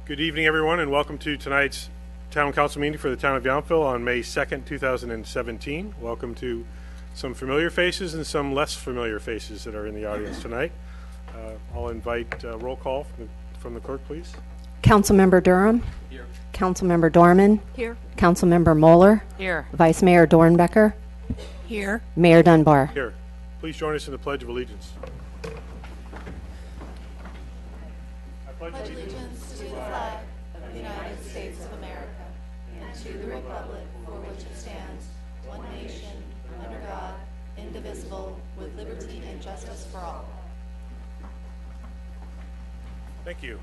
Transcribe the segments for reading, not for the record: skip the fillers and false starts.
Good evening, everyone, and welcome to tonight's Town Council meeting for the Town of Yountville on May 2nd, 2017. Welcome to some familiar faces and some less familiar faces that are in the audience tonight. I'll invite roll call from the clerk, please. Councilmember Durham. Here. Councilmember Dorman. Here. Councilmember Moeller. Here. Vice Mayor Dornbecker. Here. Mayor Dunbar. Here. Please join us in the Pledge of Allegiance. I pledge allegiance to the flag of the United States of America and to the republic for which it stands, one nation, under God, indivisible, with liberty and justice for all. Thank you.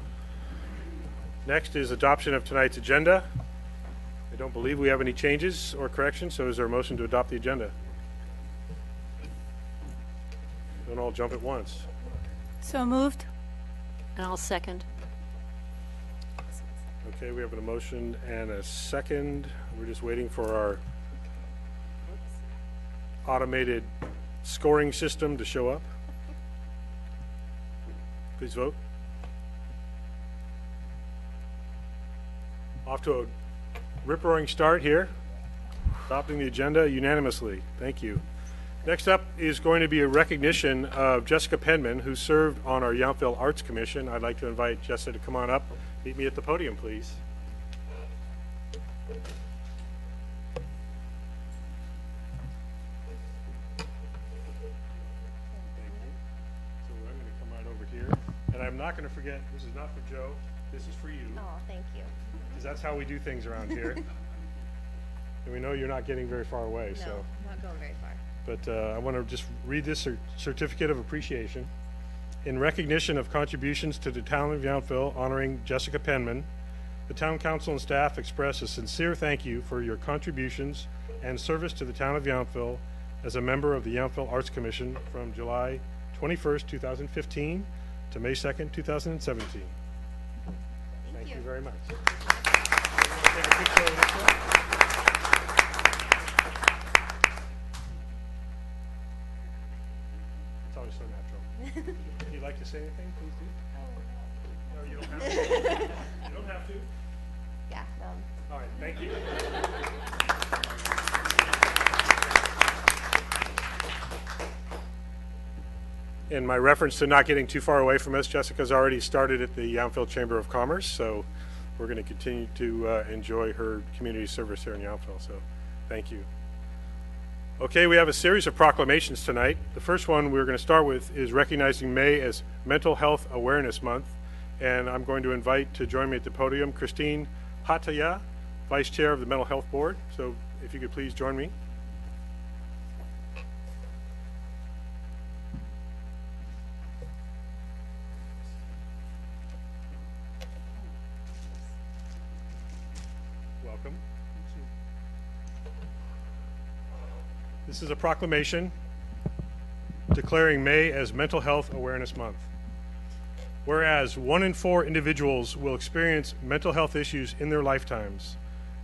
Next is adoption of tonight's agenda. I don't believe we have any changes or corrections, so is there a motion to adopt the agenda? Don't all jump at once. So moved. And I'll second. Okay, we have a motion and a second. We're just waiting for our automated scoring system to show up. Please vote. Off to a rip-roaring start here. Adopting the agenda unanimously. Thank you. Next up is going to be a recognition of Jessica Penman, who served on our Yountville Arts Commission. I'd like to invite Jessica to come on up. Meet me at the podium, please. Thank you. So I'm going to come right over here. And I'm not going to forget, this is not for Joe. This is for you. Oh, thank you. Because that's how we do things around here. And we know you're not getting very far away, No, so. I'm not going very far. But I want to just read this certificate of appreciation. In recognition of contributions to the town of Yountville, honoring Jessica Penman, the town council and staff express a sincere thank you for your contributions and service to the town of Yountville as a member of the Yountville Arts Commission from July 21st, 2015 to May 2nd, 2017. Thank you very much. Take a picture of this one. It's always so natural. If you'd like to say anything, please do. No, you don't have to. You don't have to. Yeah. All right, thank you. In my reference to not getting too far away from us, Jessica's already started at the Yountville Chamber of Commerce, so we're going to continue to enjoy her community service here in Yountville, so thank you. Okay, we have a series of proclamations tonight. The first one we're going to start with is recognizing May as Mental Health Awareness Month, and I'm going to invite to join me at the podium Christine Pataya, Vice Chair of the Mental Health Board. So if you could please join me. Welcome. This is a proclamation declaring May as Mental Health Awareness Month. Whereas 1 in 4 individuals will experience mental health issues in their lifetimes,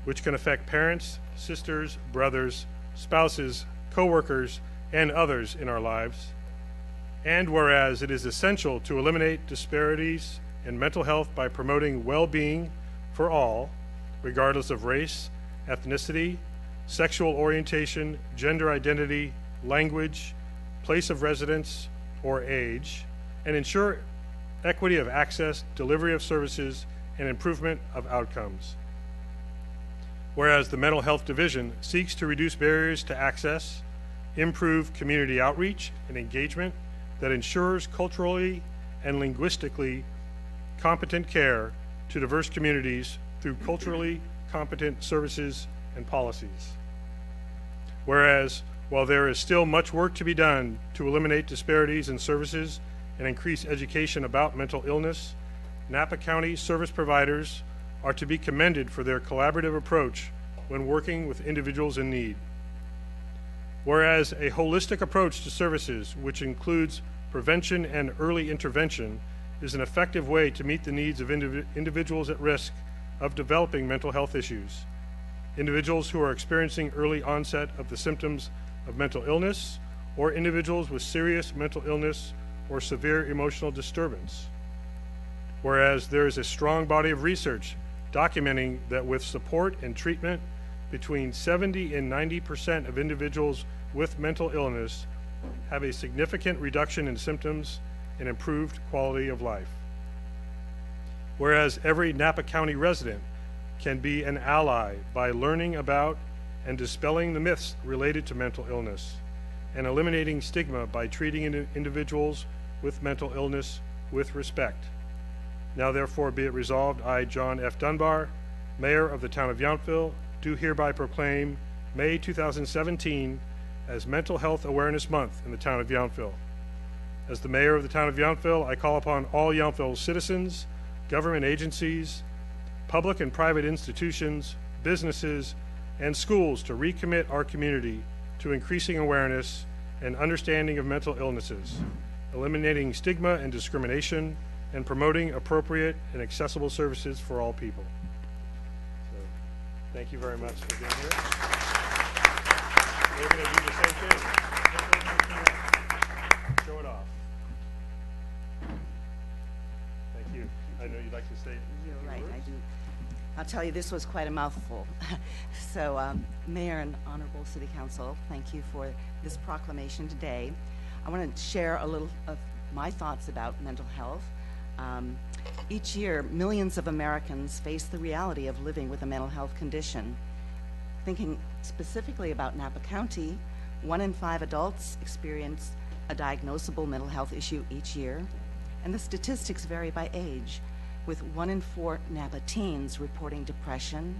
which can affect parents, sisters, brothers, spouses, co-workers, and others in our lives. And whereas it is essential to eliminate disparities in mental health by promoting well-being for all, regardless of race, ethnicity, sexual orientation, gender identity, language, place of residence, or age, and ensure equity of access, delivery of services, and improvement of outcomes. Whereas the Mental Health Division seeks to reduce barriers to access, improve community outreach and engagement that ensures culturally and linguistically competent care to diverse communities through culturally competent services and policies. Whereas, while there is still much work to be done to eliminate disparities in services and increase education about mental illness, Napa County service providers are to be commended for their collaborative approach when working with individuals in need. Whereas a holistic approach to services, which includes prevention and early intervention, is an effective way to meet the needs of individuals at risk of developing mental health issues, individuals who are experiencing early onset of the symptoms of mental illness, or individuals with serious mental illness or severe emotional disturbance. Whereas there is a strong body of research documenting that with support and treatment, between 70 and 90% of individuals with mental illness have a significant reduction in symptoms and improved quality of life. Whereas every Napa County resident can be an ally by learning about and dispelling the myths related to mental illness and eliminating stigma by treating individuals with mental illness with respect. Now therefore be it resolved, I, John F. Dunbar, Mayor of the Town of Yountville, do hereby proclaim May 2017 as Mental Health Awareness Month in the Town of Yountville. As the Mayor of the Town of Yountville, I call upon all Yountville citizens, government agencies, public and private institutions, businesses, and schools to recommit our community to increasing awareness and understanding of mental illnesses, eliminating stigma and discrimination, and promoting appropriate and accessible services for all people. So, thank you very much for being here. We're going to do the same thing. Show it off. Thank you. I know you'd like to say a You're few right, words. I do. I'll tell you, this was quite a mouthful. So, Mayor and Honorable City Council, thank you for this proclamation today. I want to share a little of my thoughts about mental health. Each year, millions of Americans face the reality of living with a mental health condition. Thinking specifically about Napa County, 1 in 5 adults experience a diagnosable mental health issue each year, and the statistics vary by age, with 1 in 4 Napa teens reporting depression,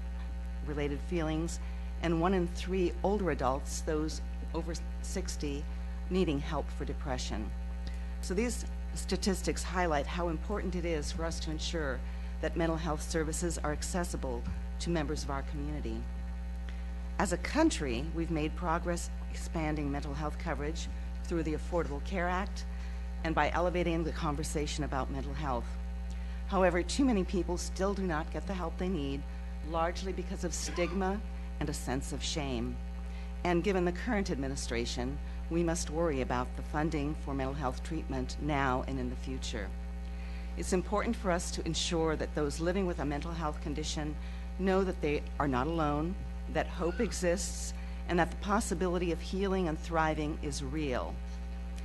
related feelings, and 1 in 3 older adults, those over 60, needing help for depression. So these statistics highlight how important it is for us to ensure that mental health services are accessible to members of our community. As a country, we've made progress expanding mental health coverage through the Affordable Care Act and by elevating the conversation about mental health. However, too many people still do not get the help they need, largely because of stigma and a sense of shame. And given the current administration, we must worry about the funding for mental health treatment now and in the future. It's important for us to ensure that those living with a mental health condition know that they are not alone, that hope exists, and that the possibility of healing and thriving is real.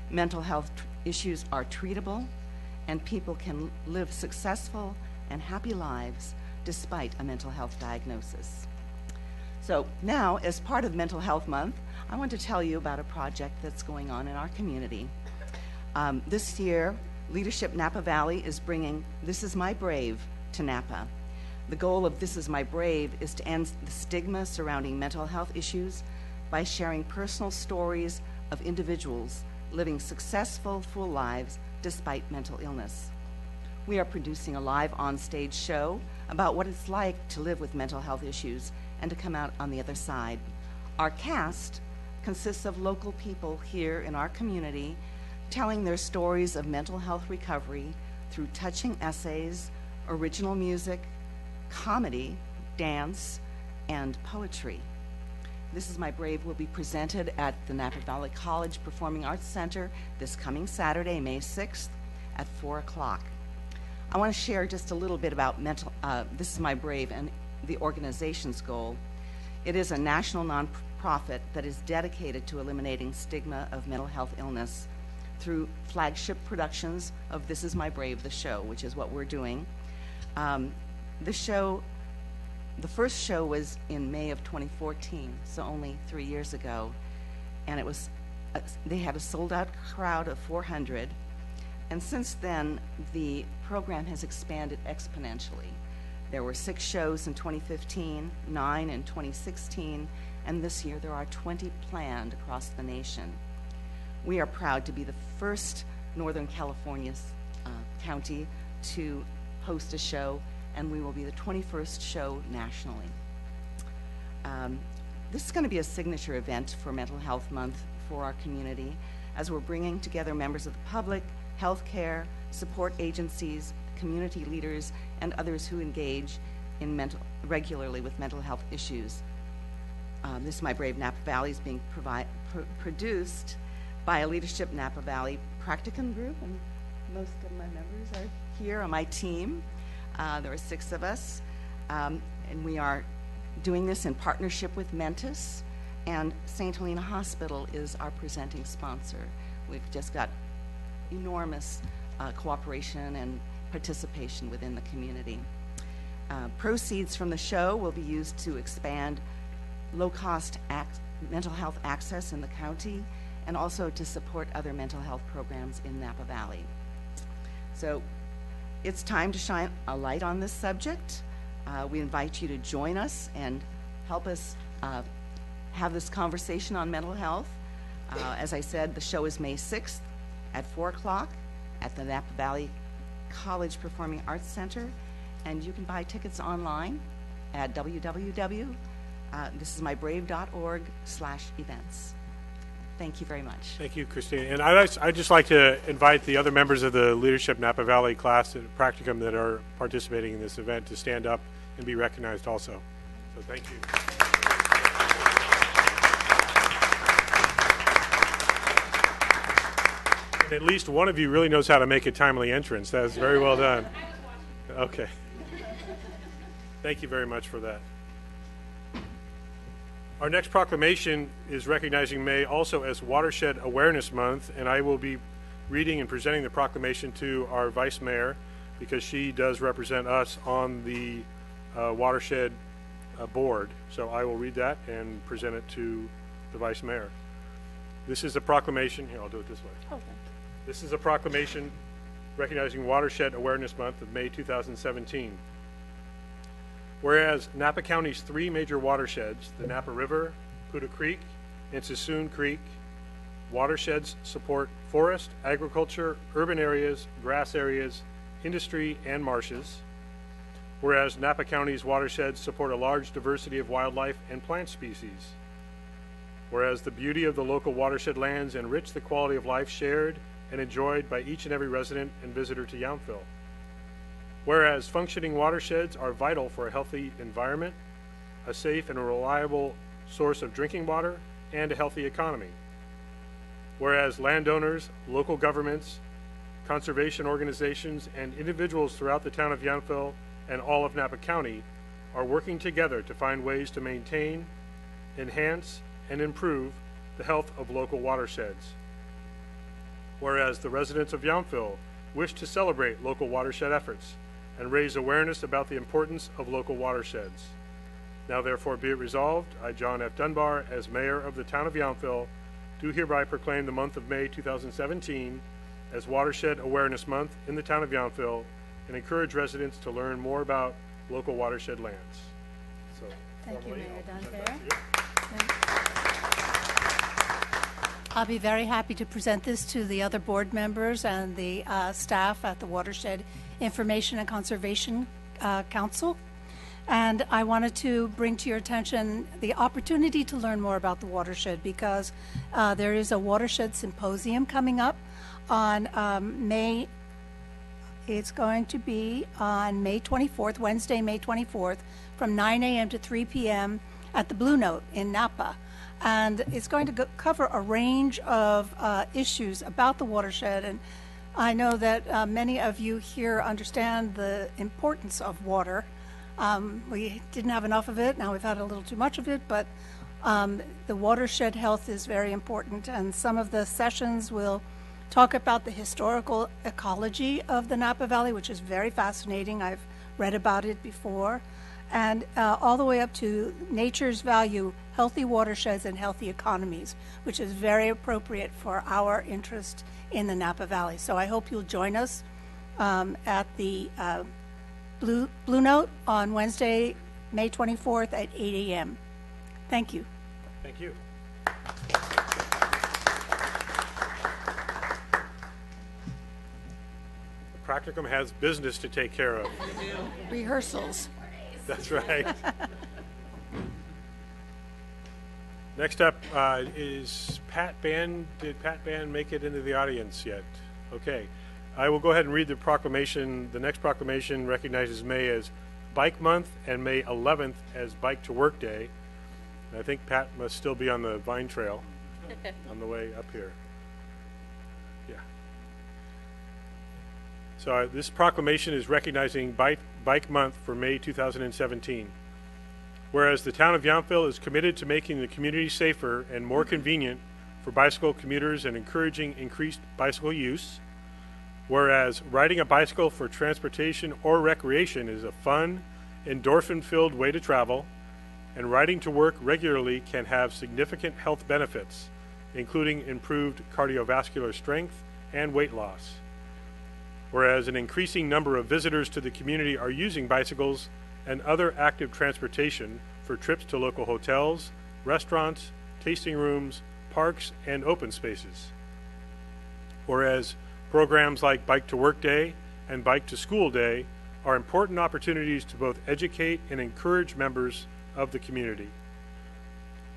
Mental health issues are treatable, and people can live successful and happy lives despite a mental health diagnosis. So now, as part of Mental Health Month, I want to tell you about a project that's going on in our community. This year, Leadership Napa Valley is bringing This Is My Brave to Napa. The goal of This Is My Brave is to end the stigma surrounding mental health issues by sharing personal stories of individuals living successful, full lives despite mental illness. We are producing a live on-stage show about what it's like to live with mental health issues and to come out on the other side. Our cast consists of local people here in our community telling their stories of mental health recovery through touching essays, original music, comedy, dance, and poetry. This Is My Brave will be presented at the Napa Valley College Performing Arts Center this coming Saturday, May 6th at 4 o'clock. I want to share just a little bit about This Is My Brave and the organization's goal. It is a national nonprofit that is dedicated to eliminating stigma of mental health illness through flagship productions of This Is My Brave, the show, which is what we're doing. The first show was in May of 2014, so only 3 years ago, and it was they had a sold-out crowd of 400, and since then the program has expanded exponentially. There were 6 shows in 2015, 9 in 2016, and this year there are 20 planned across the nation. We are proud to be the first Northern California county to host a show, and we will be the 21st show nationally. This is going to be a signature event for Mental Health Month for our community, as we're bringing together members of the public, healthcare, support agencies, community leaders, and others who engage in regularly with mental health issues. This Is My Brave Napa Valley is being produced by a Leadership Napa Valley practicum group, and most of my members are here on my team. There are 6 of us, and we are doing this in partnership with Mentis, and St. Helena Hospital is our presenting sponsor. We've just got enormous cooperation and participation within the community. Proceeds from the show will be used to expand low-cost mental health access in the county, and also to support other mental health programs in Napa Valley. So it's time to shine a light on this subject. We invite you to join us and help us have this conversation on mental health. As I said, the show is May 6th at 4 o'clock at the Napa Valley College Performing Arts Center, and you can buy tickets online at thisismybrave.org/events. Thank you very much. Thank you, Christine. And I'd just like to invite the other members of the Leadership Napa Valley class at Practicum that are participating in this event to stand up and be recognized also. So thank you. And at least one of you really knows how to make a timely entrance. That is very well done. Okay. Thank you very much for that. Our next proclamation is recognizing May also as Watershed Awareness Month, and I will be reading and presenting the proclamation to our Vice Mayor because she does represent us on the Watershed Board. So I will read that and present it to the Vice Mayor. This is a proclamation. Here, I'll do it this way. Okay. This is a proclamation recognizing Watershed Awareness Month of May 2017. Whereas Napa County's 3 major watersheds, the Napa River, Puda Creek, and Sassoon Creek, watersheds support forest, agriculture, urban areas, grass areas, industry, and marshes. Whereas Napa County's watersheds support a large diversity of wildlife and plant species. Whereas the beauty of the local watershed lands enrich the quality of life shared and enjoyed by each and every resident and visitor to Yountville. Whereas functioning watersheds are vital for a healthy environment, a safe and reliable source of drinking water, and a healthy economy. Whereas landowners, local governments, conservation organizations, and individuals throughout the town of Yountville and all of Napa County are working together to find ways to maintain, enhance, and improve the health of local watersheds. Whereas the residents of Yountville wish to celebrate local watershed efforts and raise awareness about the importance of local watersheds. Now therefore be it resolved, I, John F. Dunbar, as Mayor of the Town of Yountville, do hereby proclaim the month of May 2017 as Watershed Awareness Month in the Town of Yountville and encourage residents to learn more about local watershed lands. So, Thank you, formally, Mayor I'll turn it Dunbar. back to you. I'll be very happy to present this to the other board members and the staff at the Watershed Information and Conservation Council. And I wanted to bring to your attention the opportunity to learn more about the watershed because there is a watershed symposium coming up on it's going to be on May 24th, Wednesday, May 24th, from 9 a.m. to 3 p.m. at the Blue Note in Napa. And it's going to cover a range of issues about the watershed. And I know that many of you here understand the importance of water. We didn't have enough of it. Now we've had a little too much of it, but the watershed health is very important. And some of the sessions will talk about the historical ecology of the Napa Valley, which is very fascinating. I've read about it before. And all the way up to nature's value, healthy watersheds and healthy economies, which is very appropriate for our interest in the Napa Valley. So I hope you'll join us at the Blue Note on Wednesday, May 24th at 8 a.m. Thank you. Thank you. The Practicum has business to take care of. Rehearsals. That's right. Next up is Pat Ban. Did Pat Ban make it into the audience yet? Okay. I will go ahead and read the proclamation. The next proclamation recognizes May as Bike Month and May 11th as Bike to Work Day. And I think Pat must still be on the Vine Trail on the way up here. Yeah. So this proclamation is recognizing Bike Month for May 2017. Whereas the town of Yountville is committed to making the community safer and more convenient for bicycle commuters and encouraging increased bicycle use. Whereas riding a bicycle for transportation or recreation is a fun, endorphin-filled way to travel, and riding to work regularly can have significant health benefits, including improved cardiovascular strength and weight loss. Whereas an increasing number of visitors to the community are using bicycles and other active transportation for trips to local hotels, restaurants, tasting rooms, parks, and open spaces. Whereas programs like Bike to Work Day and Bike to School Day are important opportunities to both educate and encourage members of the community.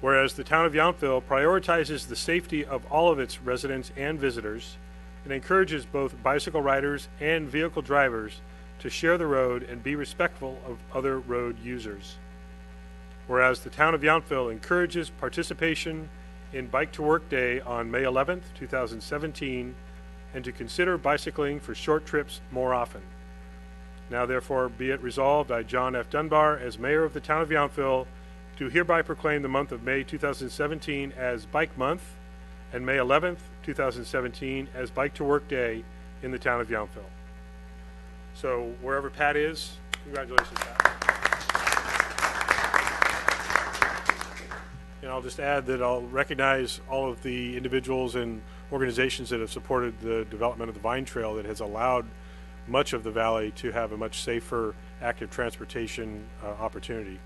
Whereas the town of Yountville prioritizes the safety of all of its residents and visitors and encourages both bicycle riders and vehicle drivers to share the road and be respectful of other road users. Whereas the town of Yountville encourages participation in Bike to Work Day on May 11th, 2017, and to consider bicycling for short trips more often. Now therefore be it resolved, I, John F. Dunbar, as mayor of the town of Yountville, do hereby proclaim the month of May 2017 as Bike Month and May 11th, 2017 as Bike to Work Day in the town of Yountville. So wherever Pat is, congratulations, Pat. And I'll just add that I'll recognize all of the individuals and organizations that have supported the development of the Vine Trail that has allowed much of the valley to have a much safer active transportation opportunity,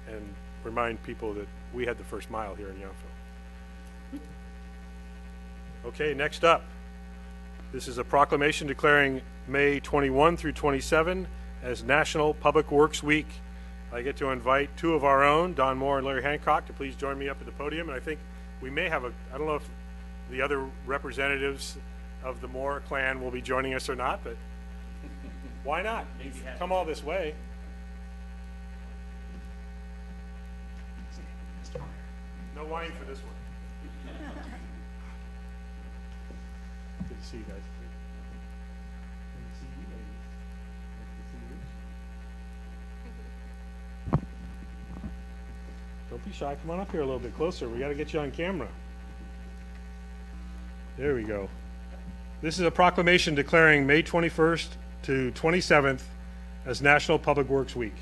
and remind people that we had the first mile here in Yountville. Okay, next up, this is a proclamation declaring May 21 through 27 as National Public Works Week. I get to invite two of our own, Don Moore and Larry Hancock, to please join me up at the podium. And I think we may have I don't know if the other representatives of the Moore clan will be joining us or not, but why not? Come all this way. No wine for this one. Good to see you guys. Good to see you, ladies. Nice to see you. Don't be shy. Come on up here a little bit closer. We got to get you on camera. There we go. This is a proclamation declaring May 21st to 27th as National Public Works Week.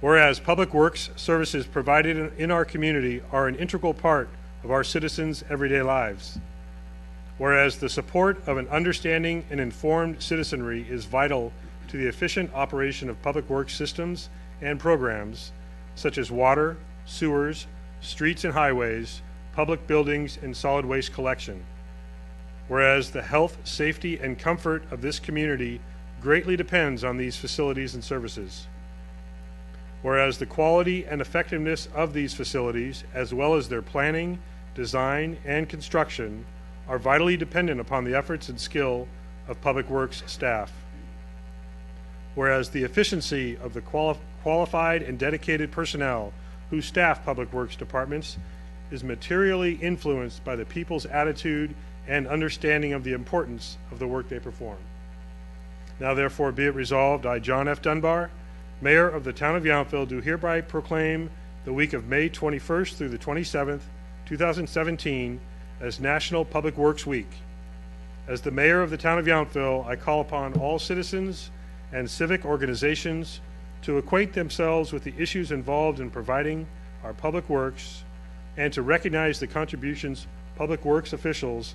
Whereas public works services provided in our community are an integral part of our citizens' everyday lives. Whereas the support of an understanding and informed citizenry is vital to the efficient operation of public works systems and programs such as water, sewers, streets and highways, public buildings, and solid waste collection. Whereas the health, safety, and comfort of this community greatly depends on these facilities and services. Whereas the quality and effectiveness of these facilities, as well as their planning, design, and construction, are vitally dependent upon the efforts and skill of Public Works staff. Whereas the efficiency of the qualified and dedicated personnel who staff Public Works departments is materially influenced by the people's attitude and understanding of the importance of the work they perform. Now therefore be it resolved, I, John F. Dunbar, Mayor of the town of Yountville, do hereby proclaim the week of May 21st through the 27th, 2017 as National Public Works Week. As the Mayor of the town of Yountville, I call upon all citizens and civic organizations to acquaint themselves with the issues involved in providing our public works and to recognize the contributions public works officials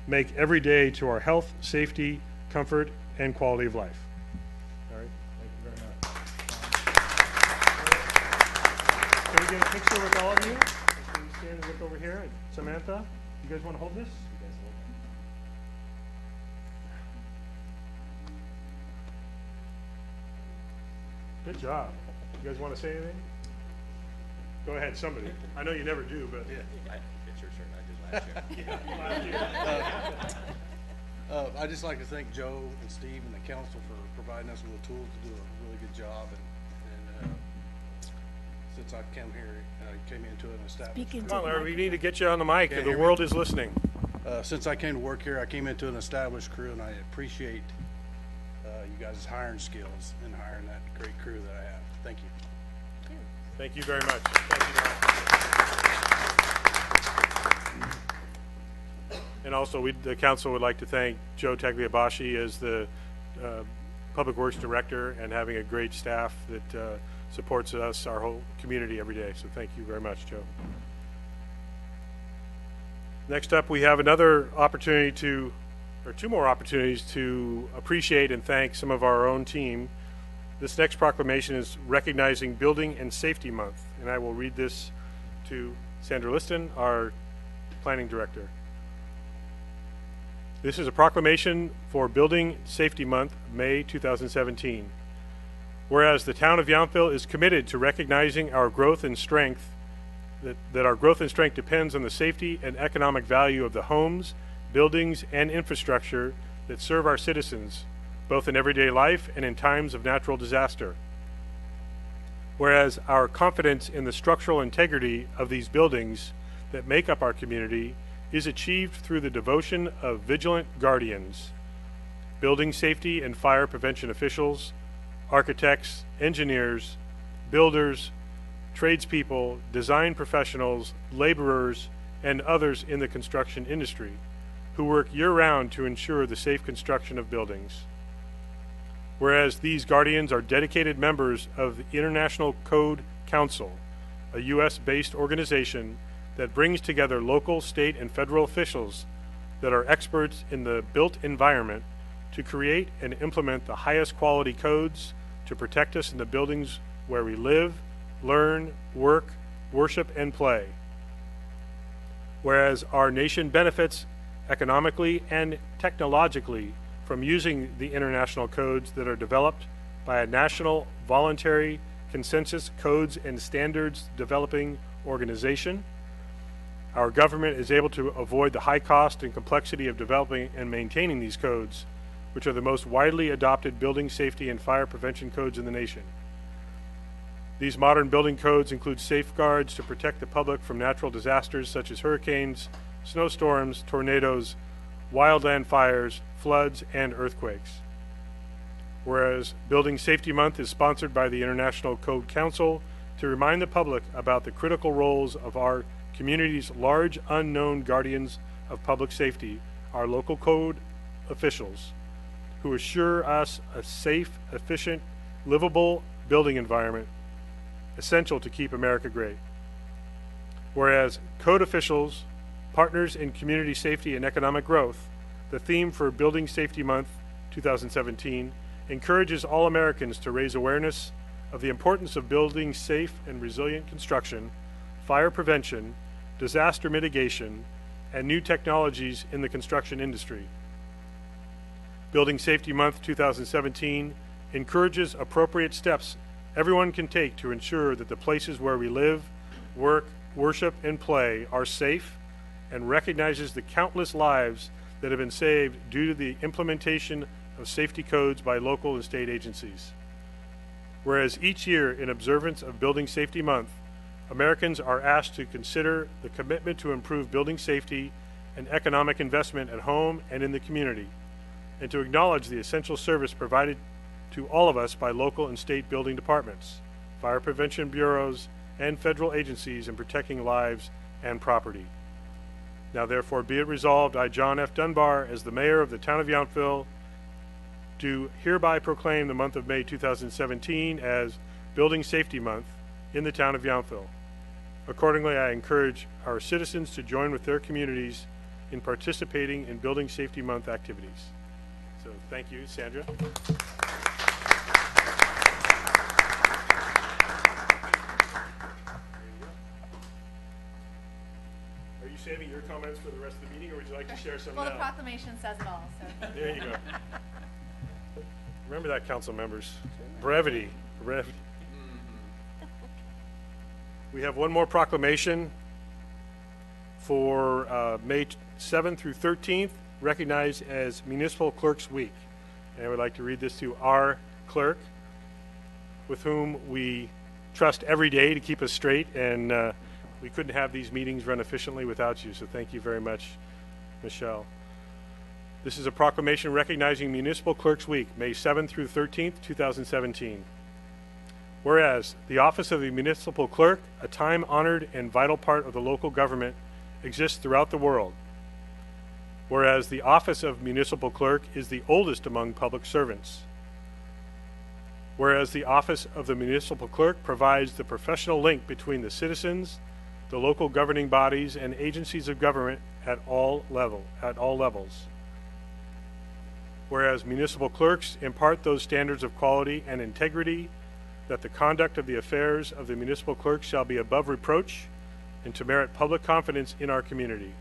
make every day to our health, safety, comfort, and quality of life. All right, thank you very much. Can we get a picture with all of you? Can you stand and look over here? Samantha, you guys want to hold this? Good job. You guys want to say anything? Go ahead, somebody. I know you never do, but. Yeah, it's your turn. I did last year. I'd just like to thank Joe and Steve and the council for providing us with the tools to do a really good job. And since I came here, I came into an established. Come on, Larry, we need to get you on the mic. The world is listening. Since I came to work here, I came into an established crew, and I appreciate guys' hiring skills and hiring that great crew that I have. Thank you. Thank you very much. Thank you. And also, the council would like to thank Joe Tagliabashi as the Public Works Director and having a great staff that supports us, our whole community every day. So thank you very much, Joe. Next up, we have another opportunity two more opportunities to appreciate and thank some of our own team. This next proclamation is recognizing Building and Safety Month, and I will read this to Sandra Liston, our Planning Director. This is a proclamation for Building Safety Month, May 2017. Whereas the town of Yountville is committed to recognizing our growth and strength, that our growth and strength depends on the safety and economic value of the homes, buildings, and infrastructure that serve our citizens, both in everyday life and in times of natural disaster. Whereas our confidence in the structural integrity of these buildings that make up our community is achieved through the devotion of vigilant guardians, building safety and fire prevention officials, architects, engineers, builders, tradespeople, design professionals, laborers, and others in the construction industry who work year-round to ensure the safe construction of buildings. Whereas these guardians are dedicated members of the International Code Council, a U.S.-based organization that brings together local, state, and federal officials that are experts in the built environment to create and implement the highest quality codes to protect us in the buildings where we live, learn, work, worship, and play. Whereas our nation benefits economically and technologically from using the international codes that are developed by a national voluntary consensus codes and standards developing organization, our government is able to avoid the high cost and complexity of developing and maintaining these codes, which are the most widely adopted building safety and fire prevention codes in the nation. These modern building codes include safeguards to protect the public from natural disasters such as hurricanes, snowstorms, tornadoes, wildland fires, floods, and earthquakes. Whereas Building Safety Month is sponsored by the International Code Council to remind the public about the critical roles of our community's large unknown guardians of public safety, our local code officials, who assure us a safe, efficient, livable building environment essential to keep America great. Whereas code officials, partners in community safety and economic growth, the theme for Building Safety Month 2017 encourages all Americans to raise awareness of the importance of building safe and resilient construction, fire prevention, disaster mitigation, and new technologies in the construction industry. Building Safety Month 2017 encourages appropriate steps everyone can take to ensure that the places where we live, work, worship, and play are safe, and recognizes the countless lives that have been saved due to the implementation of safety codes by local and state agencies. Whereas each year in observance of Building Safety Month, Americans are asked to consider the commitment to improve building safety and economic investment at home and in the community, and to acknowledge the essential service provided to all of us by local and state building departments, fire prevention bureaus, and federal agencies in protecting lives and property. Now therefore be it resolved, I, John F. Dunbar, as the mayor of the town of Yountville, do hereby proclaim the month of May 2017 as Building Safety Month in the town of Yountville. Accordingly, I encourage our citizens to join with their communities in participating in Building Safety Month activities. So thank you, Sandra. Are you saving your comments for the rest of the meeting, or would you like to share some Well, The now? proclamation says it all, so. There you go. Remember that, council members. Brevity. Brevity. We have one more proclamation for May 7th through 13th, recognized as Municipal Clerks Week. And I would like to read this to our clerk, with whom we trust every day to keep us straight, and we couldn't have these meetings run efficiently without you, so thank you very much, Michelle. This is a proclamation recognizing Municipal Clerks Week, May 7th through 13th, 2017. Whereas the office of the municipal clerk, a time-honored and vital part of the local government, exists throughout the world. Whereas the office of municipal clerk is the oldest among public servants. Whereas the office of the municipal clerk provides the professional link between the citizens, the local governing bodies, and agencies of government at all levels. Whereas municipal clerks impart those standards of quality and integrity that the conduct of the affairs of the municipal clerk shall be above reproach and to merit public confidence in our community.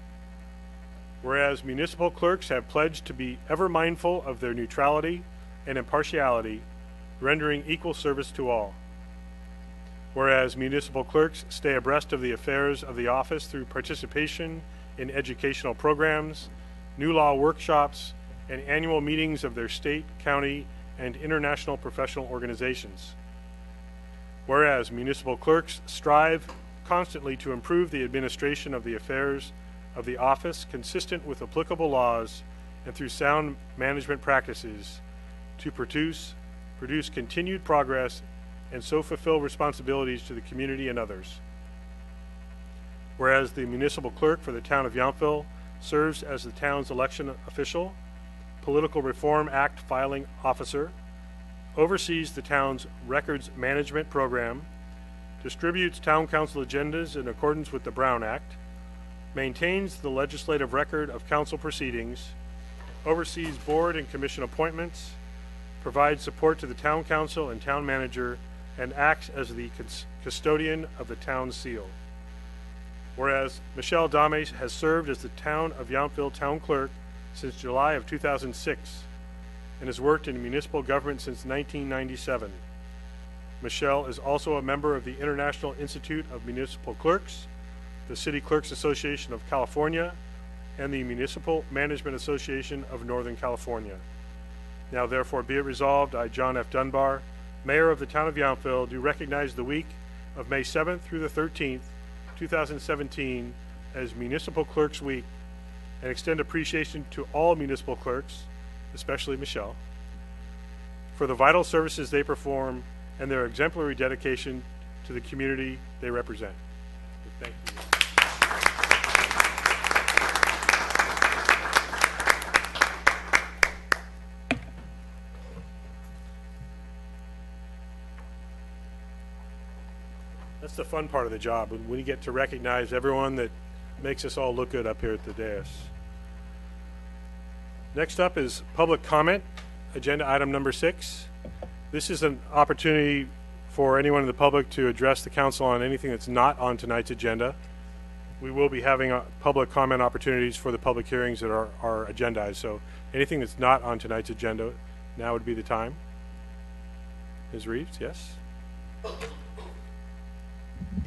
Whereas municipal clerks have pledged to be ever mindful of their neutrality and impartiality, rendering equal service to all. Whereas municipal clerks stay abreast of the affairs of the office through participation in educational programs, new law workshops, and annual meetings of their state, county, and international professional organizations. Whereas municipal clerks strive constantly to improve the administration of the affairs of the office consistent with applicable laws and through sound management practices to produce continued progress and so fulfill responsibilities to the community and others. Whereas the municipal clerk for the town of Yountville serves as the town's election official, Political Reform Act filing officer, oversees the town's records management program, distributes town council agendas in accordance with the Brown Act, maintains the legislative record of council proceedings, oversees board and commission appointments, provides support to the town council and town manager, and acts as the custodian of the town seal. Whereas Michelle Dames has served as the town of Yountville town clerk since July of 2006 and has worked in municipal government since 1997. Michelle is also a member of the International Institute of Municipal Clerks, the City Clerks Association of California, and the Municipal Management Association of Northern California. Now therefore be it resolved, I, John F. Dunbar, Mayor of the Town of Yountville, do recognize the week of May 7th through the 13th, 2017 as Municipal Clerks Week and extend appreciation to all municipal clerks, especially Michelle, for the vital services they perform and their exemplary dedication to the community they represent. Thank you. That's the fun part of the job, when we get to recognize everyone that makes us all look good up here at the dais. Next up is public comment, agenda item number 6. This is an opportunity for anyone in the public to address the council on anything that's not on tonight's agenda. We will be having public comment opportunities for the public hearings that are agendized, so anything that's not on tonight's agenda, now would be the time. Ms. Reeves, yes?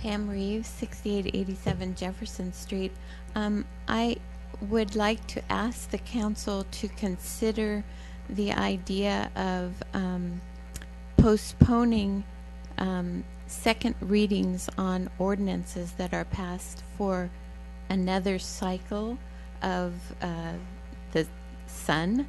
Pam Reeves, 6887 Jefferson Street. I would like to ask the council to consider the idea of postponing second readings on ordinances that are passed for another cycle of the sun,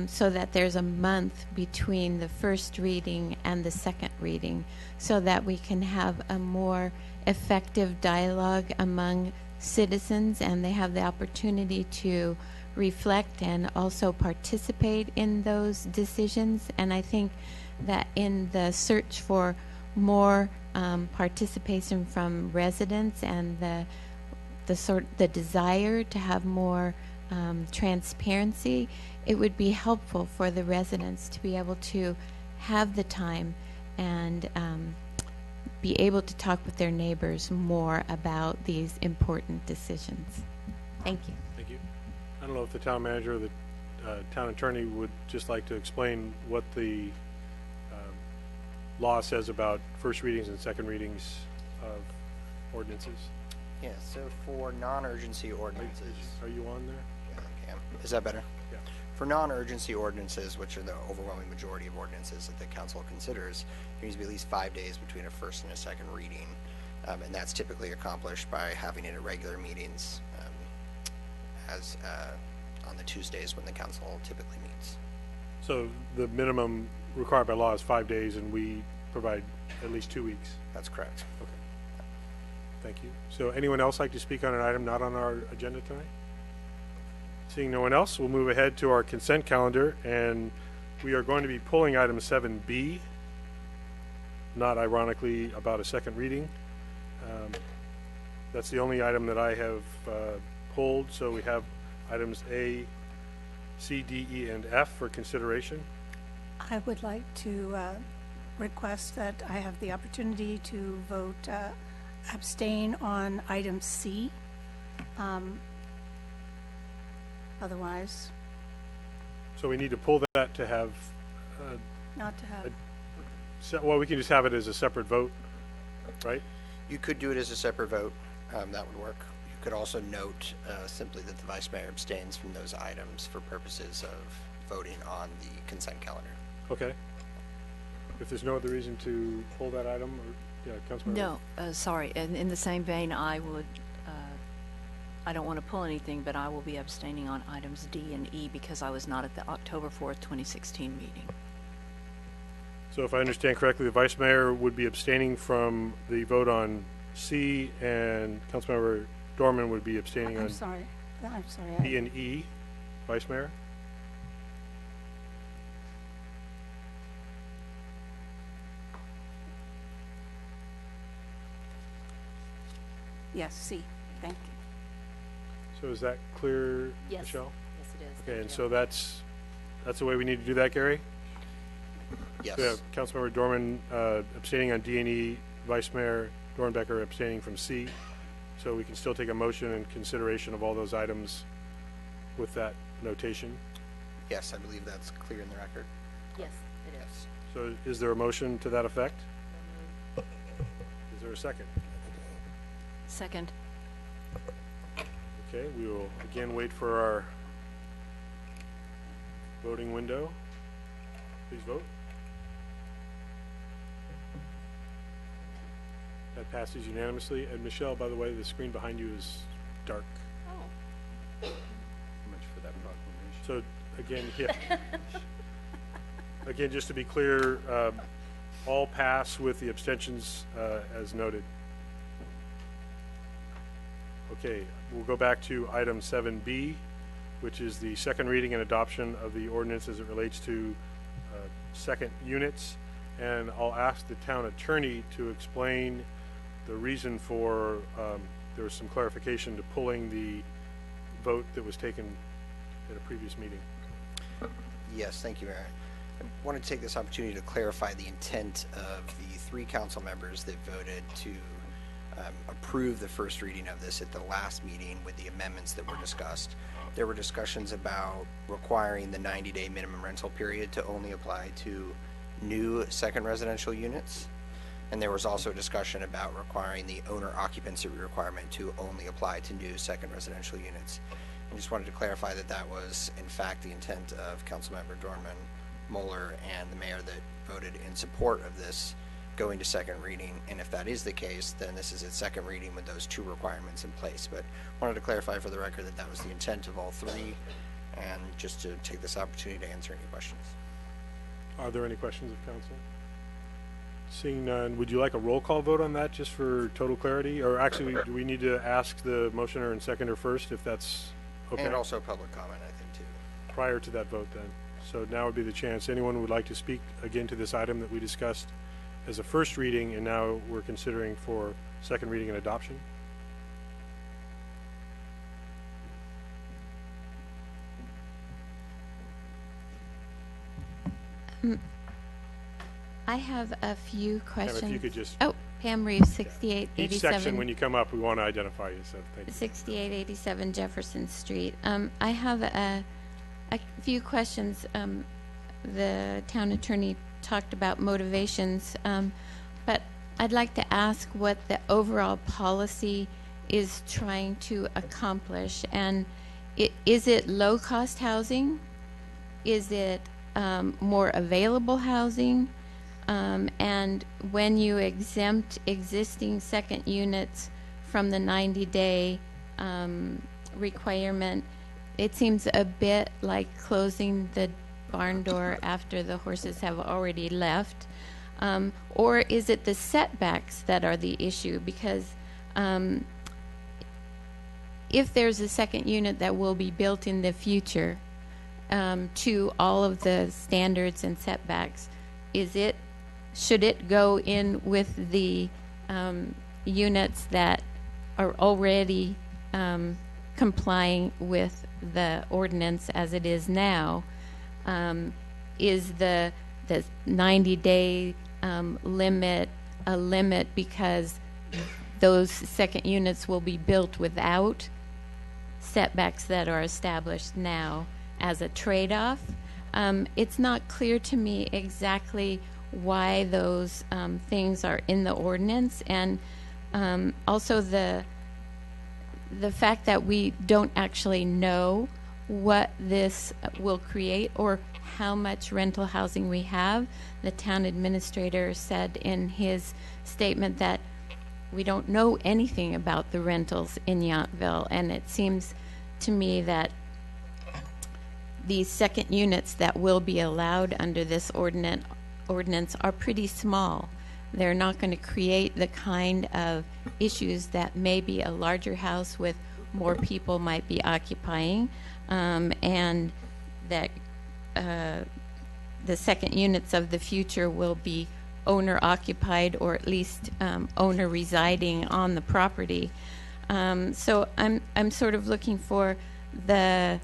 so that there's a month between the first reading and the second reading, so that we can have a more effective dialogue among citizens and they have the opportunity to reflect and also participate in those decisions. And I think that in the search for more participation from residents and the desire to have more transparency, it would be helpful for the residents to be able to have the time and be able to talk with their neighbors more about these important decisions. Thank you. Thank you. I don't know if the town manager or the town attorney would just like to explain what the law says about first readings and second readings of ordinances. Yeah, so for non-urgency ordinances... Are you on there? Yeah, I am. Is that better? Yeah. For non-urgency ordinances, which are the overwhelming majority of ordinances that the council considers, there needs to be at least 5 days between a first and a second reading. And that's typically accomplished by having it at regular meetings as on the Tuesdays when the council typically meets. So the minimum required by law is 5 days, and we provide at least 2 weeks. That's correct. Okay. Thank you. So anyone else like to speak on an item not on our agenda tonight? Seeing no one else, we'll move ahead to our consent calendar, and we are going to be pulling item 7B, not ironically about a second reading. That's the only item that I have pulled, so we have items A, C, D, E, and F for consideration. I would like to request that I have the opportunity to vote abstain on item C. Otherwise, So we need to pull that to have, not to have, well, we can just have it as a separate vote, right? You could do it as a separate vote. That would work. You could also note simply that the vice mayor abstains from those items for purposes of voting on the consent calendar. Okay. If there's no other reason to pull that item, or, yeah, Councilmember. No, sorry, in the same vein, I would, I don't want to pull anything, but I will be abstaining on items D and E because I was not at the October 4th, 2016 meeting. So if I understand correctly, the vice mayor would be abstaining from the vote on C, and Councilmember Dorman would be abstaining on I'm sorry, D and E. Vice mayor? yes, C, thank you. So is that clear, Yes. Michelle? Yes, it is. Okay, and so that's the way we need to do that, Gary? Yes. So we have Councilmember Dorman abstaining on D and E, Vice Mayor Dornbecker abstaining from C. So we can still take a motion in consideration of all those items with that notation. Yes, I believe that's clear in the record. Yes, it is. Yes. So is there a motion to that effect? Is there a second? Second. Okay, we will again wait for our voting window. Please vote. That passes unanimously. And Michelle, by the way, the screen behind you is dark. Oh. Much for that proclamation. So again, yeah. Again, just to be clear, all pass with the abstentions as noted. Okay, we'll go back to item 7B, which is the second reading and adoption of the ordinance as it relates to second units. And I'll ask the town attorney to explain the reason for, there was some clarification to pulling the vote that was taken at a previous meeting. Yes, thank you, Mayor. I wanted to take this opportunity to clarify the intent of the 3 council members that voted to approve the first reading of this at the last meeting with the amendments that were discussed. There were discussions about requiring the 90-day minimum rental period to only apply to new second residential units. And there was also a discussion about requiring the owner occupancy requirement to only apply to new second residential units. I just wanted to clarify that that was in fact the intent of Councilmember Dorman, Moeller, and the mayor that voted in support of this going to second reading. And if that is the case, then this is its second reading with those 2 requirements in place. But wanted to clarify for the record that that was the intent of all 3, and just to take this opportunity to answer any questions. Are there any questions of council? Seeing none, would you like a roll call vote on that just for total clarity? Or actually, do we need to ask the motioner and seconder first if that's okay? And also public comment, I think, too. Prior to that vote then. So now would be the chance. Anyone who would like to speak again to this item that we discussed as a first reading and now we're considering for second reading and adoption? I have a few questions. Pam, if you could just, Oh, Pam Reeves, 6887. each section when you come up, we want to identify you, so thank you. 6887 Jefferson Street. I have a few questions. The town attorney talked about motivations, but I'd like to ask what the overall policy is trying to accomplish. And is it low-cost housing? Is it more available housing? And when you exempt existing second units from the 90-day requirement, it seems a bit like closing the barn door after the horses have already left. Or is it the setbacks that are the issue? Because if there's a second unit that will be built in the future to all of the standards and setbacks, should it go in with the units that are already complying with the ordinance as it is now? Is the 90-day limit a limit because those second units will be built without setbacks that are established now as a trade-off? It's not clear to me exactly why those things are in the ordinance, and also the fact that we don't actually know what this will create or how much rental housing we have. The town administrator said in his statement that we don't know anything about the rentals in Yountville, and it seems to me that these second units that will be allowed under this ordinance are pretty small. They're not going to create the kind of issues that maybe a larger house with more people might be occupying, and that the second units of the future will be owner occupied, or at least owner residing on the property. So I'm sort of looking for the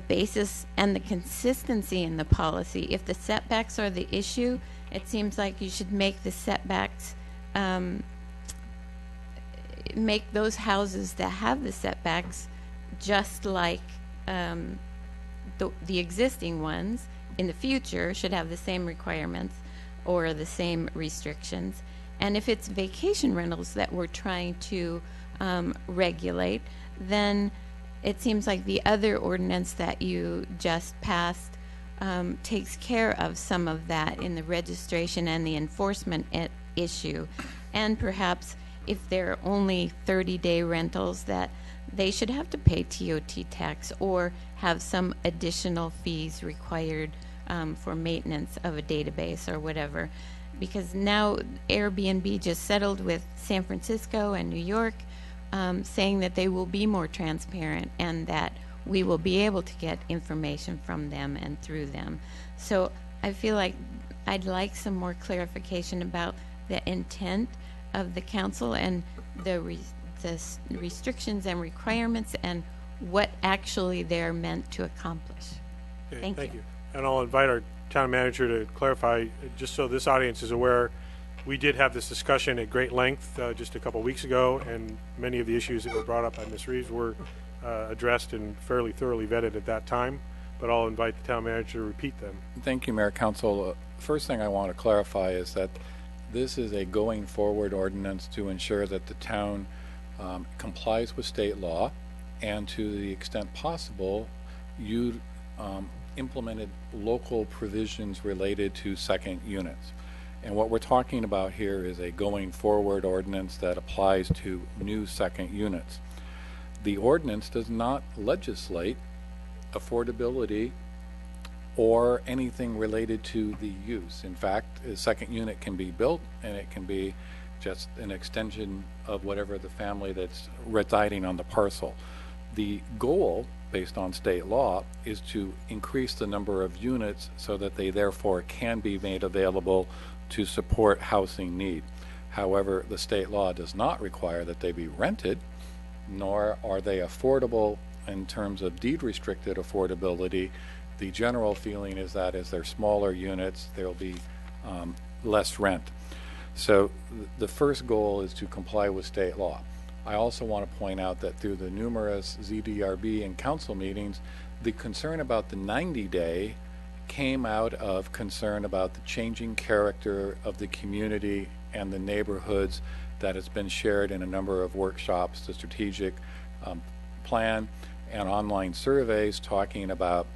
basis and the consistency in the policy. If the setbacks are the issue, it seems like you should make the setbacks, make those houses that have the setbacks just like the existing ones in the future should have the same requirements or the same restrictions. And if it's vacation rentals that we're trying to regulate, then it seems like the other ordinance that you just passed takes care of some of that in the registration and the enforcement issue. And perhaps if they're only 30-day rentals, that they should have to pay TOT tax or have some additional fees required for maintenance of a database or whatever. Because now Airbnb just settled with San Francisco and New York, saying that they will be more transparent and that we will be able to get information from them and through them. So I feel like I'd like some more clarification about the intent of the council and the restrictions and requirements and what actually they're meant to accomplish. Okay, Thank you. And I'll invite our town manager to clarify, just so this audience is aware, we did have this discussion at great length just a couple weeks ago, and many of the issues that were brought up by Ms. Reeves were addressed and fairly thoroughly vetted at that time, but I'll invite the town manager to repeat them. Thank you, Mayor Council. First thing I want to clarify is that this is a going forward ordinance to ensure that the town complies with state law, and to the extent possible, you implemented local provisions related to second units. And what we're talking about here is a going forward ordinance that applies to new second units. The ordinance does not legislate affordability or anything related to the use. In fact, a second unit can be built and it can be just an extension of whatever the family that's residing on the parcel. The goal, based on state law, is to increase the number of units so that they therefore can be made available to support housing need. However, the state law does not require that they be rented, nor are they affordable in terms of deed restricted affordability. The general feeling is that as they're smaller units, there'll be less rent. So the first goal is to comply with state law. I also want to point out that through the numerous ZDRB and council meetings, the concern about the 90-day came out of concern about the changing character of the community and the neighborhoods that has been shared in a number of workshops, the strategic plan and online surveys talking about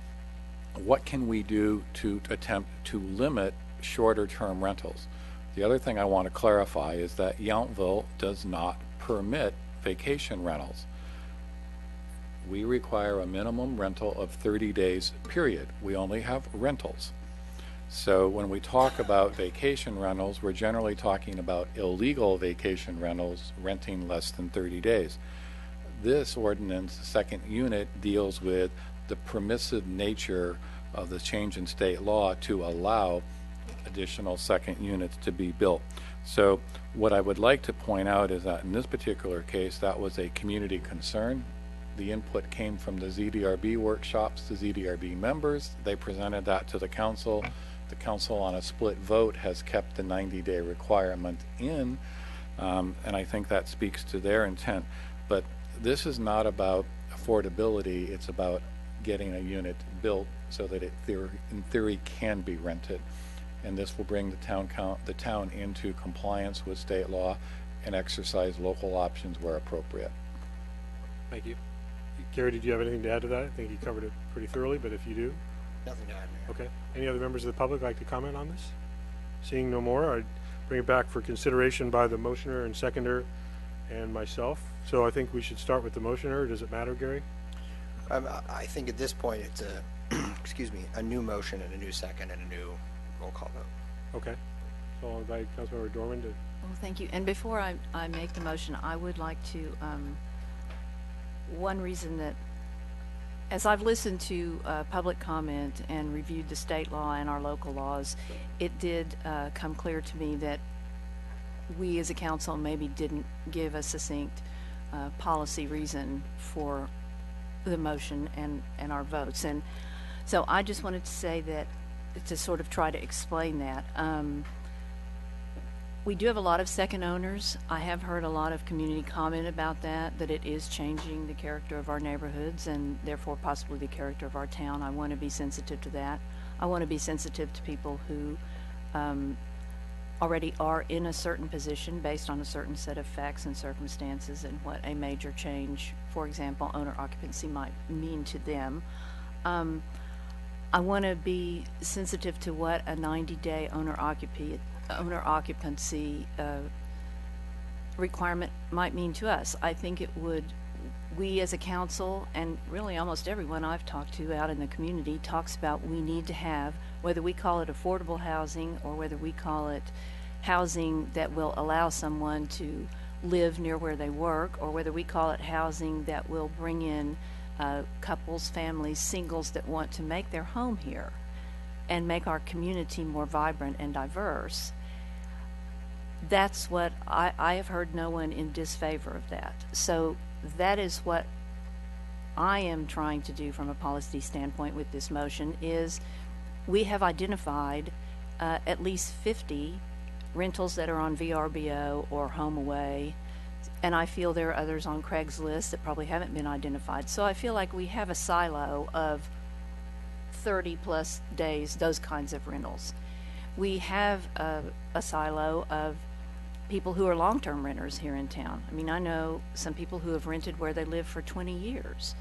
what can we do to attempt to limit shorter term rentals. The other thing I want to clarify is that Yountville does not permit vacation rentals. we require a minimum rental of 30 days, period. We only have rentals. So when we talk about vacation rentals, we're generally talking about illegal vacation rentals, renting less than 30 days. This ordinance, second unit, deals with the permissive nature of the change in state law to allow additional second units to be built. So what I would like to point out is that in this particular case, that was a community concern. The input came from the ZDRB workshops, the ZDRB members. They presented that to the council. The council on a split vote has kept the 90-day requirement in, and I think that speaks to their intent. But this is not about affordability, it's about getting a unit built so that it in theory can be rented. And this will bring the town into compliance with state law and exercise local options where appropriate. Thank you. Gary, did you have anything to add to that? I think you covered it pretty thoroughly, but if you do. Nothing to add, Mayor. Okay. Any other members of the public like to comment on this? Seeing no more, I'd bring it back for consideration by the motioner and seconder and myself. So I think we should start with the motioner. Does it matter, Gary? I think at this point it's a, excuse me, a new motion and a new second and a new roll call vote. Okay. So I'll invite Councilmember Dorman to. Well, thank you. And before I make the motion, I would like to, one reason that, as I've listened to public comment and reviewed the state law and our local laws, it did come clear to me that we as a council maybe didn't give a succinct policy reason for the motion and our votes. And so I just wanted to say that, to sort of try to explain that. We do have a lot of second owners. I have heard a lot of community comment about that it is changing the character of our neighborhoods and therefore possibly the character of our town. I want to be sensitive to that. I want to be sensitive to people who already are in a certain position based on a certain set of facts and circumstances and what a major change, for example, owner occupancy might mean to them. I want to be sensitive to what a 90-day owner occupancy requirement might mean to us. I think it would, we as a council, and really almost everyone I've talked to out in the community talks about we need to have, whether we call it affordable housing or whether we call it housing that will allow someone to live near where they work, or whether we call it housing that will bring in couples, families, singles that want to make their home here and make our community more vibrant and diverse. That's what I have heard no one in disfavor of that. So that is what I am trying to do from a policy standpoint with this motion. Is we have identified at least 50 rentals that are on VRBO or HomeAway, and I feel there are others on Craigslist that probably haven't been identified. So I feel like we have a silo of 30 plus days, those kinds of rentals. We have a silo of people who are long-term renters here in town. I mean, I know some people who have rented where they live for 20 years.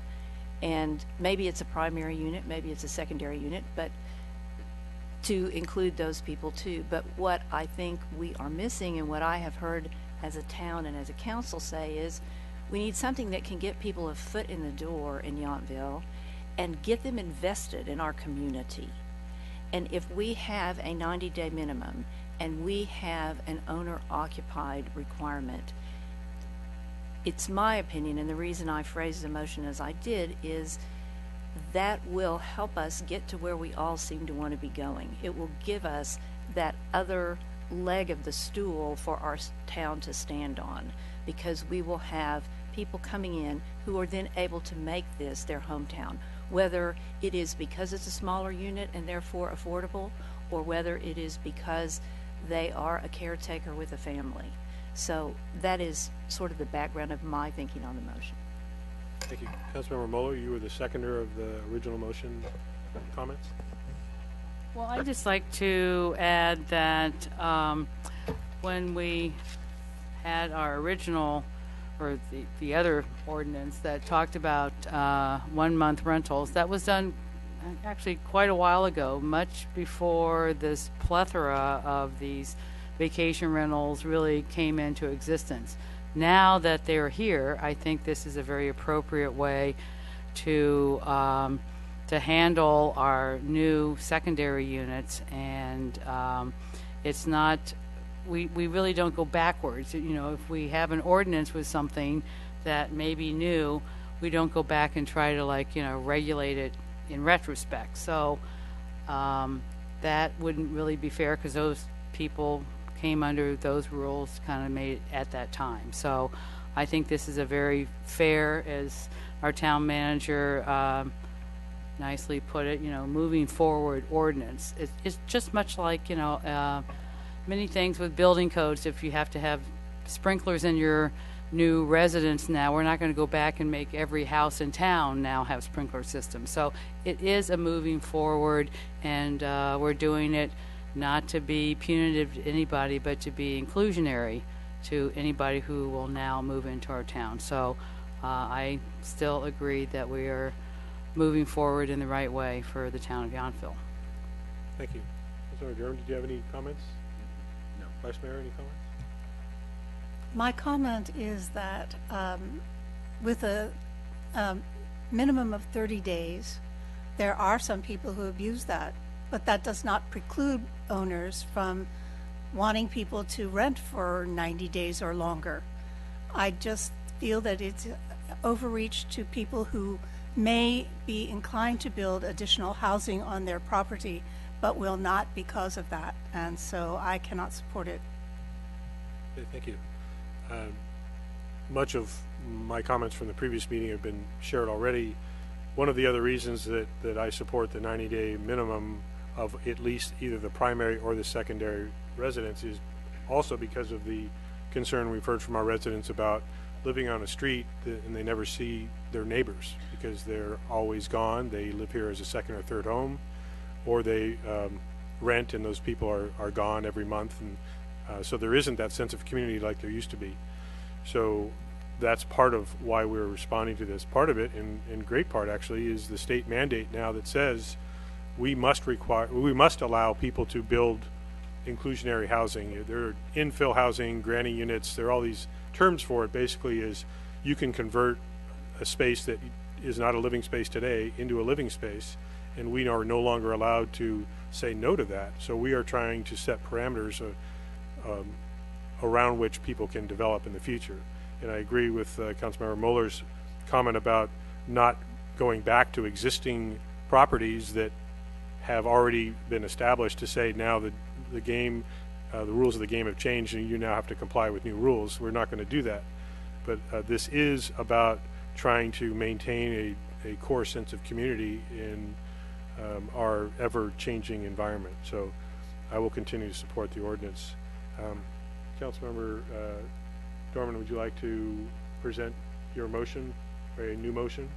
And maybe it's a primary unit, maybe it's a secondary unit, but to include those people too. But what I think we are missing, and what I have heard as a town and as a council say, is we need something that can get people a foot in the door in Yountville and get them invested in our community. And if we have a 90-day minimum and we have an owner-occupied requirement, it's my opinion, and the reason I phrased the motion as I did, is that will help us get to where we all seem to want to be going. It will give us that other leg of the stool for our town to stand on, because we will have people coming in who are then able to make this their hometown, whether it is because it's a smaller unit and therefore affordable, or whether it is because they are a caretaker with a family. So that is sort of the background of my thinking on the motion. Thank you. Councilmember Mueller, you were the seconder of the original motion. Comments? Well, I'd just like to add that when we had our original, or the other ordinance that talked about 1 month rentals, that was done actually quite a while ago, much before this plethora of these vacation rentals really came into existence. Now that they're here, I think this is a very appropriate way to handle our new secondary units, and it's not, we really don't go backwards. You know, if we have an ordinance with something that may be new, we don't go back and try to, like, you know, regulate it in retrospect. So that wouldn't really be fair, because those people came under those rules kind of made at that time. So I think this is a very fair, as our town manager nicely put it, you know, moving forward ordinance. It's just much like, you know, many things with building codes. If you have to have sprinklers in your new residence now, we're not going to go back and make every house in town now have sprinkler systems. So it is a moving forward, and we're doing it not to be punitive to anybody, but to be inclusionary to anybody who will now move into our town. So I still agree that we are moving forward in the right way for the town of Yountville. Thank you. Councilmember Durham, did you have any comments? No. Vice Mayor, any comments? My comment is that with a minimum of 30 days, there are some people who abuse that, but that does not preclude owners from wanting people to rent for 90 days or longer. I just feel that it's overreach to people who may be inclined to build additional housing on their property, but will not because of that, and so I cannot support it. Okay, thank you. Much of my comments from the previous meeting have been shared already. One of the other reasons that I support the 90-day minimum of at least either the primary or the secondary residence is also because of the concern we've heard from our residents about living on a street and they never see their neighbors because they're always gone. They live here as a second or third home, or they rent and those people are gone every month, and so there isn't that sense of community like there used to be. So that's part of why we're responding to this. Part of it, in great part actually, is the state mandate now that says we must allow people to build inclusionary housing. There are infill housing, granny units, there are all these terms for it. Basically is you can convert a space that is not a living space today into a living space, and we are no longer allowed to say no to that. So we are trying to set parameters around which people can develop in the future. And I agree with Councilmember Muller's comment about not going back to existing properties that have already been established to say now that the rules of the game have changed and you now have to comply with new rules. We're not going to do that. But this is about trying to maintain a core sense of community in our ever-changing environment. So I will continue to support the ordinance. Councilmember Dorman, would you like to present your motion, or a new motion?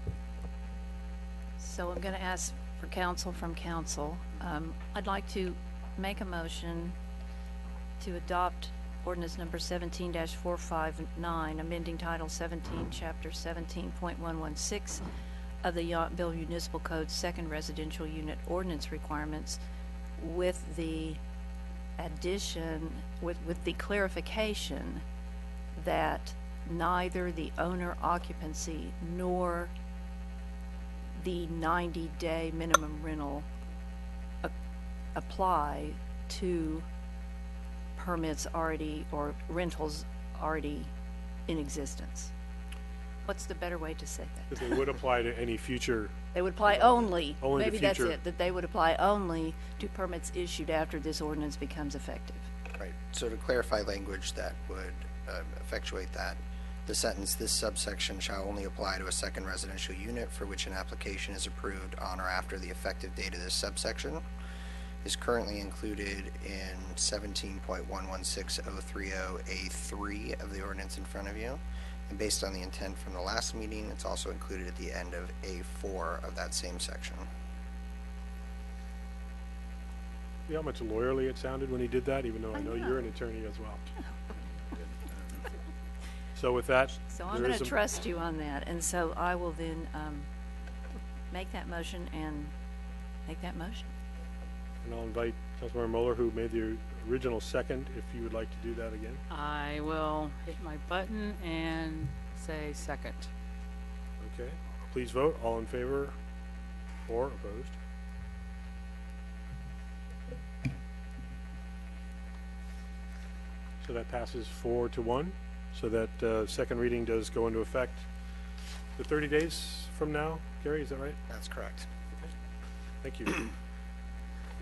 So I'm going to ask for counsel from council. I'd like to make a motion to adopt ordinance number 17-459, amending Title 17, Chapter 17.116 of the Yountville Municipal Code, Second Residential Unit Ordinance Requirements, with the addition, with the clarification that neither the owner occupancy nor the 90-day minimum rental apply to permits already or rentals already in existence. What's the better way to say that? That they would apply to any future. They would apply only to maybe that's future. it, that they would apply only to permits issued after this ordinance becomes effective. Right. So to clarify language that would effectuate that, the sentence, this subsection shall only apply to a second residential unit for which an application is approved on or after the effective date of this subsection, is currently included in 17.116030A3 of the ordinance in front of you. And based on the intent from the last meeting, it's also included at the end of A4 of that same section. See how much lawyerly it sounded when he did that, even though I know you're an attorney as well. So with that, So I'm going to trust you on that, and so I will then make that motion and make that motion. and I'll invite Councilmember Muller, who made the original second, if you would like to do that again. I will hit my button and say second. Okay. please vote. All in favor or opposed? So that passes 4-1. So that second reading does go into effect the 30 days from now. Gary, is that right? That's correct. Thank you.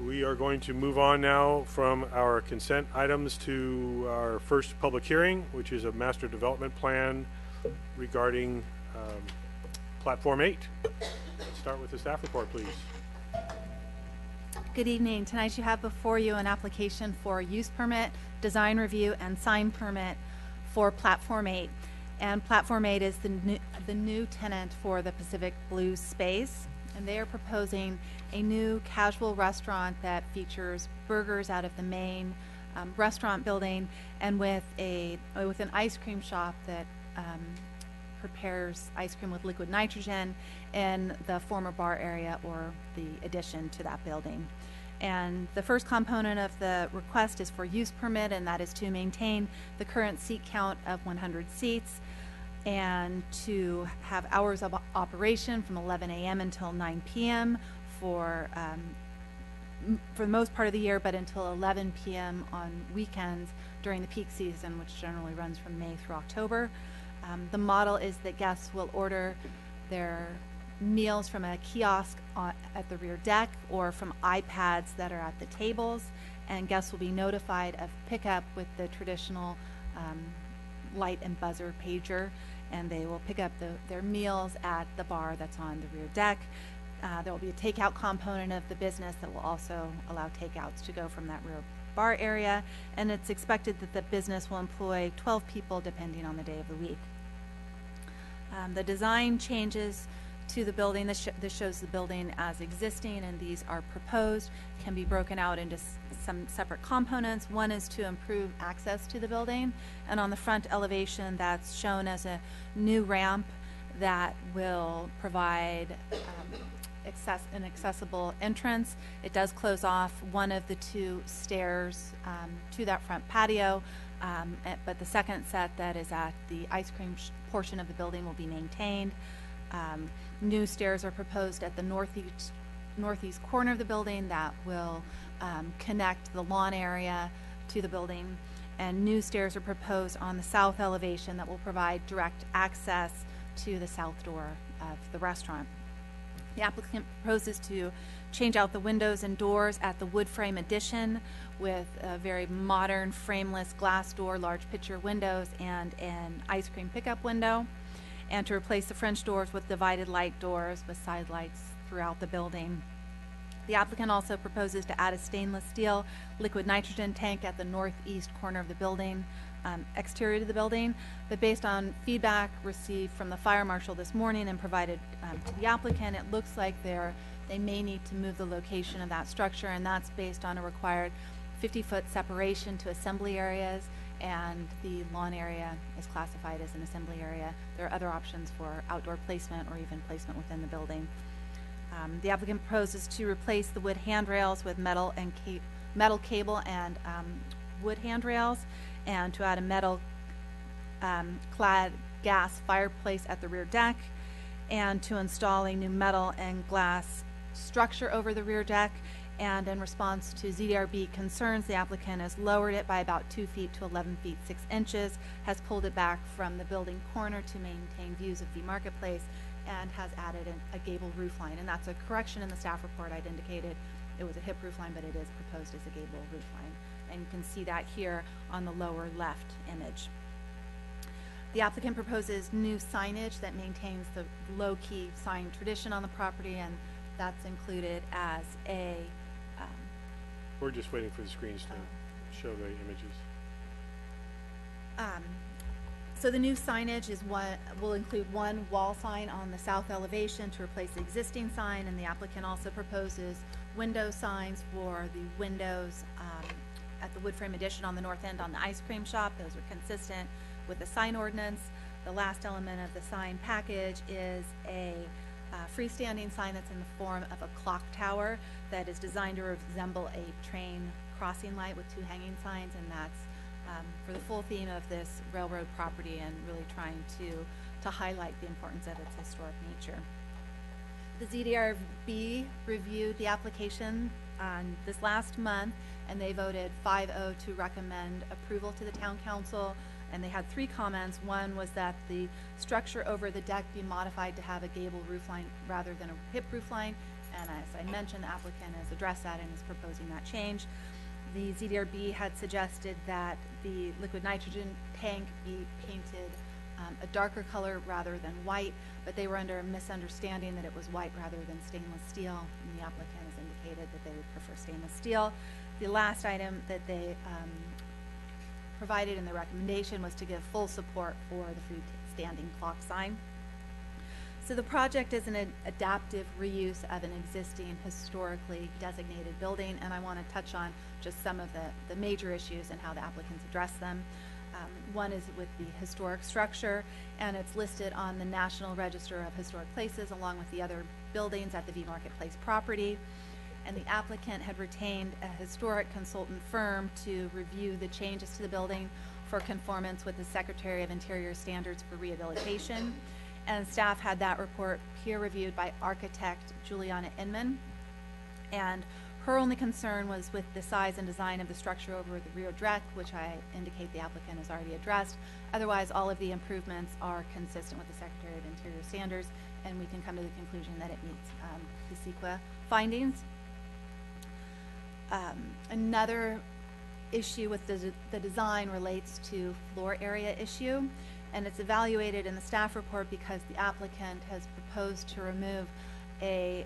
We are going to move on now from our consent items to our first public hearing, which is a master development plan regarding Platform 8. Let's start with the staff report, please. Good evening. Tonight you have before you an application for use permit, design review, and sign permit for Platform 8. And Platform 8 is the new tenant for the Pacific Blue space. And they are proposing a new casual restaurant that features burgers out of the main restaurant building, and with an ice cream shop that prepares ice cream with liquid nitrogen in the former bar area or the addition to that building. And the first component of the request is for use permit, and that is to maintain the current seat count of 100 seats and to have hours of operation from 11 a.m. until 9 p.m. for the most part of the year, but until 11 p.m. on weekends during the peak season, which generally runs from May through October. The model is that guests will order their meals from a kiosk at the rear deck or from iPads that are at the tables, and guests will be notified of pickup with the traditional light and buzzer pager, and they will pick up their meals at the bar that's on the rear deck. There will be a takeout component of the business that will also allow takeouts to go from that rear bar area, and it's expected that the business will employ 12 people depending on the day of the week. The design changes to the building, this shows the building as existing, and these are proposed, can be broken out into some separate components. One is to improve access to the building, and on the front elevation that's shown as a new ramp that will provide an accessible entrance. It does close off one of the two stairs to that front patio, but the second set that is at the ice cream portion of the building will be maintained. New stairs are proposed at the northeast corner of the building that will connect the lawn area to the building, and new stairs are proposed on the south elevation that will provide direct access to the south door of the restaurant. The applicant proposes to change out the windows and doors at the wood frame addition with a very modern frameless glass door, large picture windows, and an ice cream pickup window, and to replace the French doors with divided light doors with side lights throughout the building. The applicant also proposes to add a stainless steel liquid nitrogen tank at the northeast corner of the building, exterior to the building, but based on feedback received from the fire marshal this morning and provided to the applicant, it looks like they may need to move the location of that structure, and that's based on a required 50-foot separation to assembly areas, and the lawn area is classified as an assembly area. There are other options for outdoor placement or even placement within the building. The applicant proposes to replace the wood handrails with metal cable and wood handrails, and to add a metal clad gas fireplace at the rear deck, and to install a new metal and glass structure over the rear deck. And in response to ZDRB concerns, the applicant has lowered it by about 2 feet to 11 feet 6 inches, has pulled it back from the building corner to maintain views of the marketplace, and has added a gable roof line. And that's a correction in the staff report. I'd indicated it was a hip roof line, but it is proposed as a gable roof line. And you can see that here on the lower left image. The applicant proposes new signage that maintains the low-key sign tradition on the property, and that's included as a We're just waiting for the screens to show the images. So the new signage will include one wall sign on the south elevation to replace the existing sign, and the applicant also proposes window signs for the windows at the wood frame addition on the north end on the ice cream shop. Those are consistent with the sign ordinance. The last element of the sign package is a freestanding sign that's in the form of a clock tower that is designed to resemble a train crossing light with two hanging signs, and that's for the full theme of this railroad property and really trying to highlight the importance of its historic nature. The ZDRB reviewed the application this last month, and they voted 5-0 to recommend approval to the town council. And they had 3 comments. One was that the structure over the deck be modified to have a gable roofline rather than a hip roofline. And as I mentioned, the applicant has addressed that and is proposing that change. The ZDRB had suggested that the liquid nitrogen tank be painted a darker color rather than white, but they were under a misunderstanding that it was white rather than stainless steel, and the applicant has indicated that they would prefer stainless steel. The last item that they provided in the recommendation was to give full support for the freestanding clock sign. So the project is an adaptive reuse of an existing historically designated building, and I want to touch on just some of the major issues and how the applicants address them. One is with the historic structure, and it's listed on the National Register of Historic Places along with the other buildings at the V Marketplace property. And the applicant had retained a historic consultant firm to review the changes to the building for conformance with the Secretary of Interior standards for rehabilitation. And staff had that report peer reviewed by architect Juliana Inman. And her only concern was with the size and design of the structure over the rear deck, which I indicate the applicant has already addressed. Otherwise, all of the improvements are consistent with the Secretary of Interior standards, and we can come to the conclusion that it meets the CEQA findings. Another issue with the design relates to floor area issue, and it's evaluated in the staff report because the applicant has proposed to remove a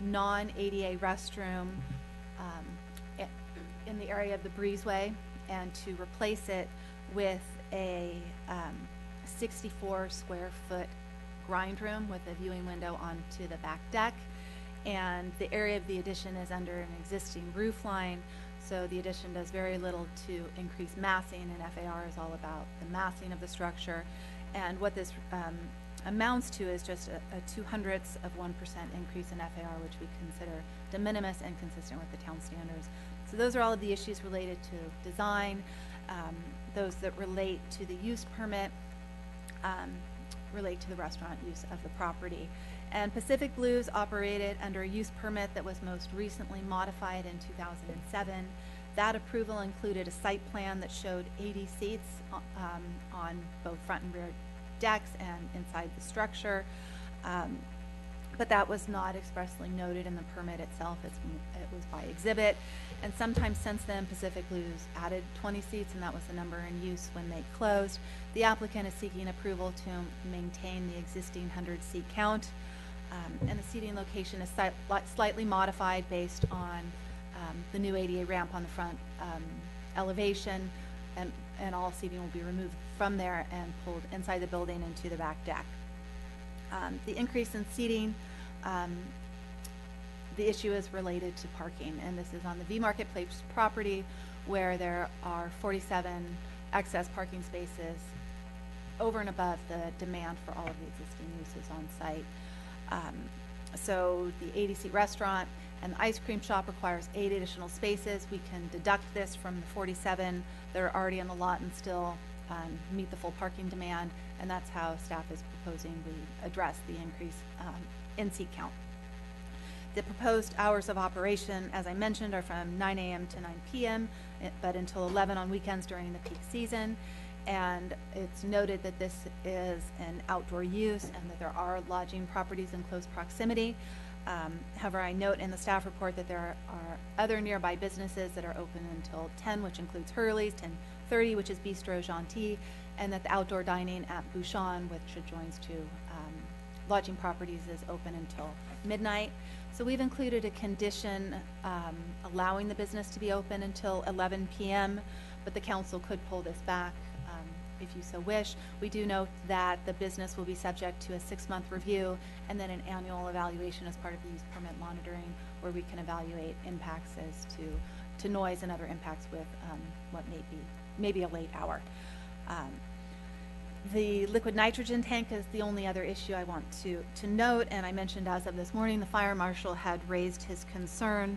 non-ADA restroom in the area of the breezeway and to replace it with a 64 square foot grind room with a viewing window onto the back deck. And the area of the addition is under an existing roof line, so the addition does very little to increase massing, and FAR is all about the massing of the structure. And what this amounts to is just a 0.02% increase in FAR, which we consider de minimis and consistent with the town standards. So those are all of the issues related to design. Those that relate to the use permit relate to the restaurant use of the property. And Pacific Blues operated under a use permit that was most recently modified in 2007. That approval included a site plan that showed 80 seats on both front and rear decks and inside the structure. But that was not expressly noted in the permit itself. It was by exhibit. And sometime since then, Pacific Blues added 20 seats, and that was the number in use when they closed. The applicant is seeking approval to maintain the existing 100-seat count. And the seating location is slightly modified based on the new ADA ramp on the front elevation, and all seating will be removed from there and pulled inside the building into the back deck. The increase in seating, the issue is related to parking, and this is on the V Marketplace property where there are 47 excess parking spaces over and above the demand for all of the existing uses on site. So the 80-seat restaurant and the ice cream shop requires 8 additional spaces. We can deduct this from the 47 that are already on the lot and still meet the full parking demand, and that's how staff is proposing we address the increase in seat count. The proposed hours of operation, as I mentioned, are from 9 a.m. to 9 p.m., but until 11 on weekends during the peak season. And it's noted that this is an outdoor use and that there are lodging properties in close proximity. However, I note in the staff report that there are other nearby businesses that are open until 10, which includes Hurley's, 10:30, which is Bistro Gentil, and that the outdoor dining at Bouchon, which adjoins to lodging properties, is open until midnight. So we've included a condition allowing the business to be open until 11 p.m., but the council could pull this back if you so wish. We do note that the business will be subject to a 6-month review and then an annual evaluation as part of the use permit monitoring, where we can evaluate impacts as to noise and other impacts with what may be a late hour. The liquid nitrogen tank is the only other issue I want to note, and I mentioned as of this morning the fire marshal had raised his concern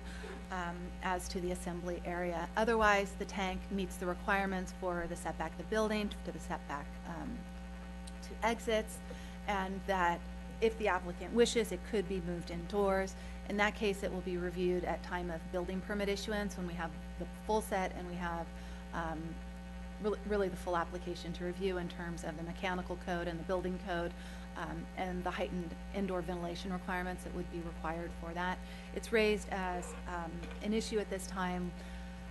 as to the assembly area. Otherwise, the tank meets the requirements for the setback of the building, to the setback to exits, and that if the applicant wishes, it could be moved indoors. In that case, it will be reviewed at time of building permit issuance when we have the full set and we have really the full application to review in terms of the mechanical code and the building code and the heightened indoor ventilation requirements that would be required for that. It's raised as an issue at this time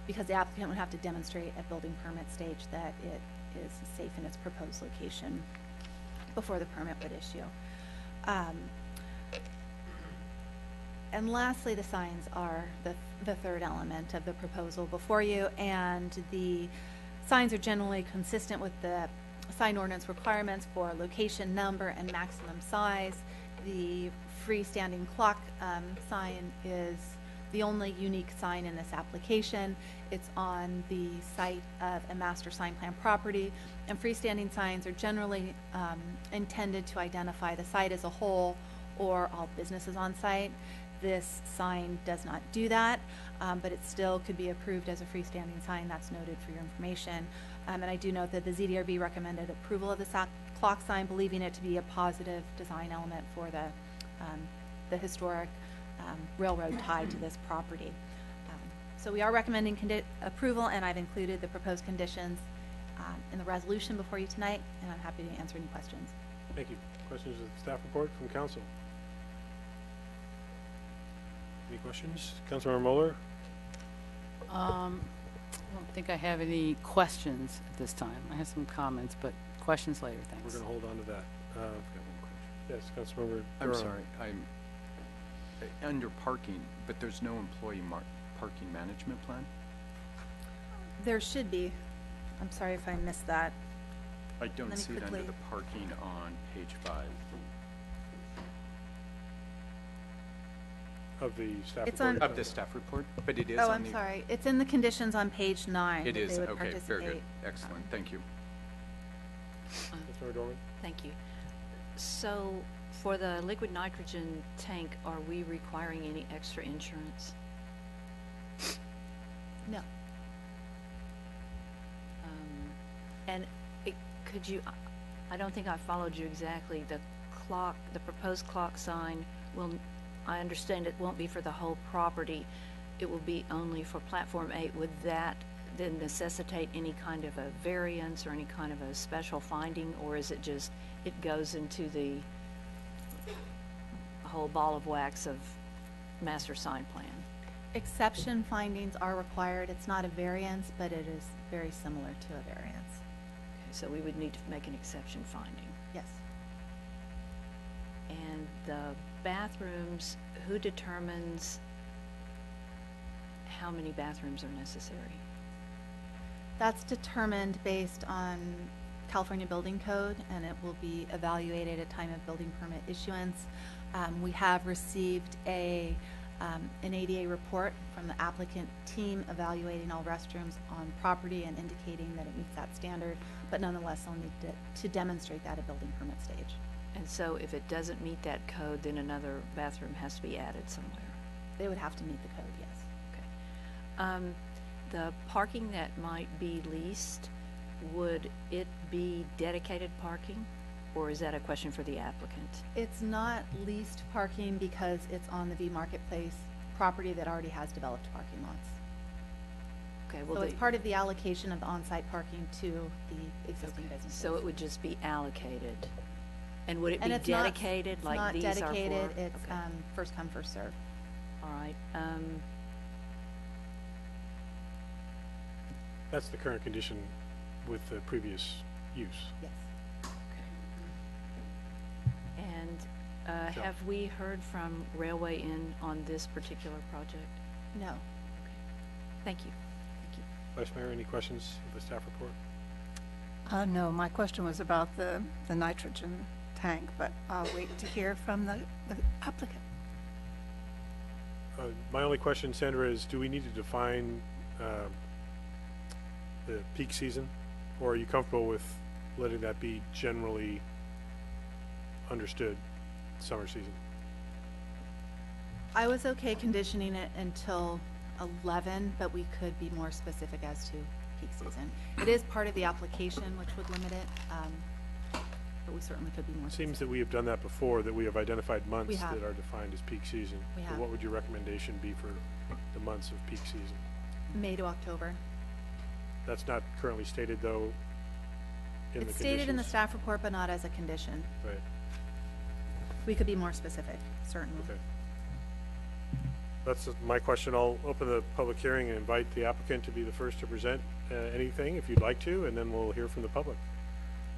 because the applicant would have to demonstrate at building permit stage that it is safe in its proposed location before the permit would issue. And lastly, the signs are the third element of the proposal before you, and the signs are generally consistent with the sign ordinance requirements for location, number, and maximum size. The freestanding clock sign is the only unique sign in this application. It's on the site of a master sign plan property, and freestanding signs are generally intended to identify the site as a whole or all businesses on site. This sign does not do that, but it still could be approved as a freestanding sign. That's noted for your information. And I do note that the ZDRB recommended approval of the clock sign, believing it to be a positive design element for the historic railroad tied to this property. So we are recommending approval, and I've included the proposed conditions in the resolution before you tonight, and I'm happy to answer any questions. Thank you. Questions of the staff report from council? Any questions? Councilmember Moeller? I don't think I have any questions at this time. I have some comments, but questions later, thanks. We're going to hold on to that. Yes, Councilmember I'm Durham. sorry, I'm under parking, but there's no employee parking management plan? There should be. I'm sorry if I missed that. I don't see it under the parking on page 5. Of the staff It's report? Of the staff report, but it is Oh, on I'm the... sorry. It's in the conditions on page 9. It that is, they would okay, very good. participate. Excellent, thank you. Councilmember Dorman? Thank you. So for the liquid nitrogen tank, are we requiring any extra insurance? No. And could you, I don't think I followed you exactly. The proposed clock sign will, I understand it won't be for the whole property. It will be only for platform 8. Would that then necessitate any kind of a variance or any kind of a special finding, or is it just, it goes into the whole ball of wax of master sign plan? Exception findings are required. It's not a variance, but it is very similar to a variance. Okay, so we would need to make an exception finding. Yes. And the bathrooms, who determines how many bathrooms are necessary? That's determined based on California Building Code, and it will be evaluated at time of building permit issuance. We have received an ADA report from the applicant team evaluating all restrooms on property and indicating that it meets that standard, but nonetheless, I'll need to demonstrate that at building permit stage. And so if it doesn't meet that code, then another bathroom has to be added somewhere? They would have to meet the code, yes. Okay. The parking that might be leased, would it be dedicated parking, or is that a question for the applicant? It's not leased parking because it's on the V Marketplace property that already has developed parking lots. Okay, well, So it's part of the allocation of the on-site parking to the existing businesses. so it would just be allocated, and would it And be it's not- dedicated it's like not these are for? dedicated, it's Okay. first come, first served. All right. That's the current condition with the previous use. Yes. And have we heard from Railway Inn on this particular project? No. Okay. Thank you. Thank you. Vice Mayor, any questions of the staff report? No, my question was about the nitrogen tank, but I'll wait to hear from the applicant. My only question, Sandra, is do we need to define the peak season, or are you comfortable with letting that be generally understood summer season? I was okay conditioning it until 11, but we could be more specific as to peak season. It is part of the application, which would limit it. but we certainly could be more It seems specific. that we have done that before, that we have identified months We have. that are defined as peak season. We So have. what would your recommendation be for the months of peak season? May to October. That's not currently stated, though, in the It's stated in the conditions. staff report, but not as a condition. Right, We could be more specific, certainly. okay. That's my question. I'll open the public hearing and invite the applicant to be the first to present anything, if you'd like to, and then we'll hear from the public.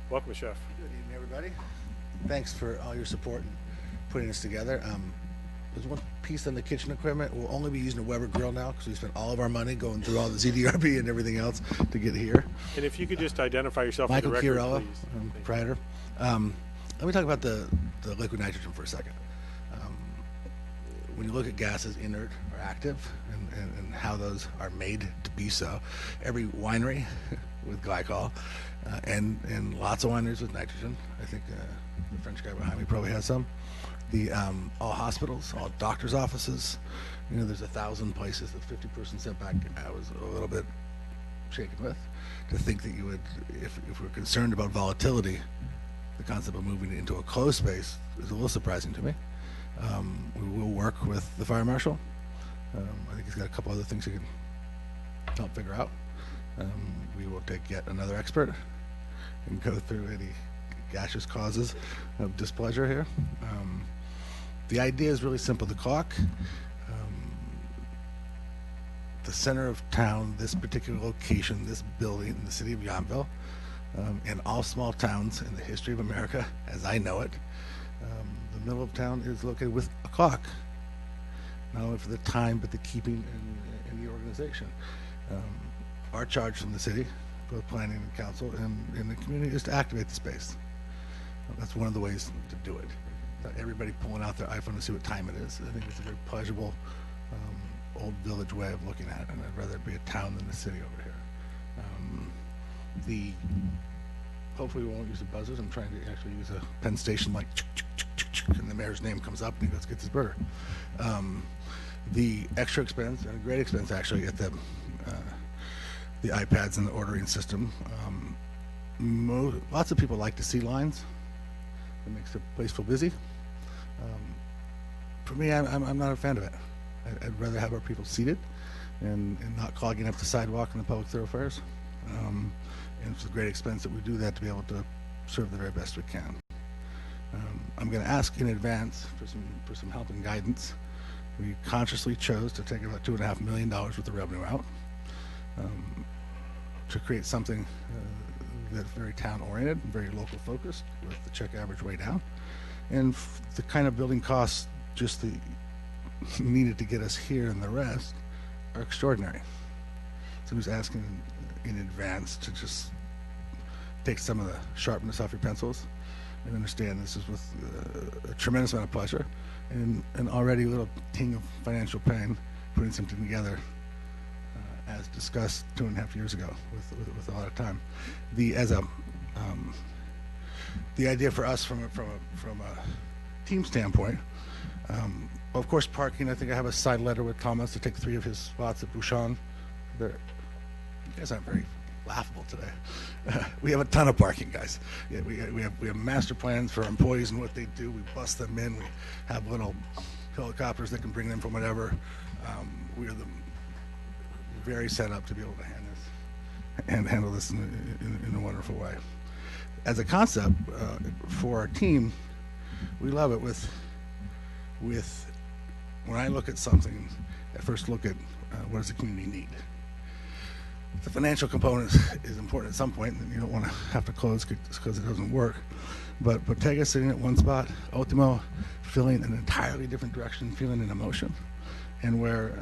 Welcome, Chef. Good evening, everybody. Thanks for all your support in putting this together. There's one piece on the kitchen equipment. We'll only be using a Weber grill now because we spent all of our money going through all the ZDRB and everything else to get here. And if you could just identify yourself for the Michael record, Chiarella, please. Thank you. proprietor. Let me talk about the liquid nitrogen for a second. When you look at gases, inert or active, and how those are made to be so, every winery with glycol, and lots of wineries with nitrogen. I think the French guy behind me probably has some. All hospitals, all doctors' offices, there's 1,000 places. The 50-person setback, I was a little bit shaken with, to think that you would, if we're concerned about volatility, the concept of moving it into a closed space is a little surprising to me. We will work with the fire marshal. I think he's got a couple other things he can help figure out. We will take yet another expert and go through any gaseous causes of displeasure here. The idea is really simple. The clock, the center of town, this particular location, this building in the city of Yountville, and all small towns in the history of America, as I know it, the middle of town is located with a clock, not only for the time, but the keeping and the organization. Our charge from the city, both planning and council, and the community, is to activate the space. That's one of the ways to do it. Not everybody pulling out their iPhone to see what time it is. I think it's a very pleasurable old village way of looking at it, and I'd rather it be a town than a city over here. Hopefully we won't use the buzzers. I'm trying to actually use a Penn Station like and the mayor's name comes up and he goes, gets his burger. The extra expense, and a great expense actually, at the iPads and the ordering system. Lots of people like to see lines. It makes the place feel busy. For me, I'm not a fan of it. I'd rather have our people seated and not clogging up the sidewalk and the public thoroughfares. And it's a great expense that we do that to be able to serve the very best we can. I'm going to ask in advance for some help and guidance. We consciously chose to take about $2.5 million worth of revenue out to create something that's very town-oriented, very local-focused, with the check average way down, and the kind of building costs just needed to get us here and the rest are extraordinary. So who's asking in advance to just take some of the sharpness off your pencils and understand this is with a tremendous amount of pleasure and already a little ting of financial pain putting something together as discussed 2.5 years ago with a lot of time. The idea for us from a team standpoint, of course, parking. I think I have a side letter with comments to take 3 of his spots at Bouchon. You guys aren't very laughable today. We have a ton of parking, guys. Yeah, we have master plans for our employees and what they do. We bus them in. We have little helicopters that can bring them from whatever. We are very set up to be able to handle this in a wonderful way. As a concept for our team, we love it with when I look at something, I first look at what does the community need. The financial component is important at some point, and you don't want to have to close because it doesn't work. But Bottega sitting at one spot, Ultimo filling an entirely different direction, feeling an emotion, and where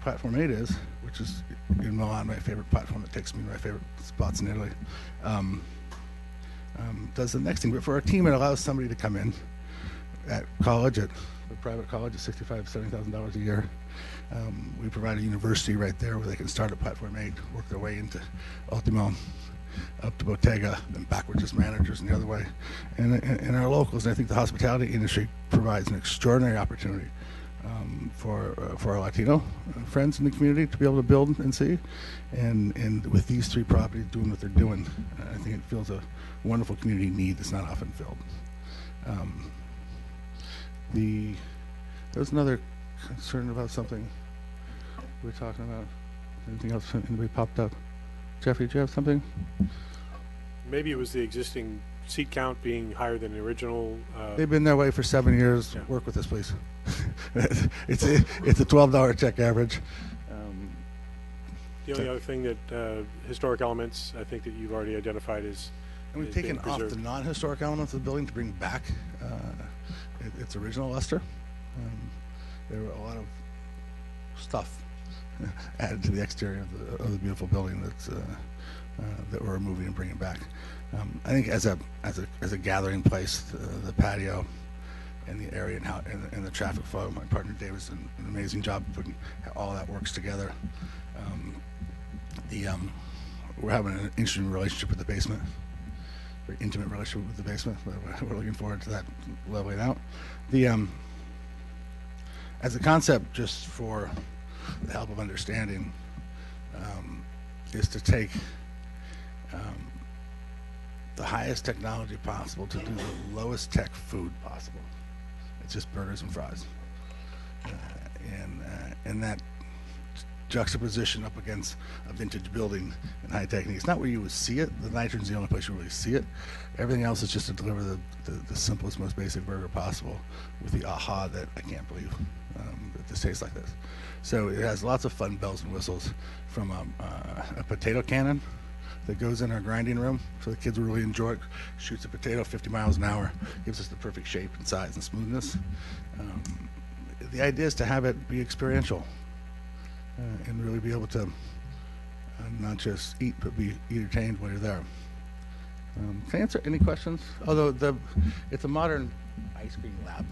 Platform 8 is, which is in Milan, my favorite platform that takes me to my favorite spots in Italy, does the next thing. But for our team, it allows somebody to come in at college, at a private college, at $65,000 to $70,000 a year. We provide a university right there where they can start at Platform 8, work their way into Ultimo, up to Bottega, then backwards as managers and the other way. And our locals, and I think the hospitality industry provides an extraordinary opportunity for our Latino friends in the community to be able to build and see. And with these 3 properties doing what they're doing, I think it fills a wonderful community need that's not often filled. There was another concern about something we were talking about. Anything else? Anybody popped up? Jeffrey, do you have something? Maybe it was the existing seat count being higher than the original. They've been that way for 7 years. Yeah. Work with us, please. it's a $12 check average. The only other thing that historic elements, I think that you've already identified is. And we've is taken being off the preserved. non-historic elements of the building to bring back its original luster. There were a lot of stuff added to the exterior of the beautiful building that we're removing and bringing back. I think as a gathering place, the patio and the area and the traffic flow. My partner David's done an amazing job putting how all that works together. We're having an interesting relationship with the basement, very intimate relationship with the basement. We're looking forward to that leveling out. As a concept, just for the help of understanding, is to take the highest technology possible to do the lowest tech food possible. It's just burgers and fries, and that juxtaposition up against a vintage building and high technique. It's not where you would see it. The Nitrogen's the only place you really see it. Everything else is just to deliver the simplest, most basic burger possible with the aha that I can't believe that this tastes like this. So it has lots of fun bells and whistles, from a potato cannon that goes in our grinding room, so the kids will really enjoy it. Shoots a potato 50 miles an hour, gives us the perfect shape and size and smoothness. The idea is to have it be experiential. And really be able to not just eat, but be entertained while you're there. Can I answer any questions? Although it's a modern ice cream lab,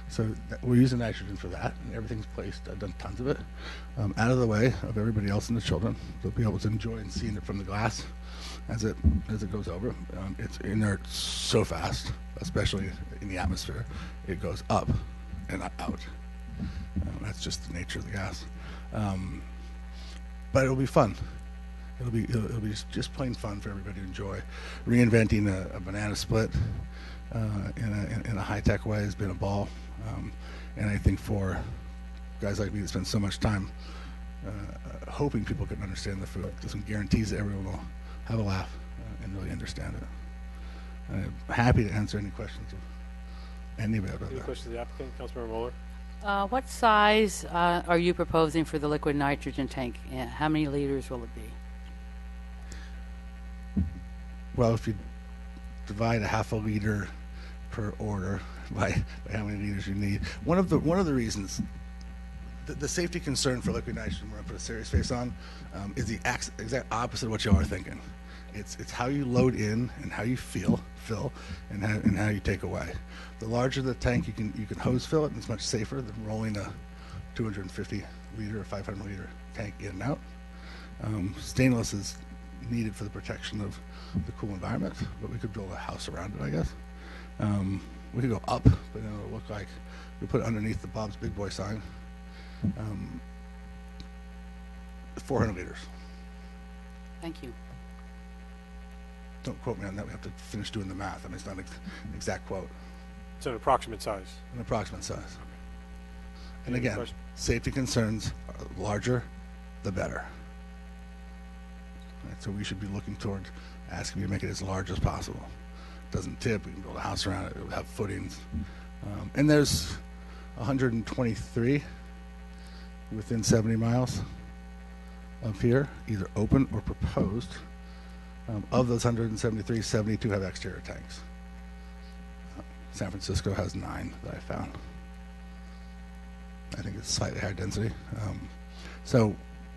so we're using Nitrogen for that, and everything's placed. I've done tons of it out of the way of everybody else and the children. They'll be able to enjoy and seeing it from the glass as it goes over. It's inert so fast, especially in the atmosphere. It goes up and out. That's just the nature of the gas. But it'll be fun. It'll be just plain fun for everybody to enjoy. Reinventing a banana split in a high-tech way has been a ball, and I think for guys like me that spend so much time hoping people can understand the food, there's some guarantees that everyone will have a laugh and really understand it. I'm happy to answer any questions of anybody about Any that. questions of the applicant, Councilmember Moeller? What size are you proposing for the liquid nitrogen tank? And how many liters will it be? Well, if you divide a half a liter per order by how many liters you need, one of the reasons, the safety concern for liquid nitrogen, we're going to put a serious face on, is the exact opposite of what you are thinking. It's how you load in and how you fill, and how you take away. The larger the tank, you can hose fill it, and it's much safer than rolling a 250 liter or 500 liter tank in and out. Stainless is needed for the protection of the cool environment, but we could build a house around it, I guess. We could go up, but it'll look like we put it underneath the Bob's Big Boy sign. 400 liters. Thank you. Don't quote me on that. We have to finish doing the math. I mean, it's not an exact quote. It's an approximate size. An approximate size. And Any again, questions? safety concerns are larger, the better. Right, so we should be looking toward asking you to make it as large as possible. Doesn't tip. We can build a house around it. It will have footings. And there's 123 within 70 miles of here, either open or proposed. Of those 173, 72 have exterior tanks. San Francisco has 9 that I found. I think it's slightly higher density. So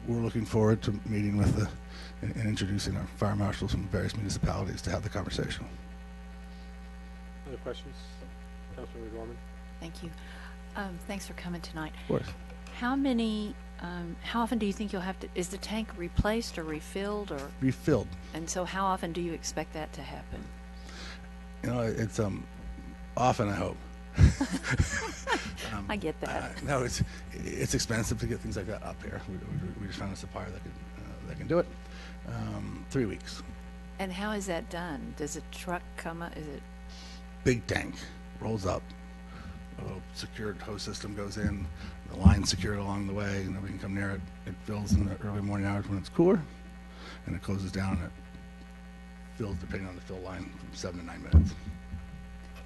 we're looking forward to meeting with and introducing our fire marshals from various municipalities to have the conversation. Other questions? Councilmember Dorman? Thank you. Thanks for coming tonight. Of course. How often do you think you'll have to, is the tank replaced or refilled or? Refilled. And so how often do you expect that to happen? You know, it's often, I hope. I get that. No, it's expensive to get things like that up here. We just found a supplier that can do it. 3 weeks. And how is that done? Does a truck come up? Is it? Big tank rolls up. A secured hose system goes in. The line's secured along the way. Nobody can come near it. It fills in the early morning hours when it's cooler, and it closes down. It fills depending on the fill line from 7 to 9 minutes.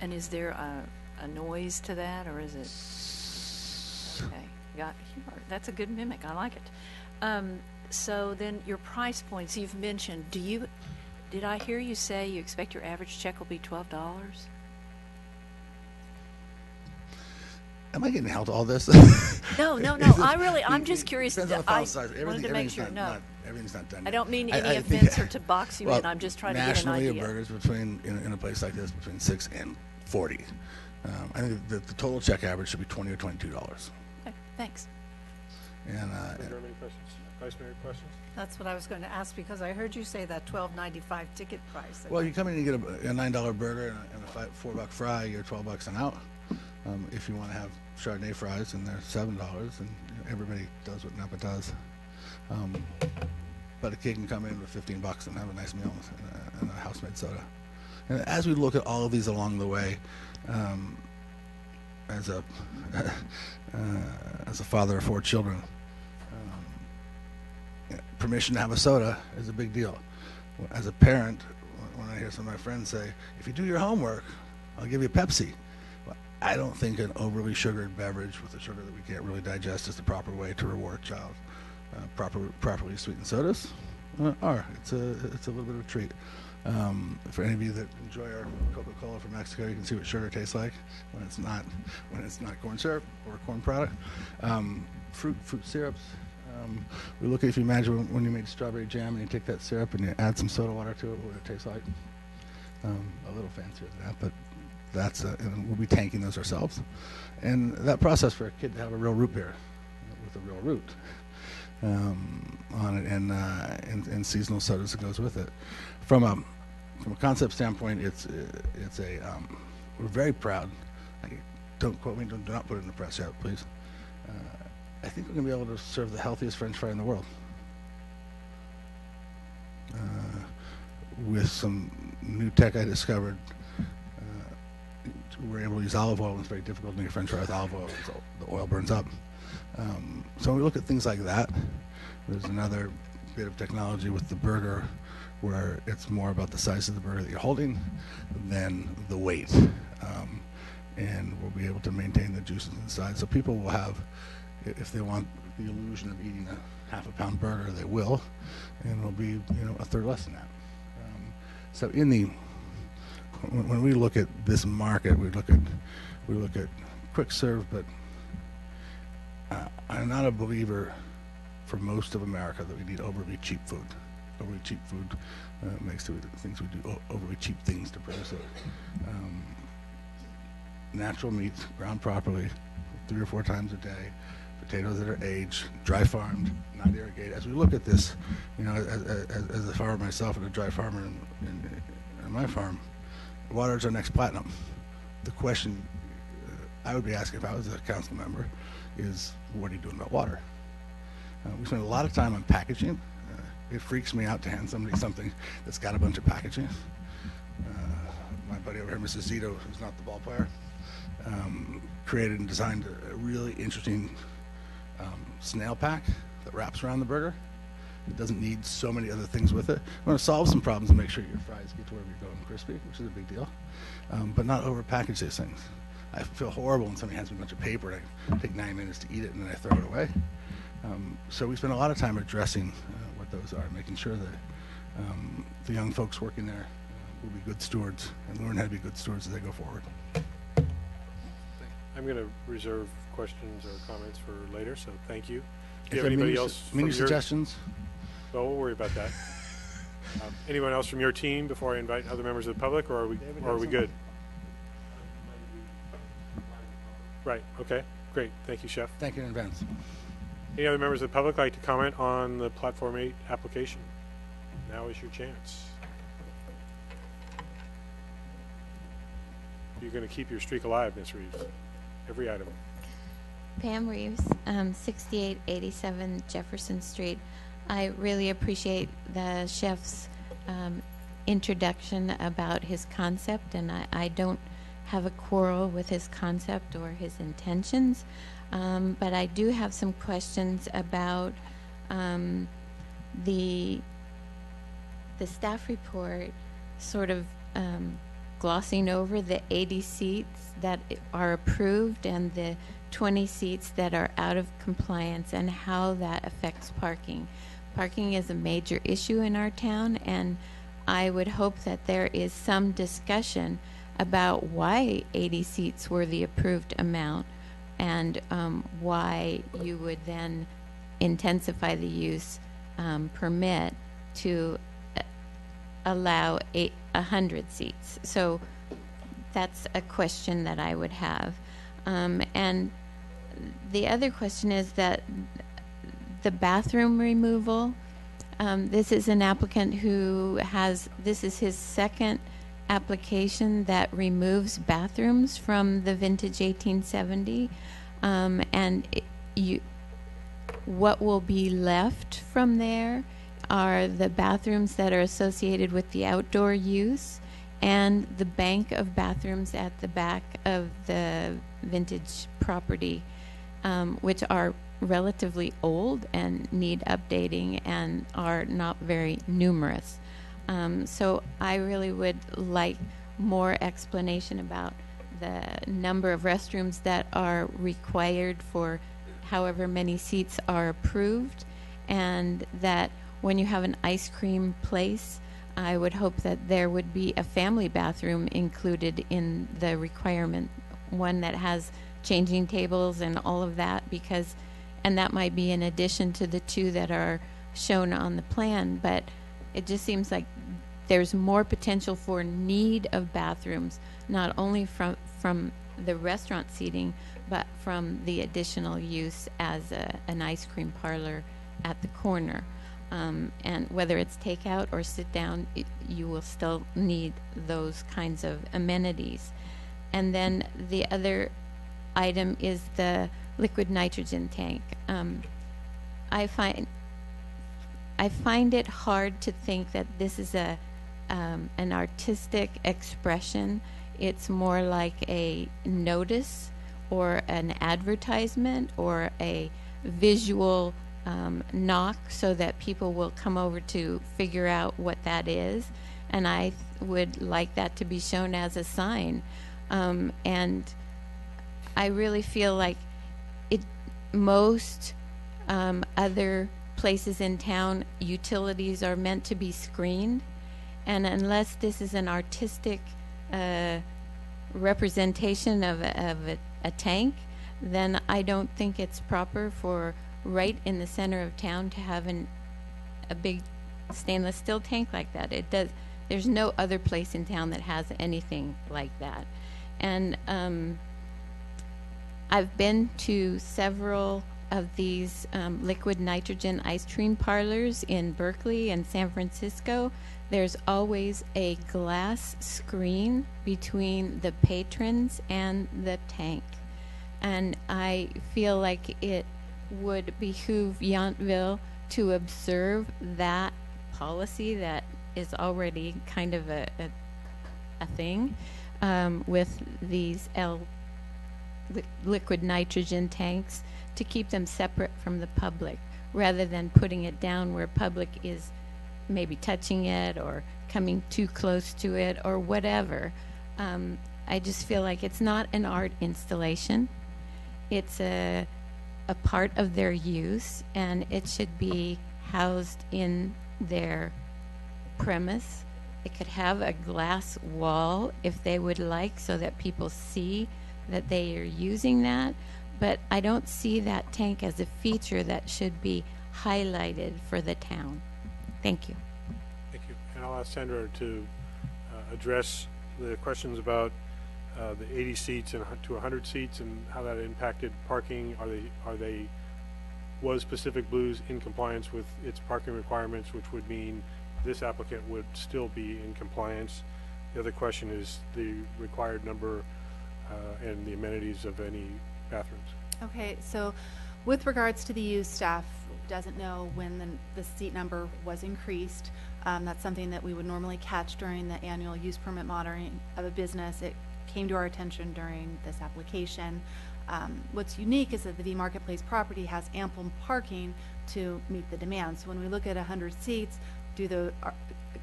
And is there a noise to that, or is it? Okay, that's a good mimic. I like it. So then your price points you've mentioned. Did I hear you say you expect your average check will be $12? Am I getting held to all this? No. I'm just curious. Depends on the file size. Wanted to make sure. Everything's not done I yet. don't mean any I think- offense or to box you well, in. I'm just trying to get an nationally, idea. a burger's between, in a place like this, between 6 and 40. I think the total check average should be $20 or $22. Okay, thanks. And Are there any questions? Vice Mayor, questions? That's what I was going to ask, because I heard you say that $12.95 ticket price. well, you come in and you get a $9 burger and a $4 fry, you're $12 an out. If you want to have Chardonnay fries, and they're $7, and everybody does what Napa does. But a kid can come in with $15 and have a nice meal and a house-made soda. And as we look at all of these along the way, as a father of 4 children, permission to have a soda is a big deal. As a parent, when I hear some of my friends say, "If you do your homework, I'll give you Pepsi," well, I don't think an overly sugared beverage with a sugar that we can't really digest is the proper way to reward a child. Properly sweetened sodas are. It's a little bit of a treat. For any of you that enjoy our Coca-Cola from Mexico, you can see what sugar tastes like when it's not corn syrup or a corn product. Fruit syrups. We look at, if you imagine when you made strawberry jam and you take that syrup and you add some soda water to it, what would it taste like? A little fancier than that, but and we'll be tanking those ourselves. And that process for a kid to have a real root beer with a real root on it, and seasonal sodas that goes with it. From a concept standpoint, we're very proud. Don't quote me. Do not put it in the press yet, please. I think we're going to be able to serve the healthiest French fry in the world. With some new tech I discovered, we're able to use olive oil, and it's very difficult to make a French fry with olive oil, so the oil burns up. So when we look at things like that, there's another bit of technology with the burger where it's more about the size of the burger that you're holding than the weight. And we'll be able to maintain the juices inside. So people will have, if they want the illusion of eating a half-a-pound burger, they will, and it'll be a third less than that. So when we look at this market, we look at quick serve, but I'm not a believer for most of America that we need overly cheap food. Overly cheap food makes things we do overly cheap things to produce it. Natural meats ground properly 3 or 4 times a day, potatoes that are aged, dry farmed, not irrigated. As we look at this, as a farmer myself and a dry farmer in my farm, water is our next platinum. The question I would be asking if I was a council member is, what are you doing about water? We spend a lot of time on packaging. It freaks me out to hand somebody something that's got a bunch of packaging. My buddy over here, Mrs. Zito, who's not the ball player, created and designed a really interesting snail pack that wraps around the burger. It doesn't need so many other things with it. We want to solve some problems and make sure your fries get to wherever you're going crispy, which is a big deal, but not over-package these things. I feel horrible when somebody hands me a bunch of paper and I take 9 minutes to eat it and then I throw it away. So we spend a lot of time addressing what those are, making sure that the young folks working there will be good stewards and learn how to be good stewards as they go forward. I'm going to reserve questions or comments for later, so thank you. If Do you have there are anybody menu else? menu suggestions? No, we'll worry about that. Anyone else from your team before I invite other members of the public, or are we good? Right, okay, great. Thank you, Chef. Thank you in advance. Any other members of the public like to comment on the Platform 8 application? Now is your chance. you're going to keep your streak alive, Ms. Reeves. Every item. Pam Reeves, 6887 Jefferson Street. I really appreciate the chef's introduction about his concept, and I don't have a quarrel with his concept or his intentions, but I do have some questions about the staff report sort of glossing over the 80 seats that are approved and the 20 seats that are out of compliance and how that affects parking. Parking is a major issue in our town, and I would hope that there is some discussion about why 80 seats were the approved amount and why you would then intensify the use permit to allow 100 seats. So that's a question that I would have. And the other question is that the bathroom removal, this is an applicant who this is his second application that removes bathrooms from the vintage 1870. What will be left from there are the bathrooms that are associated with the outdoor use and the bank of bathrooms at the back of the vintage property, which are relatively old and need updating and are not very numerous. So I really would like more explanation about the number of restrooms that are required for however many seats are approved, and that when you have an ice cream place, I would hope that there would be a family bathroom included in the requirement, one that has changing tables and all of that, and that might be in addition to the two that are shown on the plan, but it just seems like there's more potential for need of bathrooms, not only from the restaurant seating, but from the additional use as an ice cream parlor at the corner. And whether it's takeout or sit down, you will still need those kinds of amenities. And then the other item is the liquid nitrogen tank. I find it hard to think that this is an artistic expression. It's more like a notice or an advertisement or a visual knock so that people will come over to figure out what that is. And I would like that to be shown as a sign. And I really feel like most other places in town, utilities are meant to be screened. And unless this is an artistic representation of a tank, then I don't think it's proper for right in the center of town to have a big stainless steel tank like that. There's no other place in town that has anything like that. And I've been to several of these liquid nitrogen ice cream parlors in Berkeley and San Francisco. There's always a glass screen between the patrons and the tank. And I feel like it would behoove Yountville to observe that policy that is already kind of a thing with these liquid nitrogen tanks, to keep them separate from the public rather than putting it down where public is maybe touching it or coming too close to it or whatever. I just feel like it's not an art installation. It's a part of their use, and it should be housed in their premise. It could have a glass wall if they would like, so that people see that they are using that. But I don't see that tank as a feature that should be highlighted for the town. Thank you. Thank you. And I'll ask Sandra to address the questions about the 80 seats and to 100 seats and how that impacted parking. Was Pacific Blues in compliance with its parking requirements, which would mean this applicant would still be in compliance? The other question is the required number and the amenities of any bathrooms. Okay, so with regards to the use, staff doesn't know when the seat number was increased. That's something that we would normally catch during the annual use permit monitoring of a business. It came to our attention during this application. What's unique is that the V Marketplace property has ample parking to meet the demand. So when we look at 100 seats,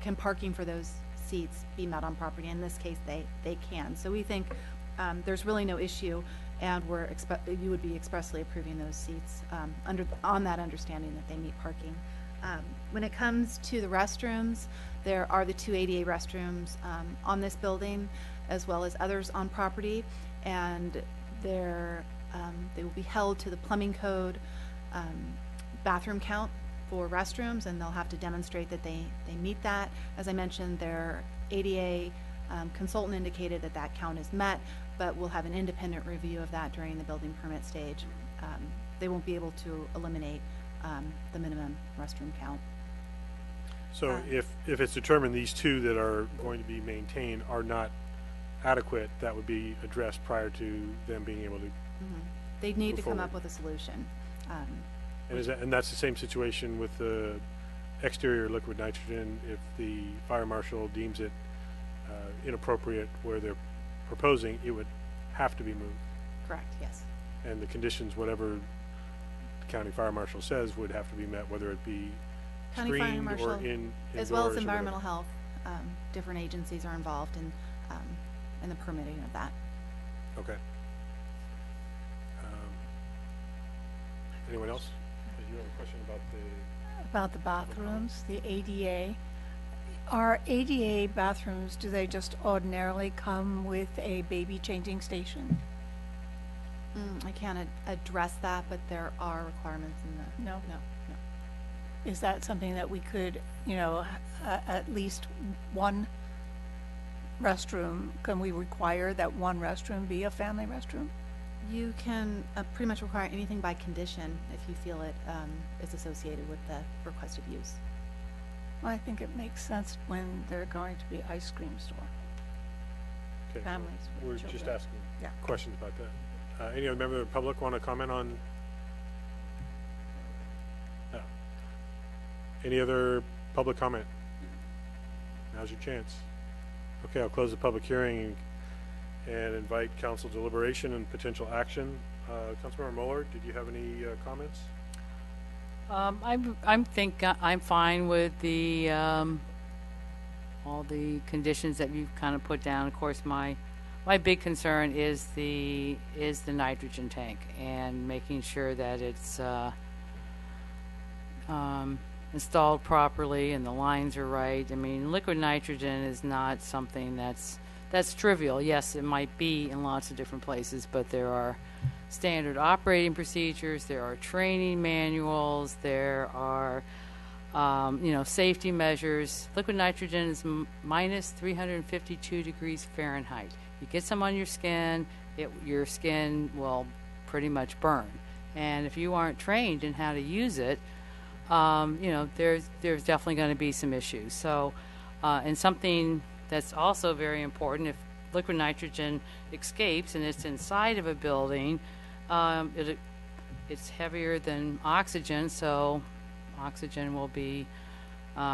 can parking for those seats be met on property? In this case, they can. So we think there's really no issue, and you would be expressly approving those seats on that understanding that they meet parking. When it comes to the restrooms, there are the 2 ADA restrooms on this building, as well as others on property, and they will be held to the plumbing code bathroom count for restrooms, and they'll have to demonstrate that they meet that. As I mentioned, their ADA consultant indicated that count is met, but we'll have an independent review of that during the building permit stage. They won't be able to eliminate the minimum restroom count. So if it's determined these 2 that are going to be maintained are not adequate, that would be addressed prior to them being able to They'd need to come forward. up with a solution. And that's the same situation with the exterior liquid nitrogen. If the fire marshal deems it inappropriate where they're proposing, it would have to be moved. Correct, yes. And the conditions, whatever the county fire marshal says, would have to be met, whether it be County Fire screened Marshal, or indoors as well as or environmental whatever. health. Different agencies are involved in the permitting of that. Okay. Anyone else? Did you have a question about the bathrooms, the ADA. Are ADA bathrooms, do they just ordinarily come with a baby changing station? I can't address that, but there are requirements in the. No? No. Is that something that we could, at least one restroom, can we require that one restroom be a family restroom? You can pretty much require anything by condition if you feel it is associated with the requested use. Well, I think it makes sense when they're going to be ice cream store. Okay, Families with we're just children. asking Yeah. questions about that. Any other member of the public want to comment on? No. Any other public comment? Now's your chance. Okay, I'll close the public hearing and invite council deliberation and potential action. Councilmember Mueller, did you have any comments? I'm fine with the all the conditions that you've kind of put down. Of course, my big concern is the nitrogen tank and making sure that it's installed properly and the lines are right. I mean, liquid nitrogen is not something that's trivial. Yes, it might be in lots of different places, but there are standard operating procedures, there are training manuals, there are safety measures. Liquid nitrogen is minus 352 degrees Fahrenheit. You get some on your skin, your skin will pretty much burn. And if you aren't trained in how to use it, there's definitely going to be some issues. So, and something that's also very important, if liquid nitrogen escapes and it's inside of a building, it's heavier than oxygen, so oxygen will be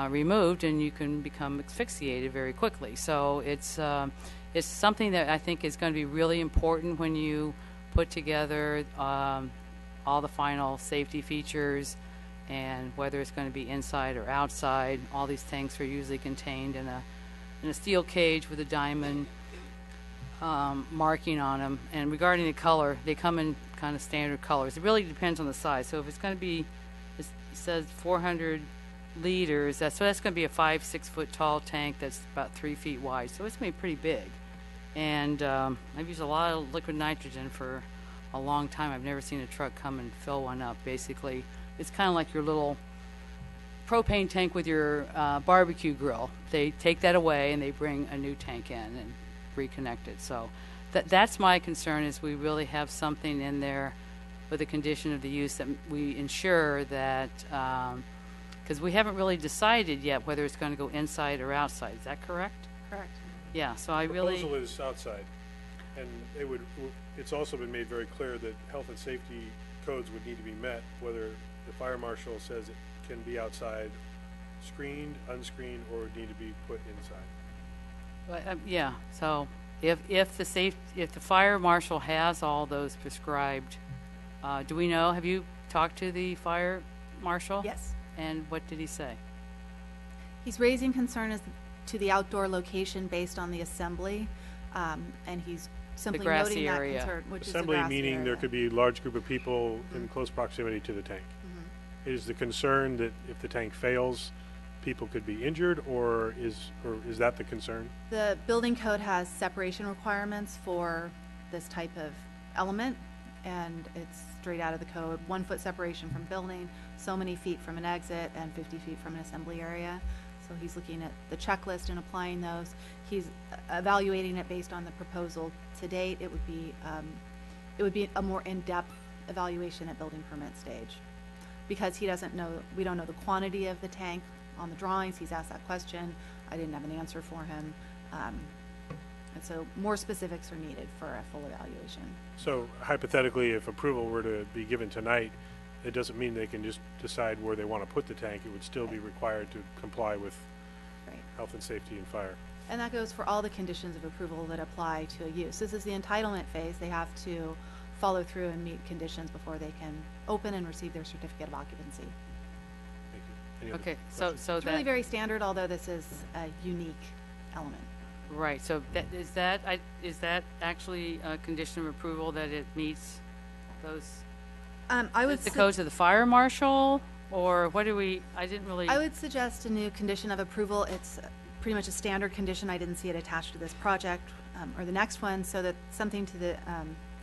removed and you can become asphyxiated very quickly. So it's something that I think is going to be really important when you put together all the final safety features, and whether it's going to be inside or outside. All these tanks are usually contained in a steel cage with a diamond marking on them. And regarding the color, they come in kind of standard colors. It really depends on the size. So if it's going to be, it says 400 liters, that's going to be a 5-6 foot tall tank that's about 3 feet wide. So it's going to be pretty big. And I've used a lot of liquid nitrogen for a long time. I've never seen a truck come and fill one up. Basically, it's kind of like your little propane tank with your barbecue grill. They take that away and they bring a new tank in and reconnect it. So that's my concern, is we really have something in there with the condition of the use that we ensure that, because we haven't really decided yet whether it's going to go inside or outside. Is that correct? Correct. Yeah, so I really, Proposal is outside, and it's also been made very clear that health and safety codes would need to be met, whether the fire marshal says it can be outside, screened, unscreened, or would need to be put inside. yeah, so if the fire marshal has all those prescribed, do we know, have you talked to the fire marshal? Yes. And what did he say? He's raising concern as to the outdoor location based on the assembly, and he's simply grassy noting that area. concern, which is the Assembly grassy meaning there area. could be a large group of people in close proximity to the tank. Is the concern that if the tank fails, people could be injured, or is that the concern? The building code has separation requirements for this type of element, and it's straight out of the code. 1 foot separation from building, so many feet from an exit, and 50 feet from an assembly area. So he's looking at the checklist and applying those. He's evaluating it based on the proposal to date. It would be a more in-depth evaluation at building permit stage, because he doesn't know, we don't know the quantity of the tank on the drawings. He's asked that question. I didn't have an answer for him. And so more specifics are needed for a full evaluation. So hypothetically, if approval were to be given tonight, it doesn't mean they can just decide where they want to put the tank. It would still be required to comply with health and safety and fire. And that goes for all the conditions of approval that apply to a use. This is the entitlement phase. They have to follow through and meet conditions before they can open and receive their certificate of occupancy. Thank you. Any other Okay, questions? so It's really very standard, although this is a unique element. right, so is that actually a condition of approval that it meets those, I would the codes of the fire marshal, or what do we, I didn't really. I would suggest a new condition of approval. It's pretty much a standard condition. I didn't see it attached to this project or the next one, so that something to the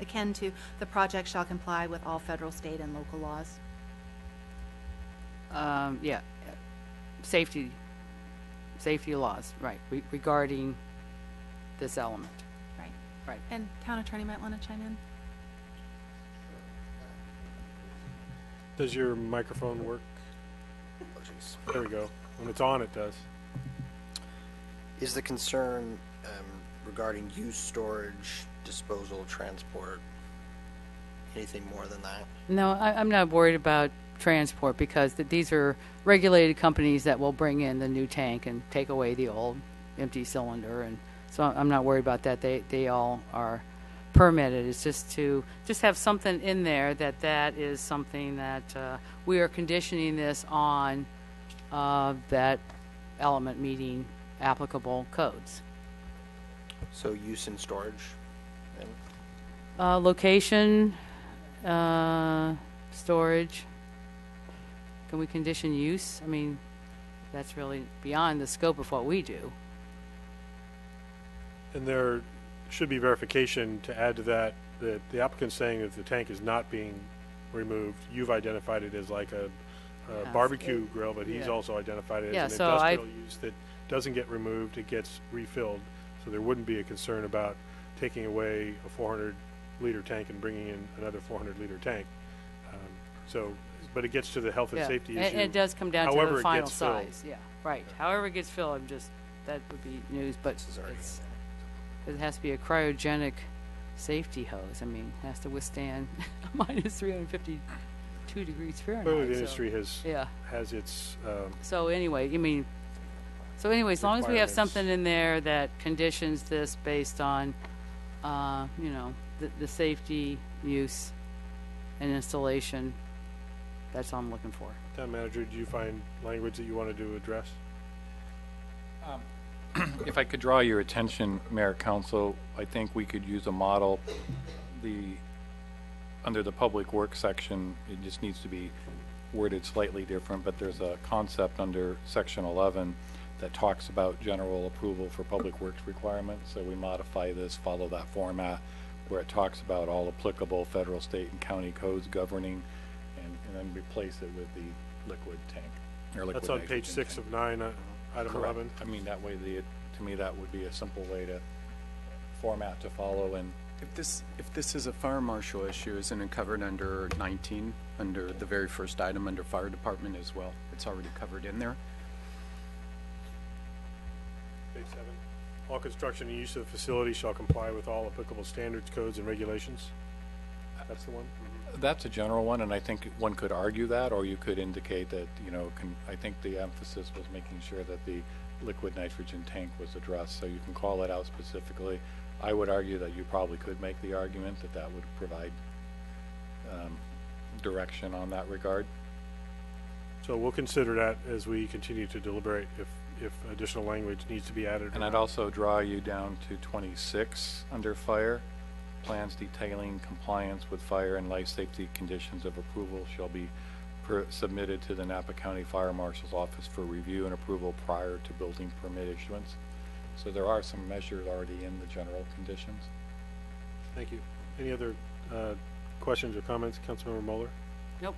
akin to the project shall comply with all federal, state, and local laws. Yeah, safety laws, right, regarding this element. Right. Right. And town attorney might want to chime in. Does your microphone work? Oh, jeez. There we go. When it's on, it does. Is the concern regarding use, storage, disposal, transport, anything more than that? No, I'm not worried about transport, because these are regulated companies that will bring in the new tank and take away the old empty cylinder, and so I'm not worried about that. They all are permitted. It's just to have something in there that is something that we are conditioning this on that element meeting applicable codes. So use and storage? Then? Location, storage. Can we condition use? I mean, that's really beyond the scope of what we do. And there should be verification to add to that the applicant's saying that the tank is not being removed. You've identified it as like a barbecue grill, but he's yeah. also identified it Yeah, as an so industrial use that doesn't get removed, it gets refilled. So there wouldn't be a concern about taking away a 400-liter tank and bringing in another 400-liter tank. But it gets to the health and safety issue. And it does come down to however the it final gets filled. size. Yeah, right. However it gets filled, that would be news, but it has to be a cryogenic safety hose. I mean, it has to withstand minus 352 degrees Fahrenheit. Clearly, the so- industry has Yeah. its So anyway, as long as we have requirements. something in there that conditions this based on, the safety, use, and installation, that's all I'm looking for. Town manager, do you find language that you wanted to address? If I could draw your attention, Mayor, Council, I think we could use a model. Under the Public Works section, it just needs to be worded slightly different, but there's a concept under Section 11 that talks about general approval for public works requirements. So we modify this, follow that format, where it talks about all applicable federal, state, and county codes governing, and then replace it with the liquid tank, or liquid That's on page nitrogen 6 tank. of 9, item Correct. 11. I mean, that way, to me, that would be a simple way to format to follow. And If this is a fire marshal issue, isn't it covered under 19, under the very first item, under fire department as well? It's already covered in there. Page 7. All construction and use of the facility shall comply with all applicable standards, codes, and regulations. That's the one? That's a general one, and I think one could argue that, or you could indicate that, you know, I think the emphasis was making sure that the liquid nitrogen tank was addressed, so you can call it out specifically. I would argue that you probably could make the argument that that would provide direction on that regard. So we'll consider that as we continue to deliberate if additional language needs to be added. And I'd also draw you down to 26 under fire. Plans detailing compliance with fire and life safety conditions of approval shall be submitted to the Napa County Fire Marshal's Office for review and approval prior to building permit issuance. So there are some measures already in the general conditions. Thank you. Any other questions or comments, Councilmember Moeller? Nope.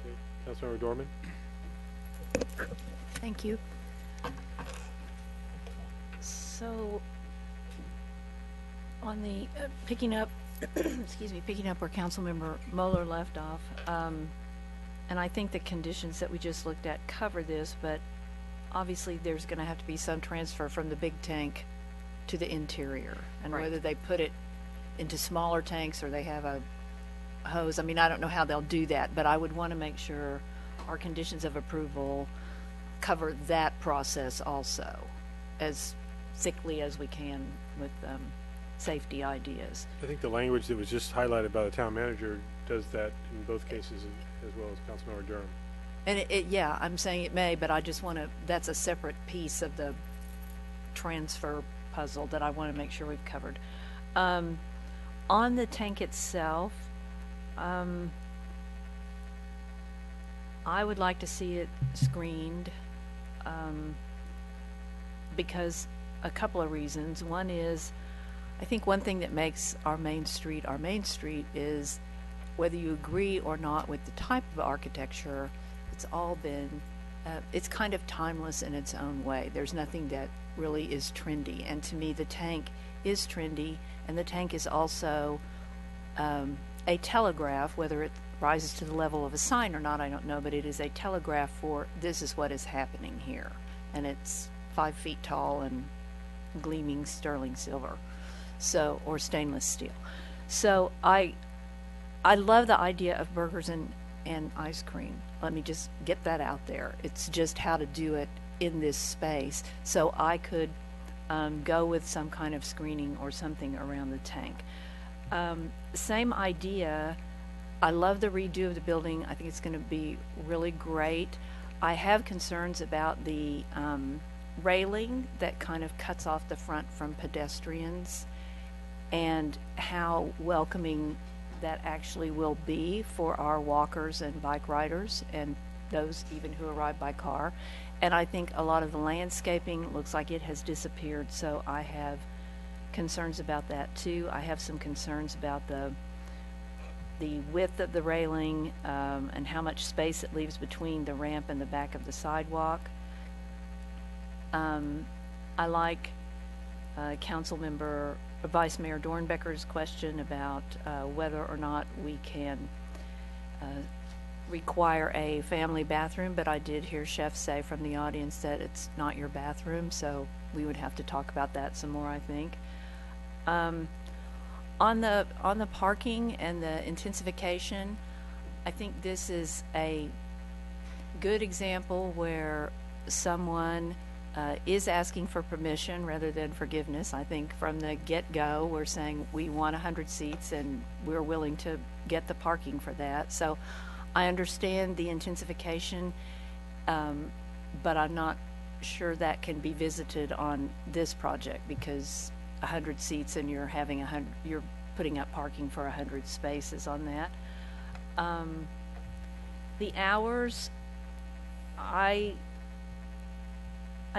Okay. Councilmember Dorman? Thank you. So, on the picking up, excuse me, picking up where Councilmember Moeller left off, and I think the conditions that we just looked at cover this, but obviously there's going to have to be some transfer from the big tank to the interior, and Right. whether they put it into smaller tanks or they have a hose. I mean, I don't know how they'll do that, but I would want to make sure our conditions of approval cover that process also, as thickly as we can with safety ideas. I think the language that was just highlighted by the town manager does that in both cases as well as Councilmember Durham. And yeah, I'm saying it may, but I just want to, that's a separate piece of the transfer puzzle that I want to make sure we've covered. On the tank itself, I would like to see it screened because a couple of reasons. One is, I think one thing that makes our main street is whether you agree or not with the type of architecture, it's all been, it's kind of timeless in its own way. There's nothing that really is trendy. And to me, the tank is trendy, and the tank is also a telegraph, whether it rises to the level of a sign or not, I don't know, but it is a telegraph for this is what is happening here. And it's 5 feet tall and gleaming sterling silver, so, or stainless steel. So I love the idea of burgers and ice cream. Let me just get that out there. It's just how to do it in this space. So I could go with some kind of screening or something around the tank. Same idea. I love the redo of the building. I think it's going to be really great. I have concerns about the railing that kind of cuts off the front from pedestrians and how welcoming that actually will be for our walkers and bike riders and those even who arrive by car. And I think a lot of the landscaping looks like it has disappeared, so I have concerns about that too. I have some concerns about the width of the railing and how much space it leaves between the ramp and the back of the sidewalk. I like Councilmember Vice Mayor Dornbecker's question about whether or not we can require a family bathroom, but I did hear Chef say from the audience that it's not your bathroom, so we would have to talk about that some more, I think. On the parking and the intensification, I think this is a good example where someone is asking for permission rather than forgiveness. I think from the get-go, we're saying we want 100 seats and we're willing to get the parking for that. So I understand the intensification, but I'm not sure that can be visited on this project because 100 seats and you're having you're putting up parking for 100 spaces on that. The hours, I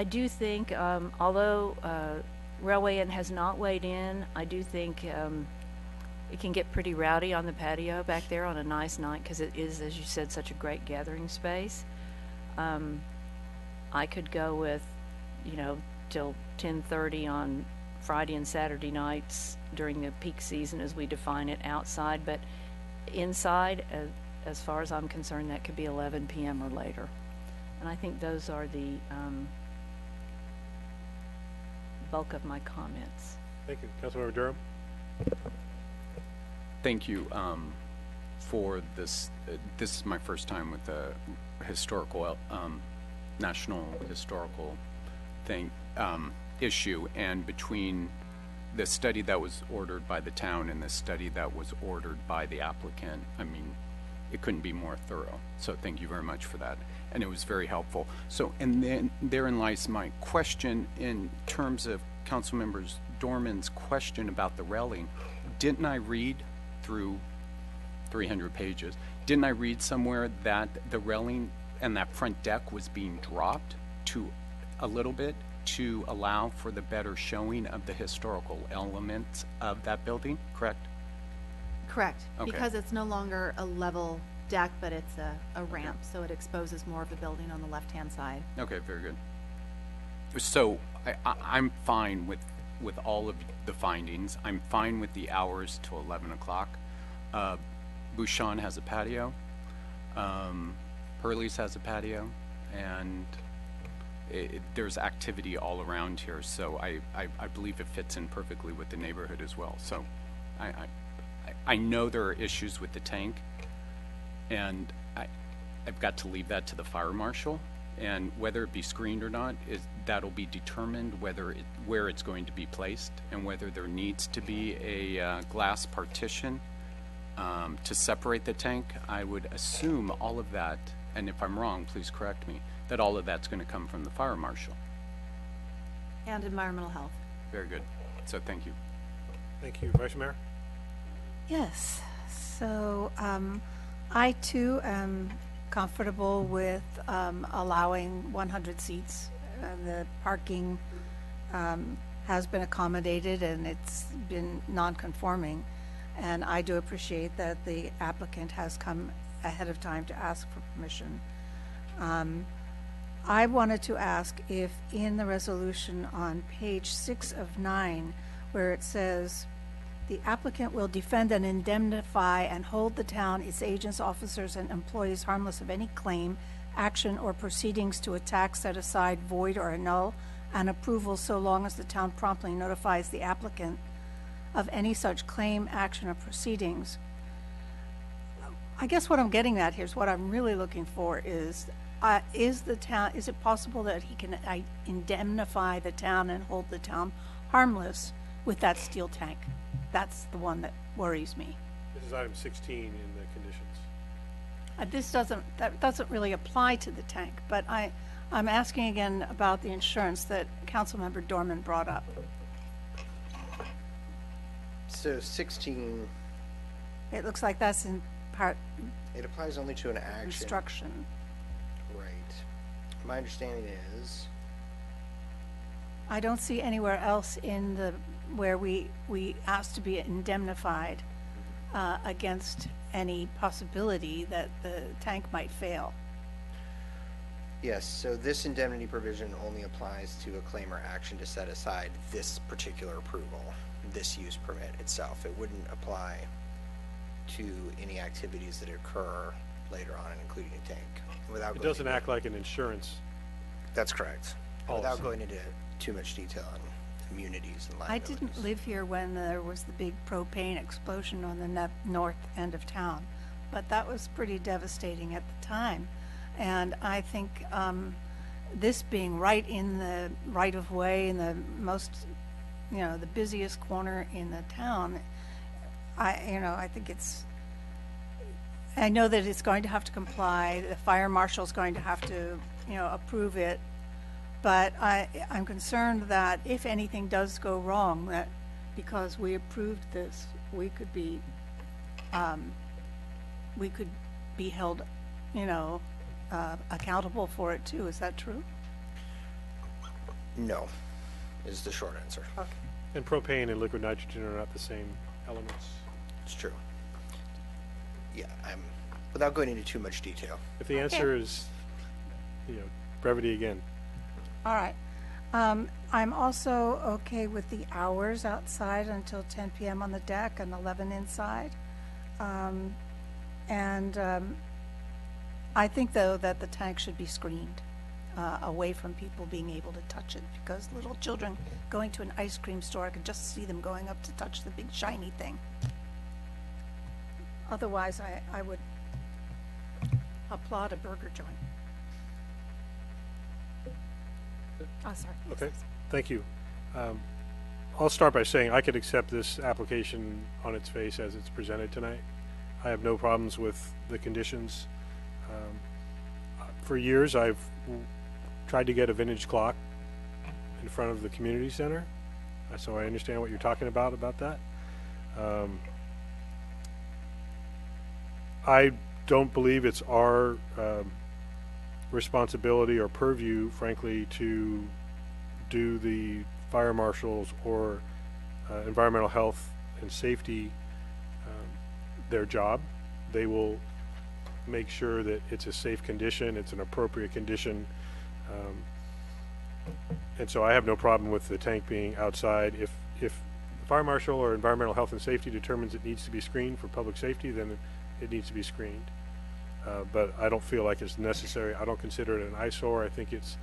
do think, although Railway Inn has not weighed in, I do think it can get pretty rowdy on the patio back there on a nice night because it is, as you said, such a great gathering space. I could go with, till 10:30 on Friday and Saturday nights during the peak season as we define it outside, but inside, as far as I'm concerned, that could be 11 p.m. or later. And I think those are the bulk of my comments. Thank you. Councilmember Durham? Thank you for this. This is my first time with the historical, national historical thing, issue, and between the study that was ordered by the town and the study that was ordered by the applicant, I mean, it couldn't be more thorough. So thank you very much for that. And it was very helpful. So, and then therein lies my question in terms of Councilmember Dorman's question about the railing. Didn't I read through 300 pages, didn't I read somewhere that the railing and that front deck was being dropped to a little bit to allow for the better showing of the historical elements of that building, correct? Correct. Okay. Because it's no longer a level deck, but it's a ramp, so it exposes more of the building on the left-hand side. Okay, very good. So I'm fine with all of the findings. I'm fine with the hours till 11 o'clock. Bouchon has a patio. Hurley's has a patio, and there's activity all around here. So I believe it fits in perfectly with the neighborhood as well. So I know there are issues with the tank, and I've got to leave that to the fire marshal. And whether it be screened or not, that'll be determined where it's going to be placed, and whether there needs to be a glass partition to separate the tank. I would assume all of that, and if I'm wrong, please correct me, that all of that's going to come from the fire marshal. And environmental health. Very good. So thank you. Thank you. Vice Mayor? Yes, so I too am comfortable with allowing 100 seats. The parking has been accommodated and it's been non-conforming. And I do appreciate that the applicant has come ahead of time to ask for permission. I wanted to ask if in the resolution on page 6 of 9, where it says, the applicant will defend and indemnify and hold the town, its agents, officers, and employees harmless of any claim, action, or proceedings to attack, set aside, void, or annul an approval so long as the town promptly notifies the applicant of any such claim, action, or proceedings. I guess what I'm getting at here is what I'm really looking for is it possible that he can indemnify the town and hold the town harmless with that steel tank? That's the one that worries me. This is item 16 in the conditions. That doesn't really apply to the tank, but I'm asking again about the insurance that Councilmember Dorman brought up. So 16, It looks like that's in part it applies only to an action. instruction. Right. My understanding is, I don't see anywhere else in the where we asked to be indemnified against any possibility that the tank might fail. yes, so this indemnity provision only applies to a claim or action to set aside this particular approval, this use permit itself. It wouldn't apply to any activities that occur later on, including a tank. Without It going doesn't into- act like an insurance. That's correct. Policy. Without going into too much detail on immunities and I liabilities. didn't live here when there was the big propane explosion on the north end of town, but that was pretty devastating at the time. And I think this being right in the right of way in the most, the busiest corner in the town, I think I know that it's going to have to comply. The fire marshal's going to have to, approve it. But I'm concerned that if anything does go wrong, that because we approved this, we could be held, accountable for it too. Is that true? No, is the short answer. Okay. And propane and liquid nitrogen are not the same elements. It's true. Yeah, without going into too much detail. If the answer is, brevity again. All right. I'm also okay with the hours outside until 10 p.m. on the deck and 11 inside. I think, though, that the tank should be screened. away from people being able to touch it, because little children going to an ice cream store, I could just see them going up to touch the big shiny thing. Otherwise, I would applaud a burger joint. Oh, sorry. Okay, thank you. I'll start by saying I could accept this application on its face as it's presented tonight. I have no problems with the conditions. For years, I've tried to get a vintage clock in front of the community center, so I understand what you're talking about that. I don't believe it's our responsibility or purview, frankly, to do the fire marshals or environmental health and safety their job. They will make sure that it's a safe condition, it's an appropriate condition, and so I have no problem with the tank being outside. If the fire marshal or environmental health and safety determines it needs to be screened for public safety, then it needs to be screened. But I don't feel like it's necessary. I don't consider it an eyesore. I think it's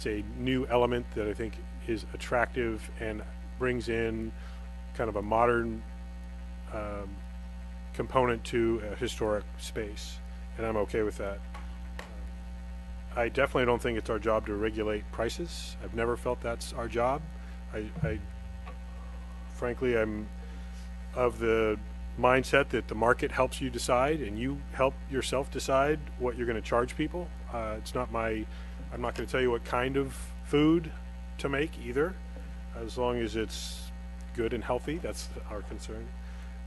a new element that I think is attractive and brings in kind of a modern component to a historic space, and I'm okay with that. I definitely don't think it's our job to regulate prices. I've never felt that's our job. Frankly, I'm of the mindset that the market helps you decide, and you help yourself decide what you're going to charge people. I'm not going to tell you what kind of food to make either, as long as it's good and healthy. That's our concern.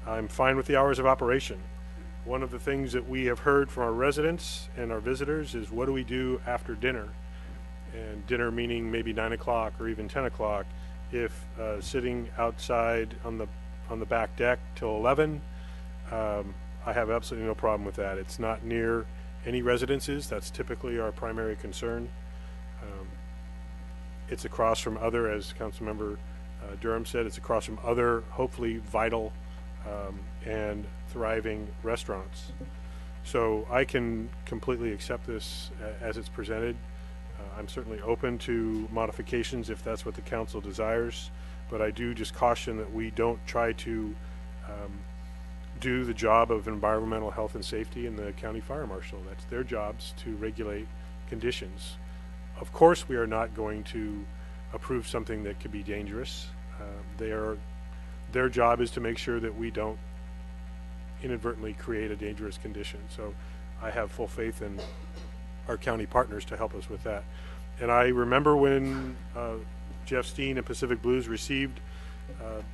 I'm fine with the hours of operation. One of the things that we have heard from our residents and our visitors is, what do we do after dinner? And dinner meaning maybe 9 o'clock or even 10 o'clock. If sitting outside on the back deck till 11, I have absolutely no problem with that. It's not near any residences. That's typically our primary concern. It's across from other, as Councilmember Durham said, it's across from other hopefully vital and thriving restaurants. So I can completely accept this as it's presented. I'm certainly open to modifications if that's what the council desires, but I do just caution that we don't try to do the job of environmental health and safety in the county fire marshal. That's their jobs to regulate conditions. Of course, we are not going to approve something that could be dangerous. Their job is to make sure that we don't inadvertently create a dangerous condition. So I have full faith in our county partners to help us with that. And I remember when Jeff Steen and Pacific Blues received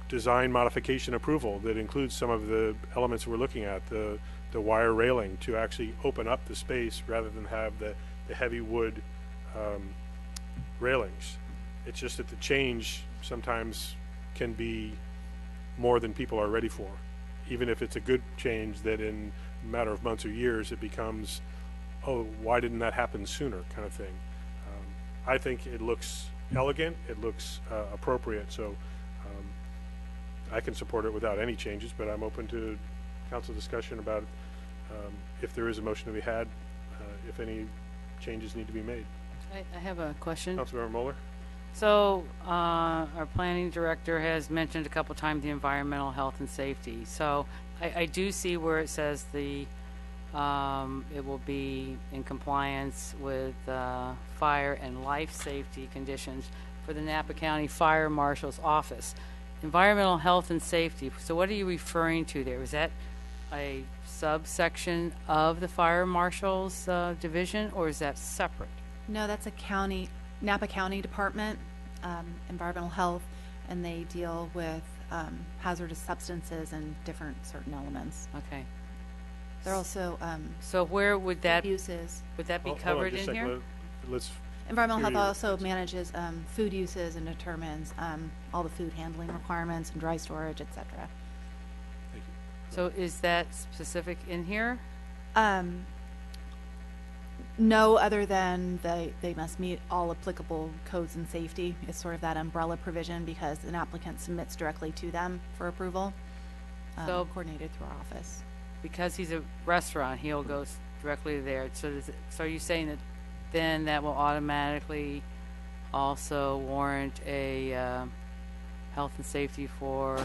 design modification approval that includes some of the elements we're looking at, the wire railing to actually open up the space rather than have the heavy wood railings. It's just that the change sometimes can be more than people are ready for. Even if it's a good change, that in a matter of months or years it becomes, oh, why didn't that happen sooner, kind of thing. I think it looks elegant, it looks appropriate, so I can support it without any changes, but I'm open to council discussion about if there is a motion to be had, if any changes need to be made. I have a question. Councilmember Moeller? So our planning director has mentioned a couple times the environmental health and safety. So I do see where it says it will be in compliance with fire and life safety conditions for the Napa County Fire Marshal's Office. Environmental health and safety. So what are you referring to there? Is that a subsection of the Fire Marshal's division, or is that separate? No, that's a Napa County Department, environmental health, and they deal with hazardous substances and different certain elements. Okay. They're also so where would that uses? Would that be Hold on covered just in a second. here? Let's Environmental hear health your also manages food uses and determines all the food handling requirements and dry storage, etc. Thank you. So is that specific in here? No, other than they must meet all applicable codes and safety. It's sort of that umbrella provision because an applicant submits directly to them for approval, So- coordinated through our office. Because he's a restaurant, he'll go directly there. So are you saying that then that will automatically also warrant a health and safety for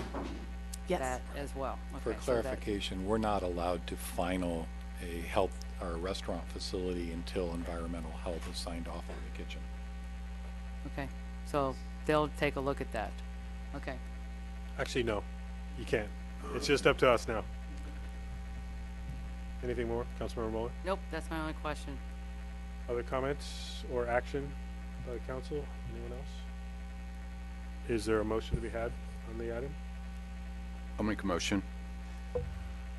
Yes. that as well. For Okay, so that- clarification, we're not allowed to final a health or restaurant facility until environmental health is signed off on the kitchen. Okay, so they'll take a look at that. Okay. Actually, no, you can't. It's just up to us now. Anything more, Councilmember Mueller? Nope, that's my only question. Other comments or action by the council? Anyone else? Is there a motion to be had on the item? I'll make a motion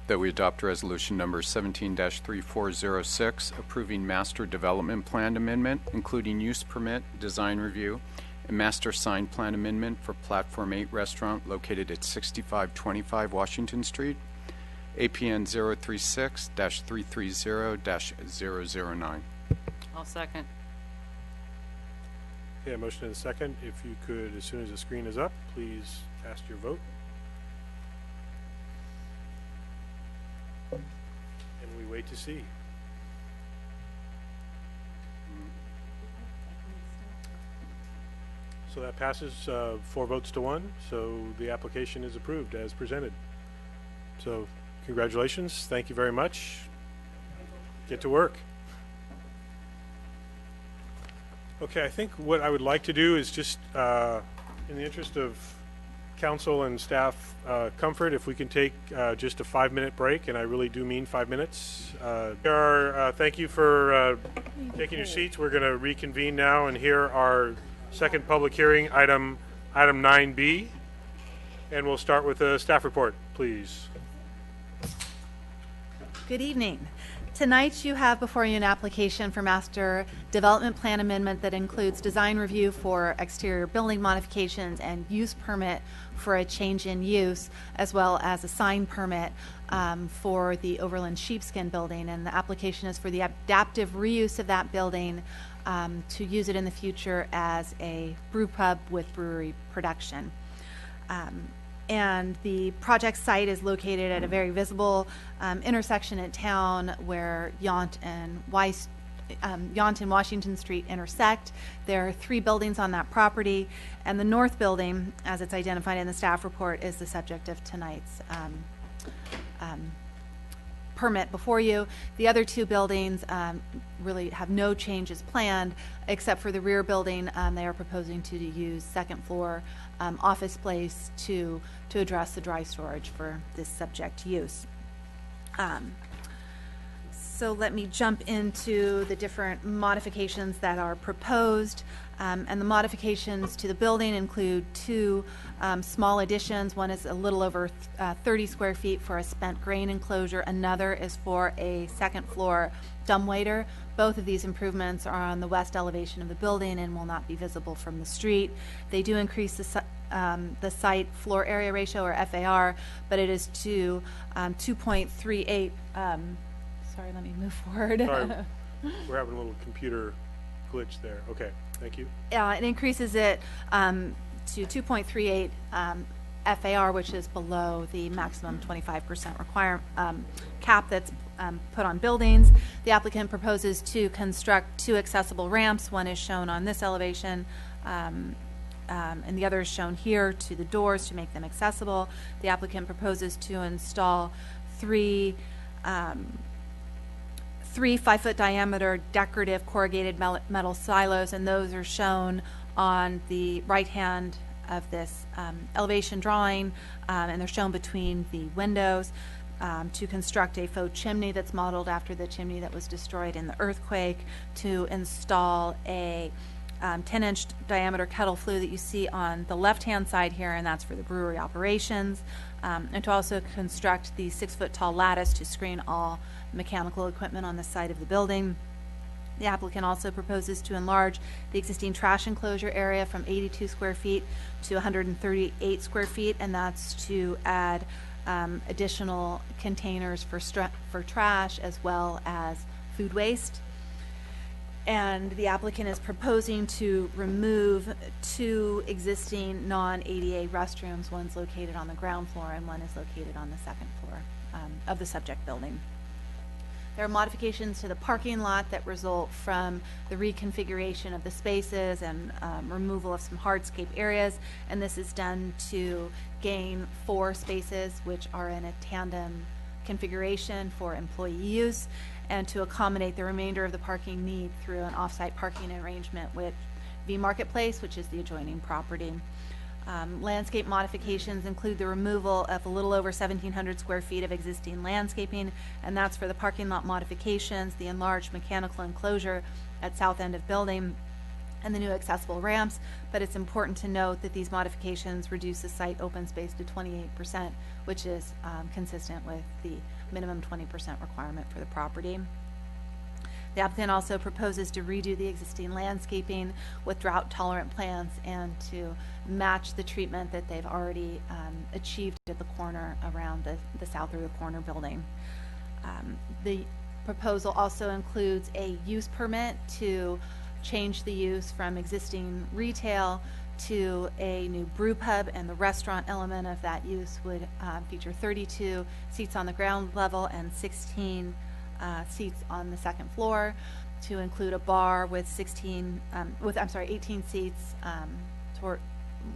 that we adopt resolution number 17-3406, approving master development plan amendment, including use permit, design review, and master sign plan amendment for Platform 8 restaurant located at 6525 Washington Street, APN 036-330-009. I'll second. Yeah, motion and a second. If you could, as soon as the screen is up, please cast your vote. And we wait to see. So that passes 4 votes to 1, so the application is approved as presented. So congratulations, thank you very much. Get to work. Okay, I think what I would like to do is just, in the interest of council and staff comfort, if we can take just a 5-minute break, and I really do mean 5 minutes. Thank you for taking your seats. We're going to reconvene now and hear our second public hearing, item 9B, and we'll start with a staff report, please. Good evening. Tonight you have before you an application for master development plan amendment that includes design review for exterior building modifications and use permit for a change in use, as well as a sign permit for the Overland Sheepskin building. And the application is for the adaptive reuse of that building to use it in the future as a brew pub with brewery production. And the project site is located at a very visible intersection in town where Yount and Washington Street intersect. There are 3 buildings on that property, and the north building, as it's identified in the staff report, is the subject of tonight's permit before you. The other 2 buildings really have no changes planned, except for the rear building. They are proposing to use second floor office space to address the dry storage for this subject use. So let me jump into the different modifications that are proposed. And the modifications to the building include 2 small additions. One is a little over 30 square feet for a spent grain enclosure. Another is for a second floor dumbwaiter. Both of these improvements are on the west elevation of the building and will not be visible from the street. They do increase the site floor area ratio, or FAR, but it is to 2.38. Sorry, let me move forward. Sorry, we're having a little computer glitch there. Okay, thank you. It increases it to 2.38 FAR, which is below the maximum 25% cap that's put on buildings. The applicant proposes to construct 2 accessible ramps. One is shown on this elevation, and the other is shown here to the doors to make them accessible. The applicant proposes to install 3 5-foot diameter decorative corrugated metal silos, and those are shown on the right hand of this elevation drawing, and they're shown between the windows to construct a faux chimney that's modeled after the chimney that was destroyed in the earthquake, to install a 10-inch diameter kettle flue that you see on the left-hand side here, and that's for the brewery operations, and to also construct the 6-foot tall lattice to screen all mechanical equipment on the side of the building. The applicant also proposes to enlarge the existing trash enclosure area from 82 square feet to 138 square feet, and that's to add additional containers for trash as well as food waste. And the applicant is proposing to remove 2 existing non-ADA restrooms. One's located on the ground floor and one is located on the second floor of the subject building. There are modifications to the parking lot that result from the reconfiguration of the spaces and removal of some hardscape areas, and this is done to gain 4 spaces which are in a tandem configuration for employee use, and to accommodate the remainder of the parking need through an off-site parking arrangement with V Marketplace, which is the adjoining property. Landscape modifications include the removal of a little over 1,700 square feet of existing landscaping, and that's for the parking lot modifications, the enlarged mechanical enclosure at south end of building, and the new accessible ramps. But it's important to note that these modifications reduce the site open space to 28%, which is consistent with the minimum 20% requirement for the property. The applicant also proposes to redo the existing landscaping with drought-tolerant plants and to match the treatment that they've already achieved at the corner around the south of the corner building. The proposal also includes a use permit to change the use from existing retail to a new brew pub, and the restaurant element of that use would feature 32 seats on the ground level and 16 seats on the second floor, to include a bar with 18 seats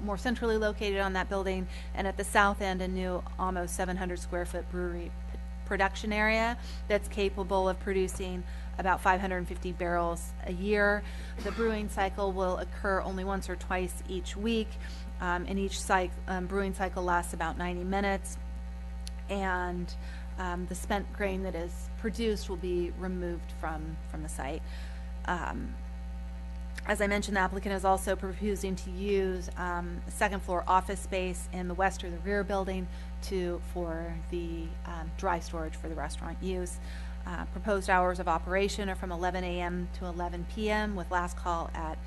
more centrally located on that building, and at the south end a new almost 700 square foot brewery production area that's capable of producing about 550 barrels a year. The brewing cycle will occur only once or twice each week, and each brewing cycle lasts about 90 minutes, and the spent grain that is produced will be removed from the site. As I mentioned, the applicant is also proposing to use second floor office space in the west or the rear building for the dry storage for the restaurant use. Proposed hours of operation are from 11 a.m. to 11 p.m. with last call at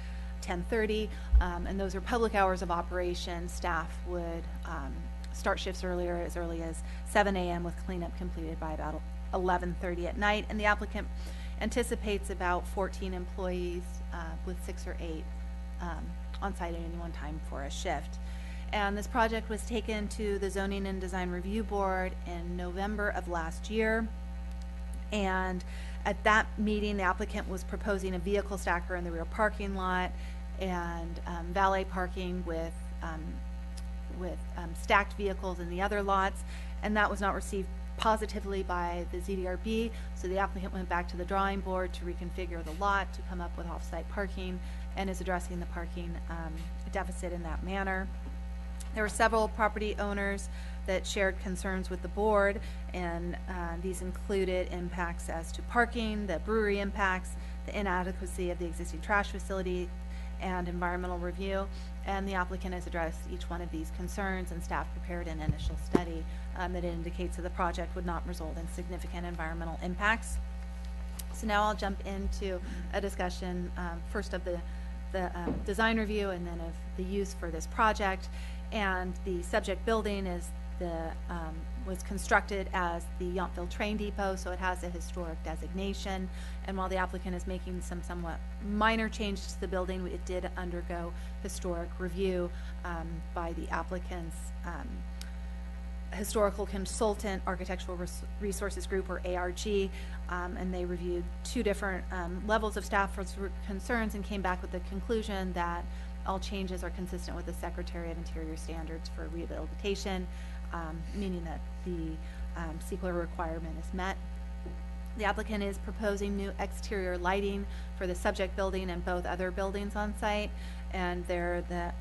10:30, and those are public hours of operation. Staff would start shifts as early as 7 a.m. with cleanup completed by about 11:30 at night, and the applicant anticipates about 14 employees with 6 or 8 on site at any one time for a shift. And this project was taken to the Zoning and Design Review Board in November of last year, and at that meeting the applicant was proposing a vehicle stacker in the rear parking lot and valet parking with stacked vehicles in the other lots, and that was not received positively by the ZDRB, so the applicant went back to the drawing board to reconfigure the lot to come up with off-site parking, and is addressing the parking deficit in that manner. There were several property owners that shared concerns with the board, and these included impacts as to parking, the brewery impacts, the inadequacy of the existing trash facility, and environmental review. And the applicant has addressed each one of these concerns, and staff prepared an initial study that indicates that the project would not result in significant environmental impacts. So now I'll jump into a discussion first of the design review and then of the use for this project. And the subject building is was constructed as the Yountville Train Depot, so it has a historic designation. And while the applicant is making some somewhat minor changes to the building, it did undergo historic review by the applicant's historical consultant, Architectural Resources Group, or ARG, and they reviewed 2 different levels of staff concerns and came back with the conclusion that all changes are consistent with the Secretary of Interior standards for rehabilitation, meaning that the CEQA requirement is met. The applicant is proposing new exterior lighting for the subject building and both other buildings on site, and they're the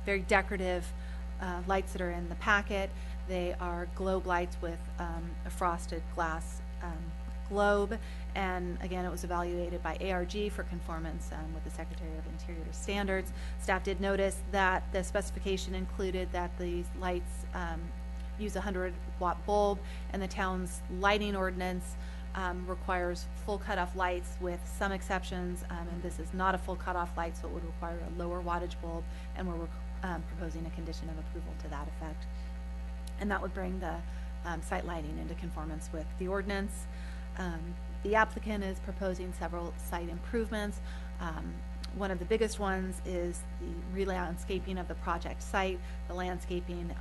very decorative lights that are in the packet. They are globe lights with a frosted glass globe, and again it was evaluated by ARG for conformance with the Secretary of Interior standards. Staff did notice that the specification included that these lights use a 100-watt bulb, and the town's lighting ordinance requires full cutoff lights with some exceptions, and this is not a full cutoff light, so it would require a lower wattage bulb, and we're proposing a condition of approval to that effect. And that would bring the site lighting into conformance with the ordinance. The applicant is proposing several site improvements. One of the biggest ones is the re-landscaping of the project site. The landscaping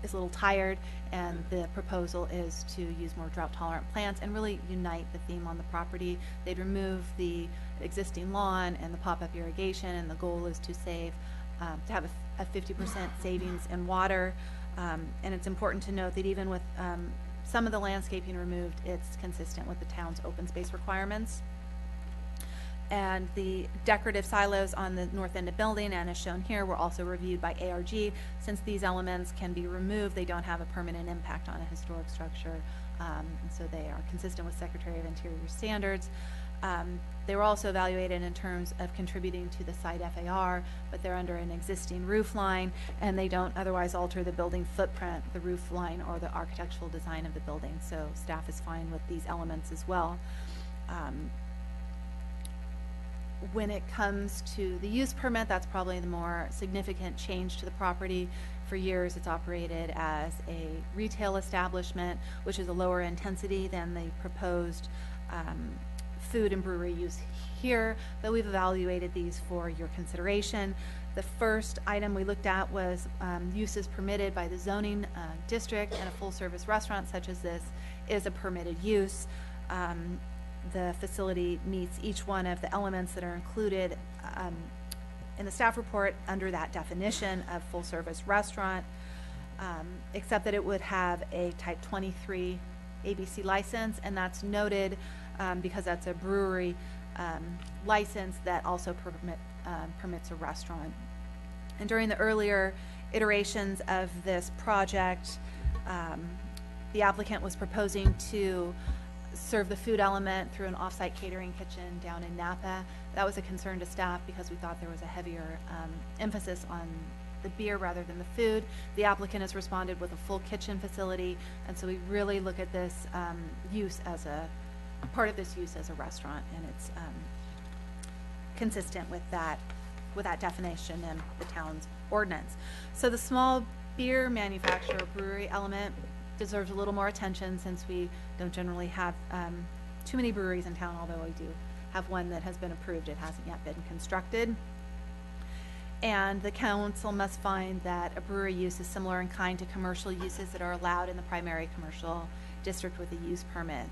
is a little tired, and the proposal is to use more drought-tolerant plants and really unite the theme on the property. They'd remove the existing lawn and the pop-up irrigation, and the goal is to save, to have a 50% savings in water. And it's important to note that even with some of the landscaping removed, it's consistent with the town's open space requirements. And the decorative silos on the north end of building, and as shown here, were also reviewed by ARG. Since these elements can be removed, they don't have a permanent impact on a historic structure, and so they are consistent with Secretary of Interior standards. They were also evaluated in terms of contributing to the site FAR, but they're under an existing roof line, and they don't otherwise alter the building footprint, the roof line, or the architectural design of the building. So staff is fine with these elements as well. When it comes to the use permit, that's probably the more significant change to the property. For years, it's operated as a retail establishment, which is a lower intensity than the proposed food and brewery use here, but we've evaluated these for your consideration. The first item we looked at was uses permitted by the zoning district, and a full-service restaurant such as this is a permitted use. The facility meets each one of the elements that are included in the staff report under that definition of full-service restaurant, except that it would have a Type 23 ABC license, and that's noted because that's a brewery license that also permits a restaurant. And during the earlier iterations of this project, the applicant was proposing to serve the food element through an off-site catering kitchen down in Napa. That was a concern to staff because we thought there was a heavier emphasis on the beer rather than the food. The applicant has responded with a full kitchen facility, and so we really look at this use as a part of this use as a restaurant, and it's consistent with that definition in the town's ordinance. So the small beer manufacturer brewery element deserves a little more attention, since we don't generally have too many breweries in town, although we do have one that has been approved. It hasn't yet been constructed. And the council must find that a brewery use is similar in kind to commercial uses that are allowed in the primary commercial district with a use permit.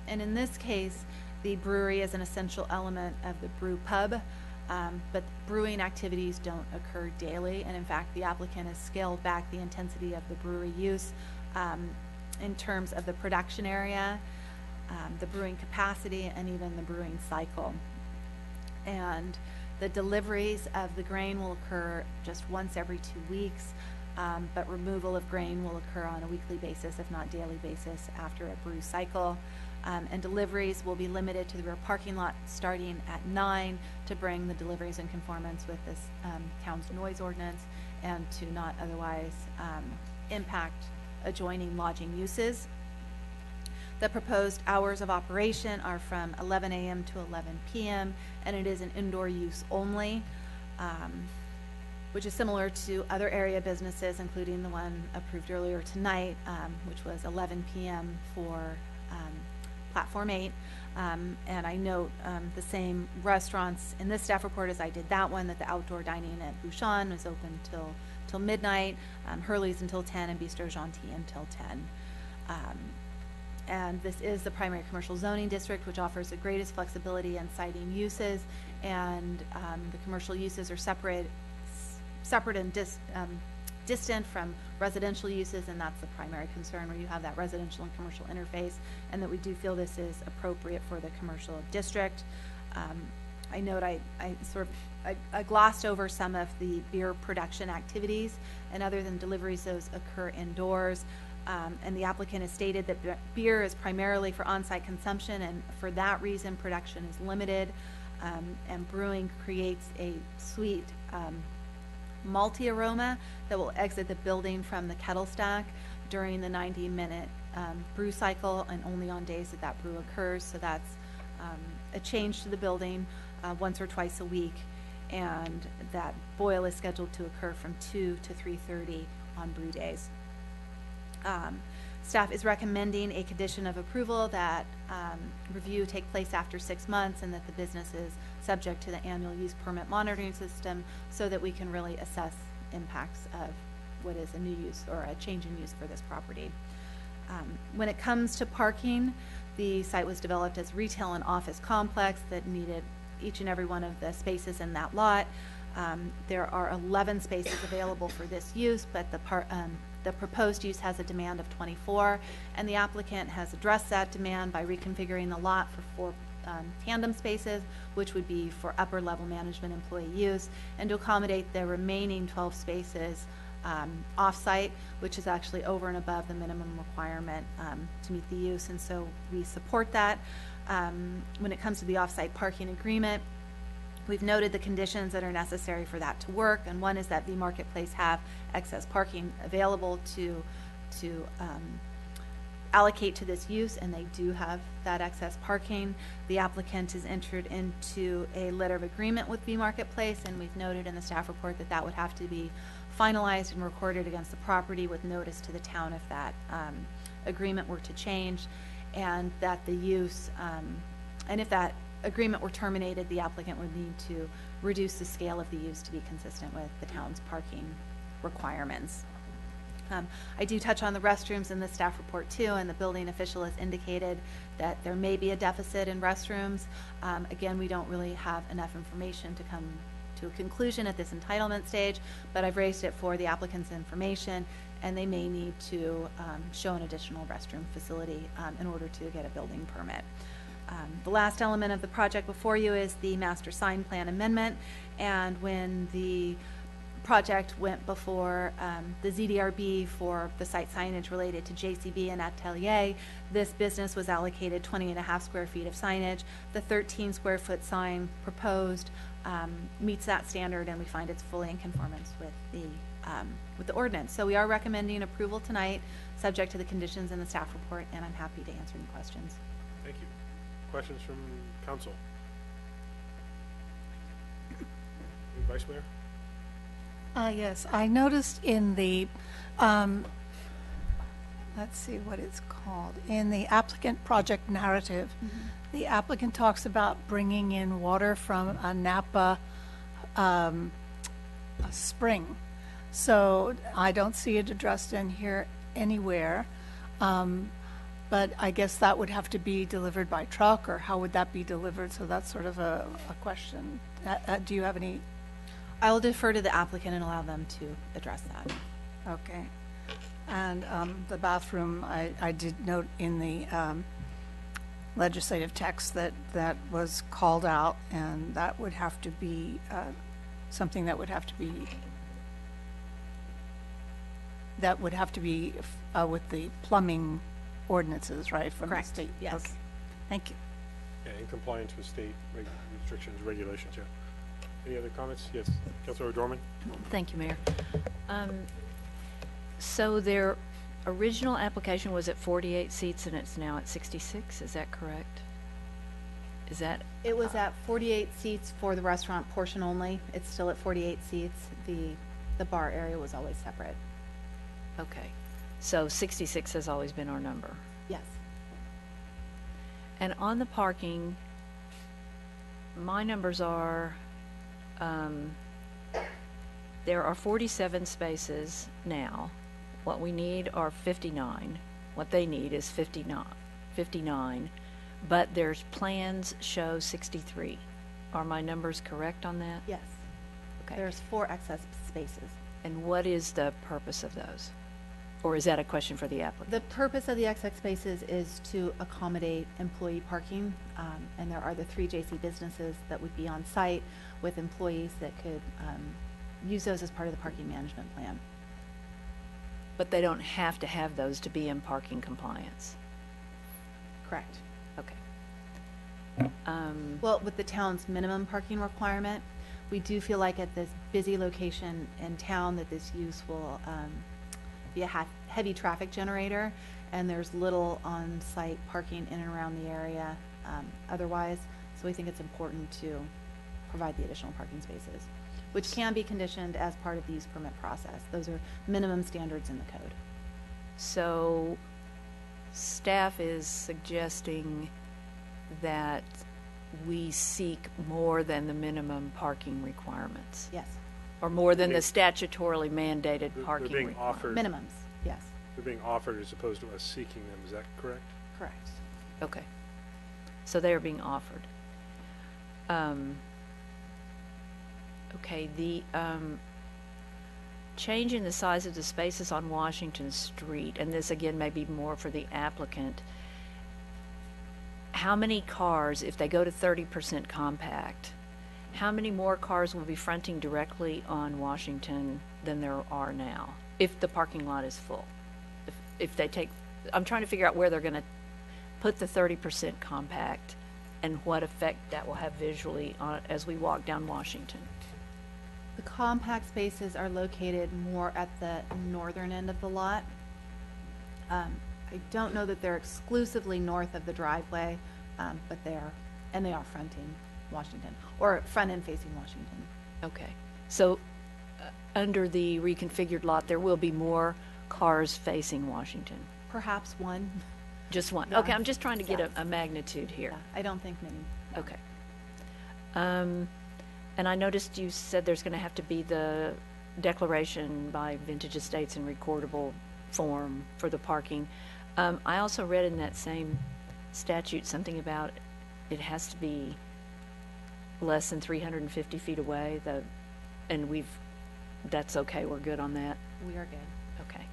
And in this case, the brewery is an essential element of the brew pub, but brewing activities don't occur daily, and in fact the applicant has scaled back the intensity of the brewery use in terms of the production area, the brewing capacity, and even the brewing cycle. And the deliveries of the grain will occur just once every 2 weeks, but removal of grain will occur on a weekly basis, if not daily basis, after a brew cycle. And deliveries will be limited to the rear parking lot starting at 9 to bring the deliveries in conformance with this town's noise ordinance, and to not otherwise impact adjoining lodging uses. The proposed hours of operation are from 11 a.m. to 11 p.m., and it is an indoor use only, which is similar to other area businesses, including the one approved earlier tonight, which was 11 p.m. for Platform 8. And I note the same restaurants in this staff report as I did that one, that the outdoor dining at Bouchon was open till midnight, Hurley's until 10, and Bistro Gentil until 10. And this is the primary commercial zoning district, which offers the greatest flexibility in siting uses, and the commercial uses are separate and distant from residential uses, and that's the primary concern, where you have that residential and commercial interface, and that we do feel this is appropriate for the commercial district. I note I glossed over some of the beer production activities, and other than deliveries, those occur indoors. And the applicant has stated that beer is primarily for on-site consumption, and for that reason production is limited, and brewing creates a sweet malty aroma that will exit the building from the kettle stack during the 90-minute brew cycle, and only on days that brew occurs. So that's a change to the building once or twice a week, and that boil is scheduled to occur from 2 to 3:30 on brew days. Staff is recommending a condition of approval that review take place after 6 months, and that the business is subject to the annual use permit monitoring system, so that we can really assess impacts of what is a new use or a change in use for this property. When it comes to parking, the site was developed as retail and office complex that needed each and every one of the spaces in that lot. There are 11 spaces available for this use, but the proposed use has a demand of 24, and the applicant has addressed that demand by reconfiguring the lot for 4 tandem spaces, which would be for upper level management employee use, and to accommodate the remaining 12 spaces off-site, which is actually over and above the minimum requirement to meet the use, and so we support that. When it comes to the off-site parking agreement, we've noted the conditions that are necessary for that to work, and one is that the marketplace have excess parking available to allocate to this use, and they do have that excess parking. The applicant has entered into a letter of agreement with B Marketplace, and we've noted in the staff report that that would have to be finalized and recorded against the property with notice to the town if that agreement were to change, and that the use, and if that agreement were terminated, the applicant would need to reduce the scale of the use to be consistent with the town's parking requirements. I do touch on the restrooms in the staff report too, and the building official has indicated that there may be a deficit in restrooms. Again, we don't really have enough information to come to a conclusion at this entitlement stage, but I've raised it for the applicant's information, and they may need to show an additional restroom facility in order to get a building permit. The last element of the project before you is the master sign plan amendment, and when the project went before the ZDRB for the site signage related to JCB and Atelier, this business was allocated 20.5 square feet of signage. The 13 square foot sign proposed meets that standard, and we find it's fully in conformance with the ordinance. So we are recommending approval tonight, subject to the conditions in the staff report, and I'm happy to answer any questions. Thank you. Questions from council? Vice Mayor? Yes, I noticed in the, let's see what it's called, in the applicant project narrative, the applicant talks about bringing in water from a Napa spring. So I don't see it addressed in here anywhere, but I guess that would have to be delivered by truck, or how would that be delivered? So that's sort of a question. Do you have any? I will defer to the applicant and allow them to address that. Okay. And the bathroom, I did note in the legislative text that was called out, and that would have to be something that would have to be with the plumbing ordinances, right? From Correct. the state. Yes. Okay. Thank you. Yeah, in compliance with state restrictions, regulations, yeah. Any other comments? Yes, Councilor Dorman? Thank you, Mayor. So their original application was at 48 seats and it's now at 66, is that correct? Is that? It was at 48 seats for the restaurant portion only. It's still at 48 seats. The bar area was always separate. Okay. So 66 has always been our number. Yes. And on the parking, my numbers are, there are 47 spaces now. What we need are 59. What they need is 59, but there's plans show 63. Are my numbers correct on that? Yes. Okay. There's 4 excess spaces. And what is the purpose of those? Or is that a question for the applicant? The purpose of the excess spaces is to accommodate employee parking, and there are the 3 JC businesses that would be on site with employees that could use those as part of the parking management plan. But they don't have to have those to be in parking compliance? Correct. Okay. Well, with the town's minimum parking requirement, we do feel like at this busy location in town that this use will be a heavy traffic generator, and there's little on-site parking in and around the area otherwise. So we think it's important to provide the additional parking spaces, which can be conditioned as part of the use permit process. Those are minimum standards in the code. So staff is suggesting that we seek more than the minimum parking requirements. Yes. Or more than the statutorily mandated They're parking being requirement. offered. Minimums, yes, They're being offered as opposed to us seeking them. Is that correct? correct. Okay. So they are being offered. Okay, the change in the size of the spaces on Washington Street, and this again may be more for the applicant. How many cars, if they go to 30% compact, how many more cars will be fronting directly on Washington than there are now, if the parking lot is full? If they take, I'm trying to figure out where they're going to put the 30% compact and what effect that will have visually on, as we walk down Washington. The compact spaces are located more at the northern end of the lot. I don't know that they're exclusively north of the driveway, but they are fronting Washington, or front end facing Washington. Okay, so under the reconfigured lot, there will be more cars facing Washington? Perhaps one. Just one? Yeah. Okay, I'm just trying to get Yes. a magnitude here. Yeah, I don't think many. No. Okay. And I noticed you said there's going to have to be the declaration by Vintage Estates in recordable form for the parking. I also read in that same statute something about it has to be less than 350 feet away, and that's okay, we're good on that? We are good. Okay.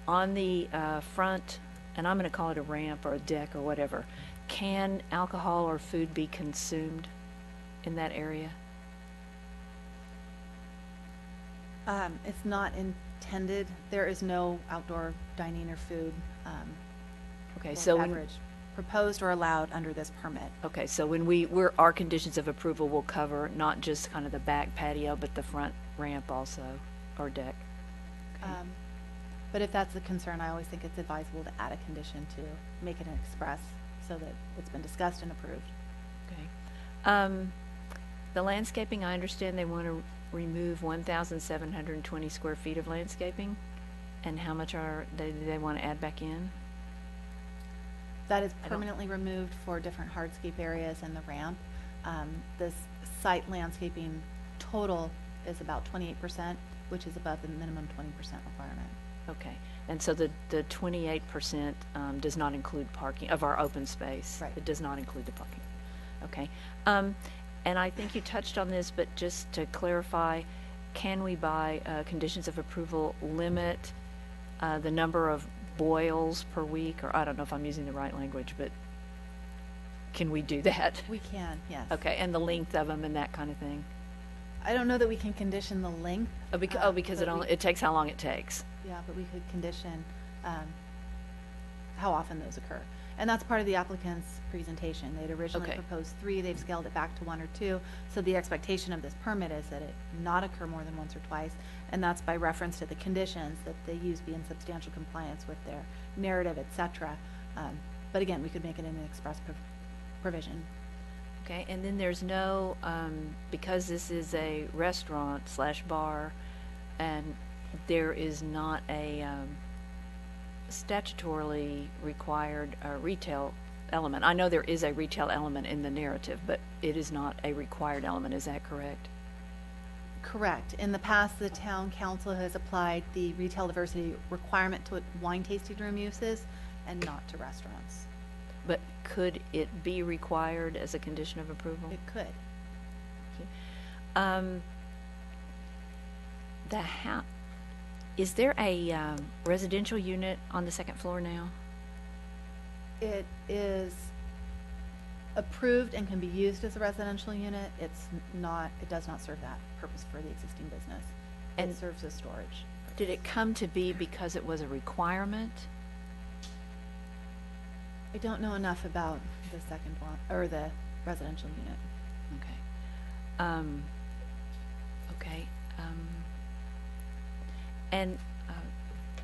On the front, and I'm going to call it a ramp or a deck or whatever, can alcohol or food be consumed in that area? It's not intended. There is no outdoor dining or food Okay, or so beverage proposed or allowed under this permit. okay, so when our conditions of approval will cover not just kind of the back patio, but the front ramp also, or deck. But if that's a concern, I always think it's advisable to add a condition to make it an express so that it's been discussed and approved. Okay. The landscaping, I understand they want to remove 1,720 square feet of landscaping. And how much do they want to add back in? That is permanently removed for different hardscape areas and the ramp. This site landscaping total is about 28%, which is above the minimum 20% requirement. Okay, and so the 28% does not include parking of our open space? Right. It does not include the parking? Okay. And I think you touched on this, but just to clarify, can we by conditions of approval limit the number of boils per week? Or I don't know if I'm using the right language, but can we do that? We can, yes. Okay, and the length of them and that kind of thing? I don't know that we can condition the length. Because but it takes how long it takes. Yeah, but we could condition how often those occur. And that's part of the applicant's presentation. They'd originally Okay. proposed 3, they've scaled it back to 1 or 2. So the expectation of this permit is that it not occur more than once or twice. And that's by reference to the conditions that they use be in substantial compliance with their narrative, et cetera. But again, we could make it an express provision. Okay, and then there's no, because this is a restaurant/bar, and there is not a statutorily required retail element. I know there is a retail element in the narrative, but it is not a required element. Is that correct? Correct. In the past, the town council has applied the retail diversity requirement to wine tasting room uses and not to restaurants. But could it be required as a condition of approval? It could. Is there a residential unit on the second floor now? It is approved and can be used as a residential unit. It does not serve that purpose for the existing business. And it serves as storage. Did it come to be because it was a requirement? I don't know enough about the second one, or the residential unit. Okay. Okay. And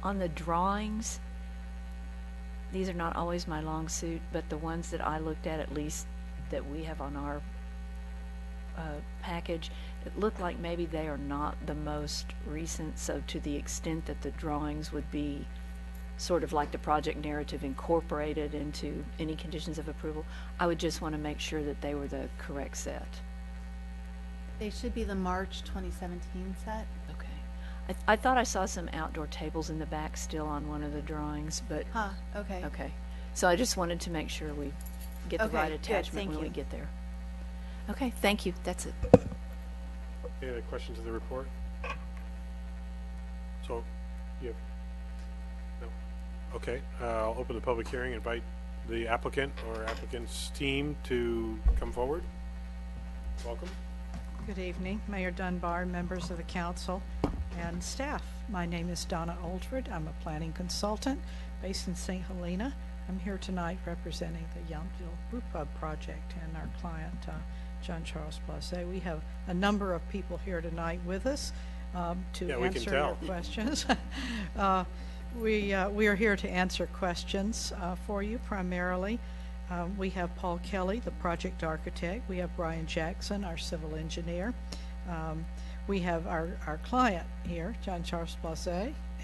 on the drawings, these are not always my long suit, but the ones that I looked at least that we have on our package, it looked like maybe they are not the most recent, so to the extent that the drawings would be sort of like the project narrative incorporated into any conditions of approval, I would just want to make sure that they were the correct set. They should be the March 2017 set. Okay. I thought I saw some outdoor tables in the back still on one of the drawings, but. Huh, okay. Okay. So I just wanted to make sure we get the Okay, right good, attachment thank when we you. get there. Okay, thank you. That's it. Any other questions of the report? So, you have, no? Okay, I'll open the public hearing, invite the applicant or applicant's team to come forward. Welcome. Good evening, Mayor Dunbar, members of the council, and staff. My name is Donna Oldford. I'm a planning consultant based in St. Helena. I'm here tonight representing the Yountville Brew Pub project and our client, John Charles Blase. We have a number of people here tonight with us to answer your questions. We are here to answer questions for you primarily. We have Paul Kelly, the project architect. We have Brian Jackson, our civil engineer. We have our client here, John Charles Blase,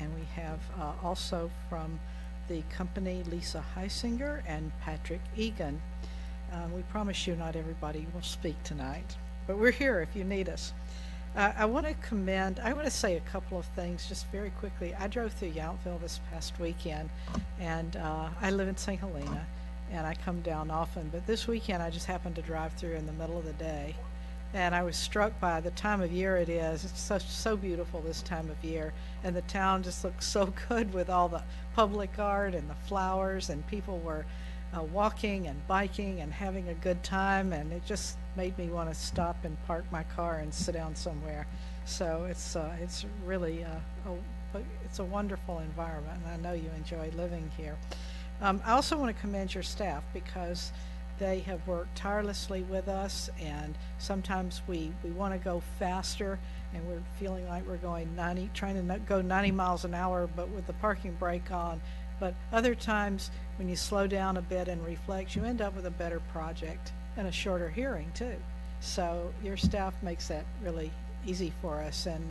and we have also from the company Lisa Heisinger and Patrick Egan. We promise you not everybody will speak tonight, but we're here if you need us. I want to say a couple of things just very quickly. I drove through Yountville this past weekend, and I live in St. Helena, and I come down often, but this weekend I just happened to drive through in the middle of the day, and I was struck by the time of year it is. It's so beautiful this time of year, and the town just looks so good with all the public art and the flowers, and people were walking and biking and having a good time, and it just made me want to stop and park my car and sit down somewhere. So it's really it's a wonderful environment, and I know you enjoy living here. I also want to commend your staff because they have worked tirelessly with us, and sometimes we want to go faster, and we're feeling like we're going trying to go 90 miles an hour, but with the parking brake on. But other times, when you slow down a bit and reflect, you end up with a better project and a shorter hearing too. So your staff makes that really easy for us, and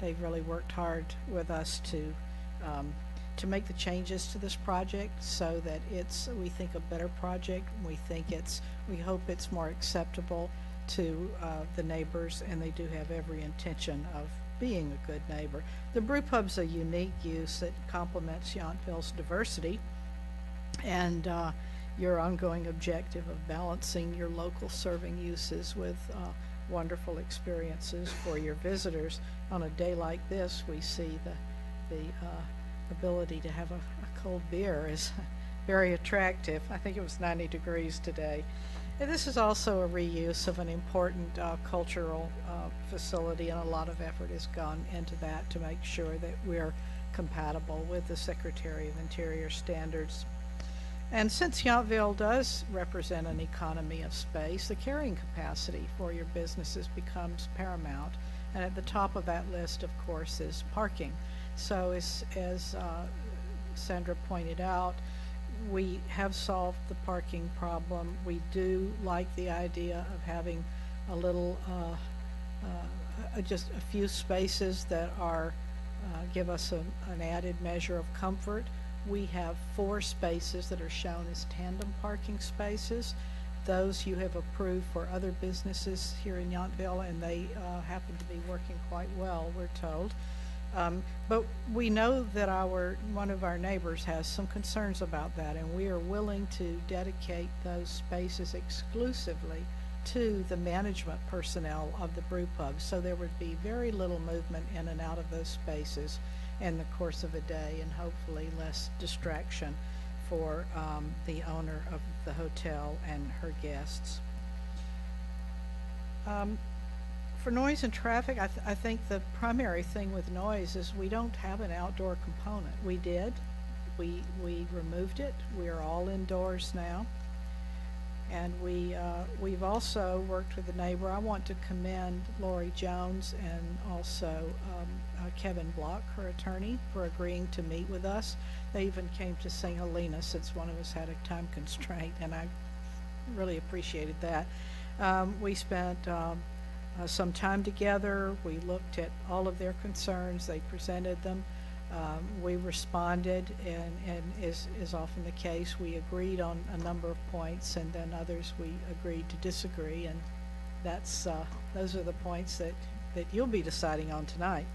they've really worked hard with us to make the changes to this project so that it's, we think, a better project. We hope it's more acceptable to the neighbors, and they do have every intention of being a good neighbor. The brew pub's a unique use that complements Yountville's diversity, and your ongoing objective of balancing your local serving uses with wonderful experiences for your visitors. On a day like this, we see the ability to have a cold beer is very attractive. I think it was 90 degrees today. And this is also a reuse of an important cultural facility, and a lot of effort has gone into that to make sure that we're compatible with the Secretary of Interior standards. And since Yountville does represent an economy of space, the carrying capacity for your businesses becomes paramount. And at the top of that list, of course, is parking. So as Sandra pointed out, we have solved the parking problem. We do like the idea of having a little, just a few spaces that are give us an added measure of comfort. We have 4 spaces that are shown as tandem parking spaces. Those you have approved for other businesses here in Yountville, and they happen to be working quite well, we're told. But we know that one of our neighbors has some concerns about that, and we are willing to dedicate those spaces exclusively to the management personnel of the brew pub, so there would be very little movement in and out of those spaces in the course of a day, and hopefully less distraction for the owner of the hotel and her guests. For noise and traffic, I think the primary thing with noise is we don't have an outdoor component. We did. We removed it. We are all indoors now. And we've also worked with the neighbor. I want to commend Lori Jones and also Kevin Block, her attorney, for agreeing to meet with us. They even came to St. Helena since one of us had a time constraint, and I really appreciated that. We spent some time together. We looked at all of their concerns. They presented them. We responded, and is often the case, we agreed on a number of points, and then others we agreed to disagree, and that's, those are the points that you'll be deciding on tonight.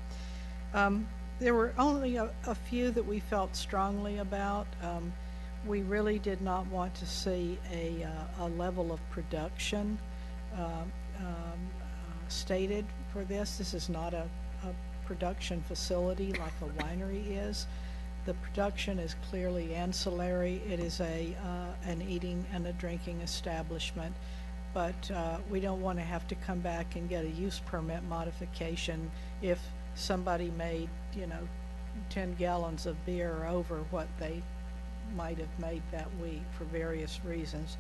There were only a few that we felt strongly about. We really did not want to see a level of production stated for this. This is not a production facility like a winery is. The production is clearly ancillary. It is an eating and a drinking establishment, but we don't want to have to come back and get a use permit modification if somebody made, 10 gallons of beer over what they might have made that week for various reasons.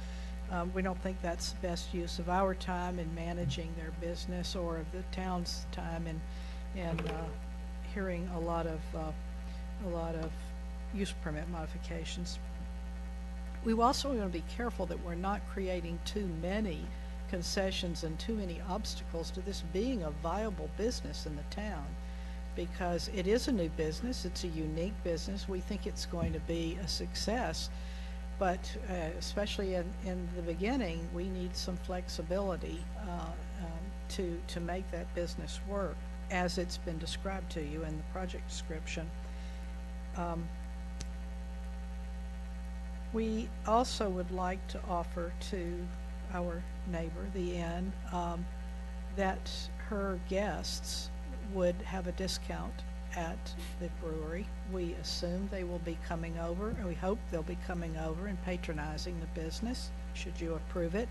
We don't think that's the best use of our time in managing their business or of the town's time in hearing a lot of use permit modifications. We also want to be careful that we're not creating too many concessions and too many obstacles to this being a viable business in the town, because it is a new business. It's a unique business. We think it's going to be a success, but especially in the beginning, we need some flexibility to make that business work as it's been described to you in the project description. We also would like to offer to our neighbor, the inn, that her guests would have a discount at the brewery. We assume they will be coming over, and we hope they'll be coming over and patronizing the business, should you approve it.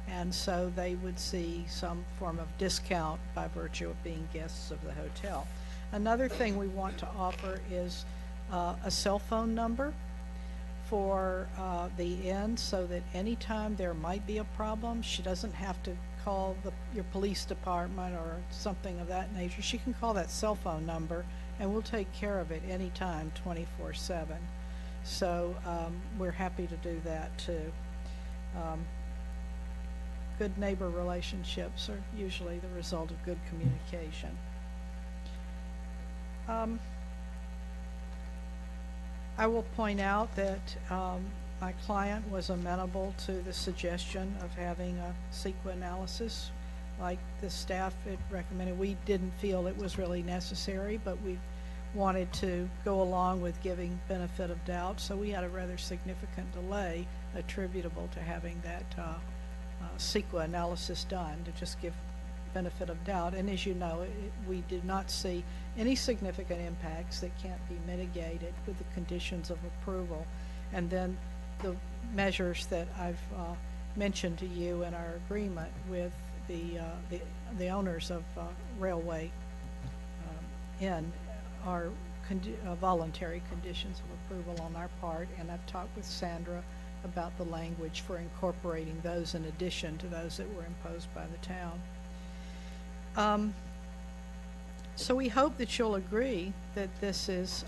And so they would see some form of discount by virtue of being guests of the hotel. Another thing we want to offer is a cell phone number for the inn, so that anytime there might be a problem, she doesn't have to call your police department or something of that nature. She can call that cell phone number and we'll take care of it anytime, 24/7. So we're happy to do that too. Good neighbor relationships are usually the result of good communication. I will point out that my client was amenable to the suggestion of having a CEQA analysis like the staff had recommended. We didn't feel it was really necessary, but we wanted to go along with giving benefit of doubt, so we had a rather significant delay attributable to having that CEQA analysis done to just give benefit of doubt. And as you know, we did not see any significant impacts that can't be mitigated with the conditions of approval. And then the measures that I've mentioned to you in our agreement with the owners of Railway Inn are voluntary conditions of approval on our part, and I've talked with Sandra about the language for incorporating those in addition to those that were imposed by the town. So we hope that you'll agree that this is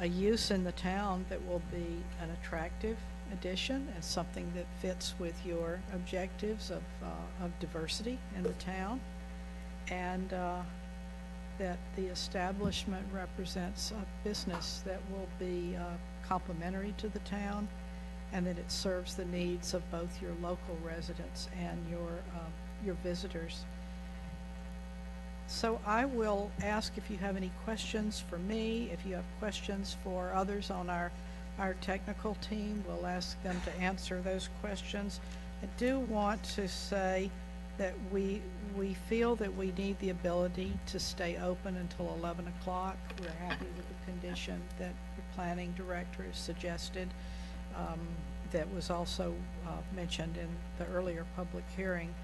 a use in the town that will be an attractive addition and something that fits with your objectives of diversity in the town, and that the establishment represents a business that will be complementary to the town, and that it serves the needs of both your local residents and your visitors. So I will ask if you have any questions for me. If you have questions for others on our technical team, we'll ask them to answer those questions. I do want to say that we feel that we need the ability to stay open until 11 o'clock. We're happy with the condition that the planning director has suggested, that was also mentioned in the earlier public hearing.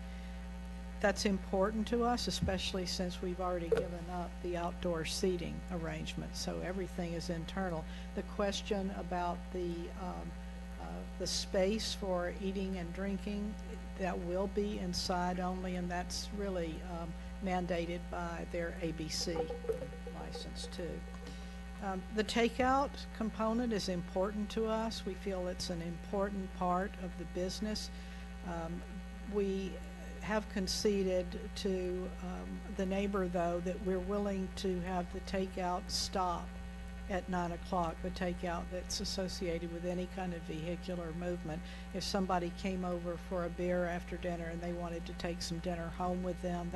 That's important to us, especially since we've already given up the outdoor seating arrangement, so everything is internal. The question about the space for eating and drinking, that will be inside only, and that's really mandated by their ABC license too. The takeout component is important to us. We feel it's an important part of the business. We have conceded to the neighbor, though, that we're willing to have the takeout stop at 9 o'clock, but takeout that's associated with any kind of vehicular movement. If somebody came over for a beer after dinner and they wanted to take some dinner home with them,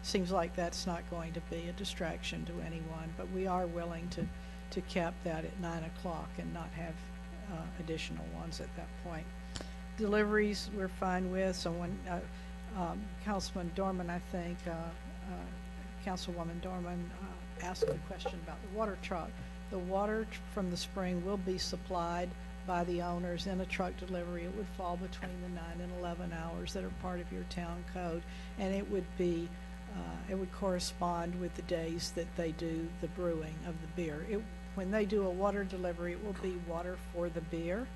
seems like that's not going to be a distraction to anyone, but we are willing to cap that at 9 o'clock and not have additional ones at that point. Deliveries we're fine with. Someone, Councilman Dorman, I think, Councilwoman Dorman asked a question about the water truck. The water from the spring will be supplied by the owners in a truck delivery. It would fall between the 9 and 11 hours that are part of your town code, and it would be it would correspond with the days that they do the brewing of the beer. When they do a water delivery, it will be water for the beer,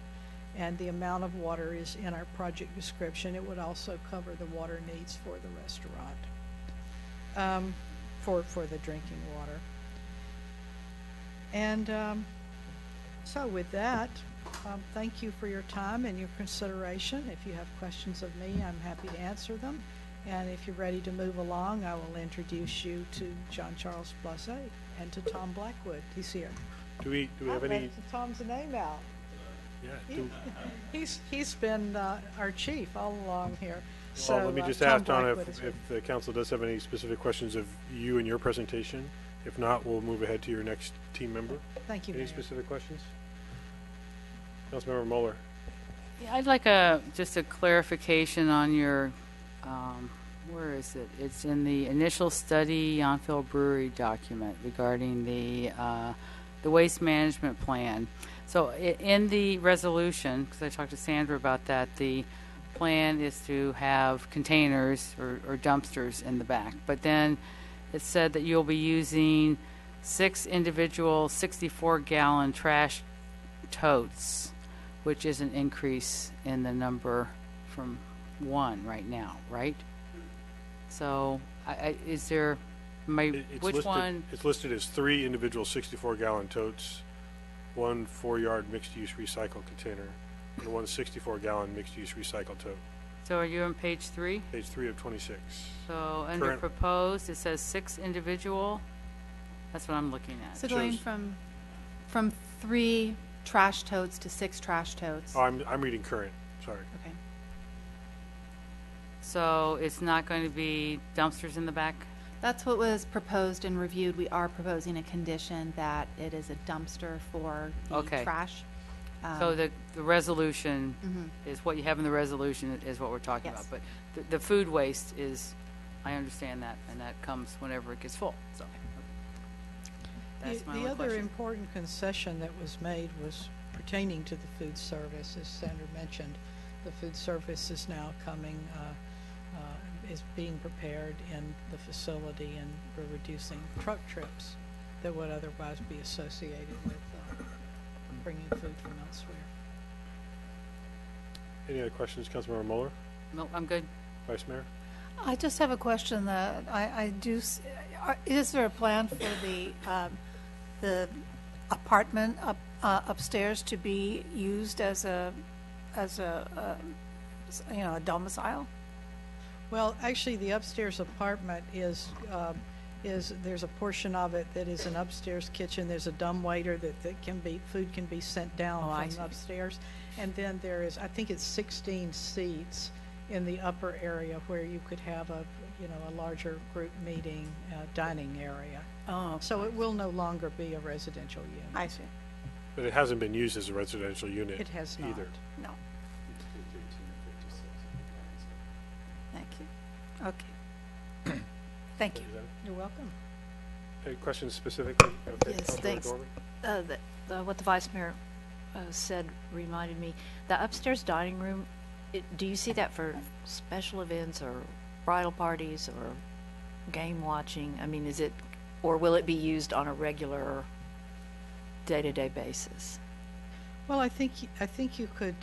and the amount of water is in our project description. It would also cover the water needs for the restaurant, for the drinking water. And so with that, thank you for your time and your consideration. If you have questions of me, I'm happy to answer them. And if you're ready to move along, I will introduce you to John Charles Blase and to Tom Blackwood. He's here. Do we have any? Tom's name out. Yeah. He's been our chief all along here. So Well, let me just Tom ask Donna Blackwood is if the council does have any specific questions of you and your presentation. If not, we'll move ahead to your next team member. Thank you, Any Mayor. specific questions? Councilmember Mueller. Yeah, I'd like just a clarification on your, where is it? It's in the initial study Yountville Brewery document regarding the waste management plan. So in the resolution, because I talked to Sandra about that, the plan is to have containers or dumpsters in the back. But then it said that you'll be using 6 individual 64-gallon trash totes, which is an increase in the number from 1 right now, right? So is there, It's which listed, one? It's listed as 3 individual 64-gallon totes, 1 4-yard mixed-use recycle container, and 1 64-gallon mixed-use recycle tote. So are you on page 3? Page 3 of 26. So under Current- proposed, it says 6 individual. That's what I'm looking at. So going Shows- from 3 trash totes to 6 trash totes. Oh, I'm reading current. Sorry. Okay. So it's not going to be dumpsters in the back? That's what was proposed and reviewed. We are proposing a condition that it is a dumpster for the Okay. trash. So the resolution Mhm. is what you have in the resolution is what we're talking Yes. about. But the food waste is, I understand that, and that comes whenever it gets full. So that's my The only other question. important concession that was made was pertaining to the food service. As Sandra mentioned, the food service is now coming, is being prepared in the facility, and we're reducing truck trips that would otherwise be associated with bringing food from elsewhere. Any other questions, Councilmember Mueller? No, I'm good. Vice Mayor? I just have a question that I do. Is there a plan for the apartment upstairs to be used as a domicile? Well, actually, the upstairs apartment is there's a portion of it that is an upstairs kitchen. There's a dumbwaiter that food can be sent down from upstairs. And then there is, I think it's 16 seats in the upper area where you could have a larger group meeting, dining area. Oh. So it will no longer be a residential unit. I see. But it hasn't been used as a residential unit. It has not. Either. No. Thank you. Okay. Thank you. You're welcome. Any questions specifically? Okay, Yes, Councilmember thanks. Dorman? What the vice mayor said reminded me, the upstairs dining room, do you see that for special events or bridal parties or game watching? I mean, or will it be used on a regular day-to-day basis? Well, I think you could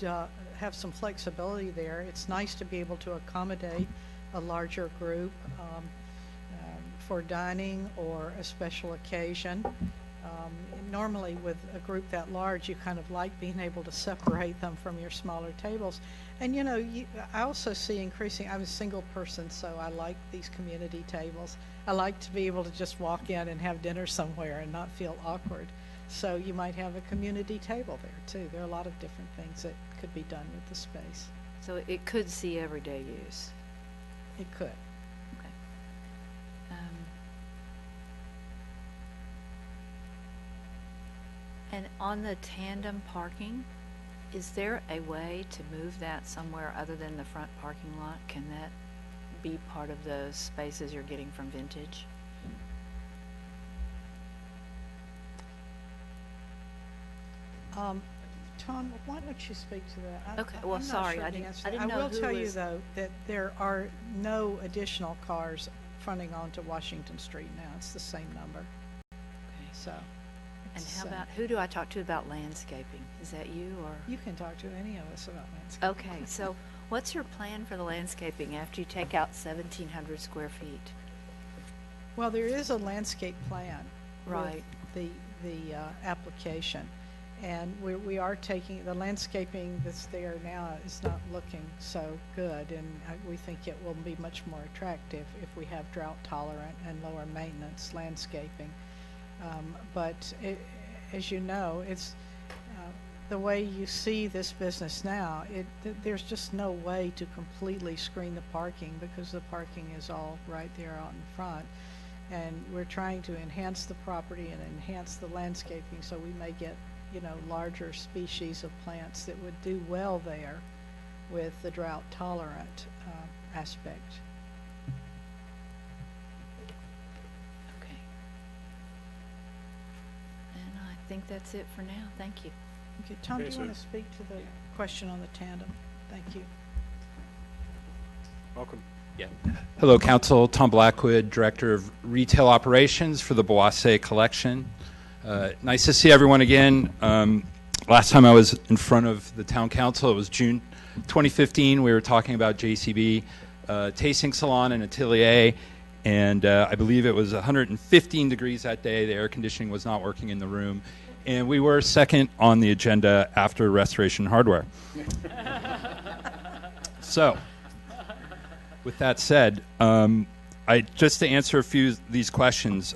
have some flexibility there. It's nice to be able to accommodate a larger group for dining or a special occasion. Normally with a group that large, you kind of like being able to separate them from your smaller tables. And I also see increasing, I'm a single person, so I like these community tables. I like to be able to just walk in and have dinner somewhere and not feel awkward. So you might have a community table there too. There are a lot of different things that could be done with the space. So it could see everyday use. It could. Okay. And on the tandem parking, is there a way to move that somewhere other than the front parking lot? Can that be part of the spaces you're getting from Vintage? Tom, why don't you speak to that? Okay, well, I'm not sorry, sure I the didn't- answer. I didn't know I will who tell you, was- though, that there are no additional cars fronting onto Washington Street now. It's the same number. Okay. So. And it's, how about, who do I talk to about landscaping? Is that you or? You can talk to any of us about landscaping. Okay, so what's your plan for the landscaping after you take out 1,700 square feet? Well, there is a landscape plan. Right. With the application. And we are taking, the landscaping that's there now is not looking so good, and we think it will be much more attractive if we have drought tolerant and lower maintenance landscaping. But as you know, it's the way you see this business now, there's just no way to completely screen the parking because the parking is all right there out in front. And we're trying to enhance the property and enhance the landscaping, so we may get, you know, larger species of plants that would do well there with the drought tolerant aspect. Okay. And I think that's it for now. Thank you. Okay, Tom, Okay, do you want so- to speak to the question on the tandem? Thank you. Welcome. Yeah. Hello, Council. Tom Blackwood, Director of Retail Operations for the Boise Collection. Nice to see everyone again. Last time I was in front of the Town Council, it was June 2015. We were talking about JCB Tasting Salon and Atelier, and I believe it was 115 degrees that day. The air conditioning was not working in the room, and we were second on the agenda after Restoration Hardware. So, with that said, just to answer a few of these questions,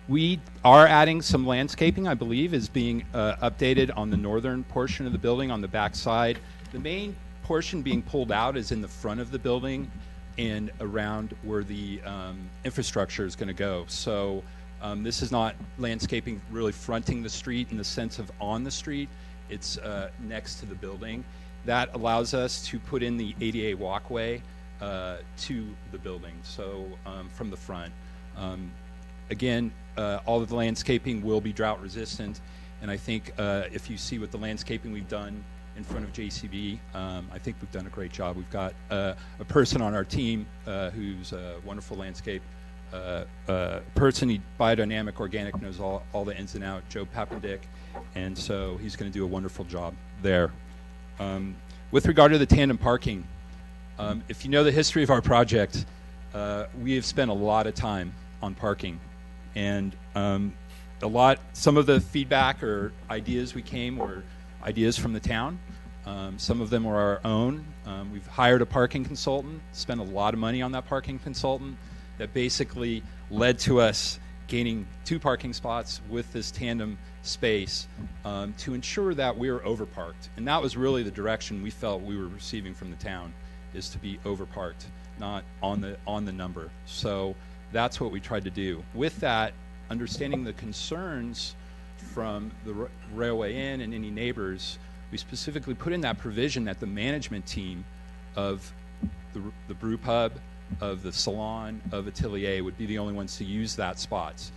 we are adding some landscaping, I believe, is being updated on the northern portion of the building on the back side. The main portion being pulled out is in the front of the building and around where the infrastructure is going to go. So this is not landscaping really fronting the street in the sense of on the street. It's next to the building. That allows us to put in the ADA walkway to the building, so from the front. Again, all of the landscaping will be drought resistant, and I think if you see what the landscaping we've done in front of JCB, I think we've done a great job. We've got a person on our team who's a wonderful landscape person. Biodynamic Organic, knows all the ins and outs, Joe Papendick, and so he's going to do a wonderful job there. With regard to the tandem parking, if you know the history of our project, we have spent a lot of time on parking, and some of the feedback or ideas we came were ideas from the town. Some of them were our own. We've hired a parking consultant, spent a lot of money on that parking consultant. That basically led to us gaining 2 parking spots with this tandem space to ensure that we were overparked, and that was really the direction we felt we were receiving from the town, is to be overparked, not on the number. So that's what we tried to do. With that, understanding the concerns from the Railway Inn and any neighbors, we specifically put in that provision that the management team of the brew pub, of the salon, of Atelier would be the only ones to use that spots.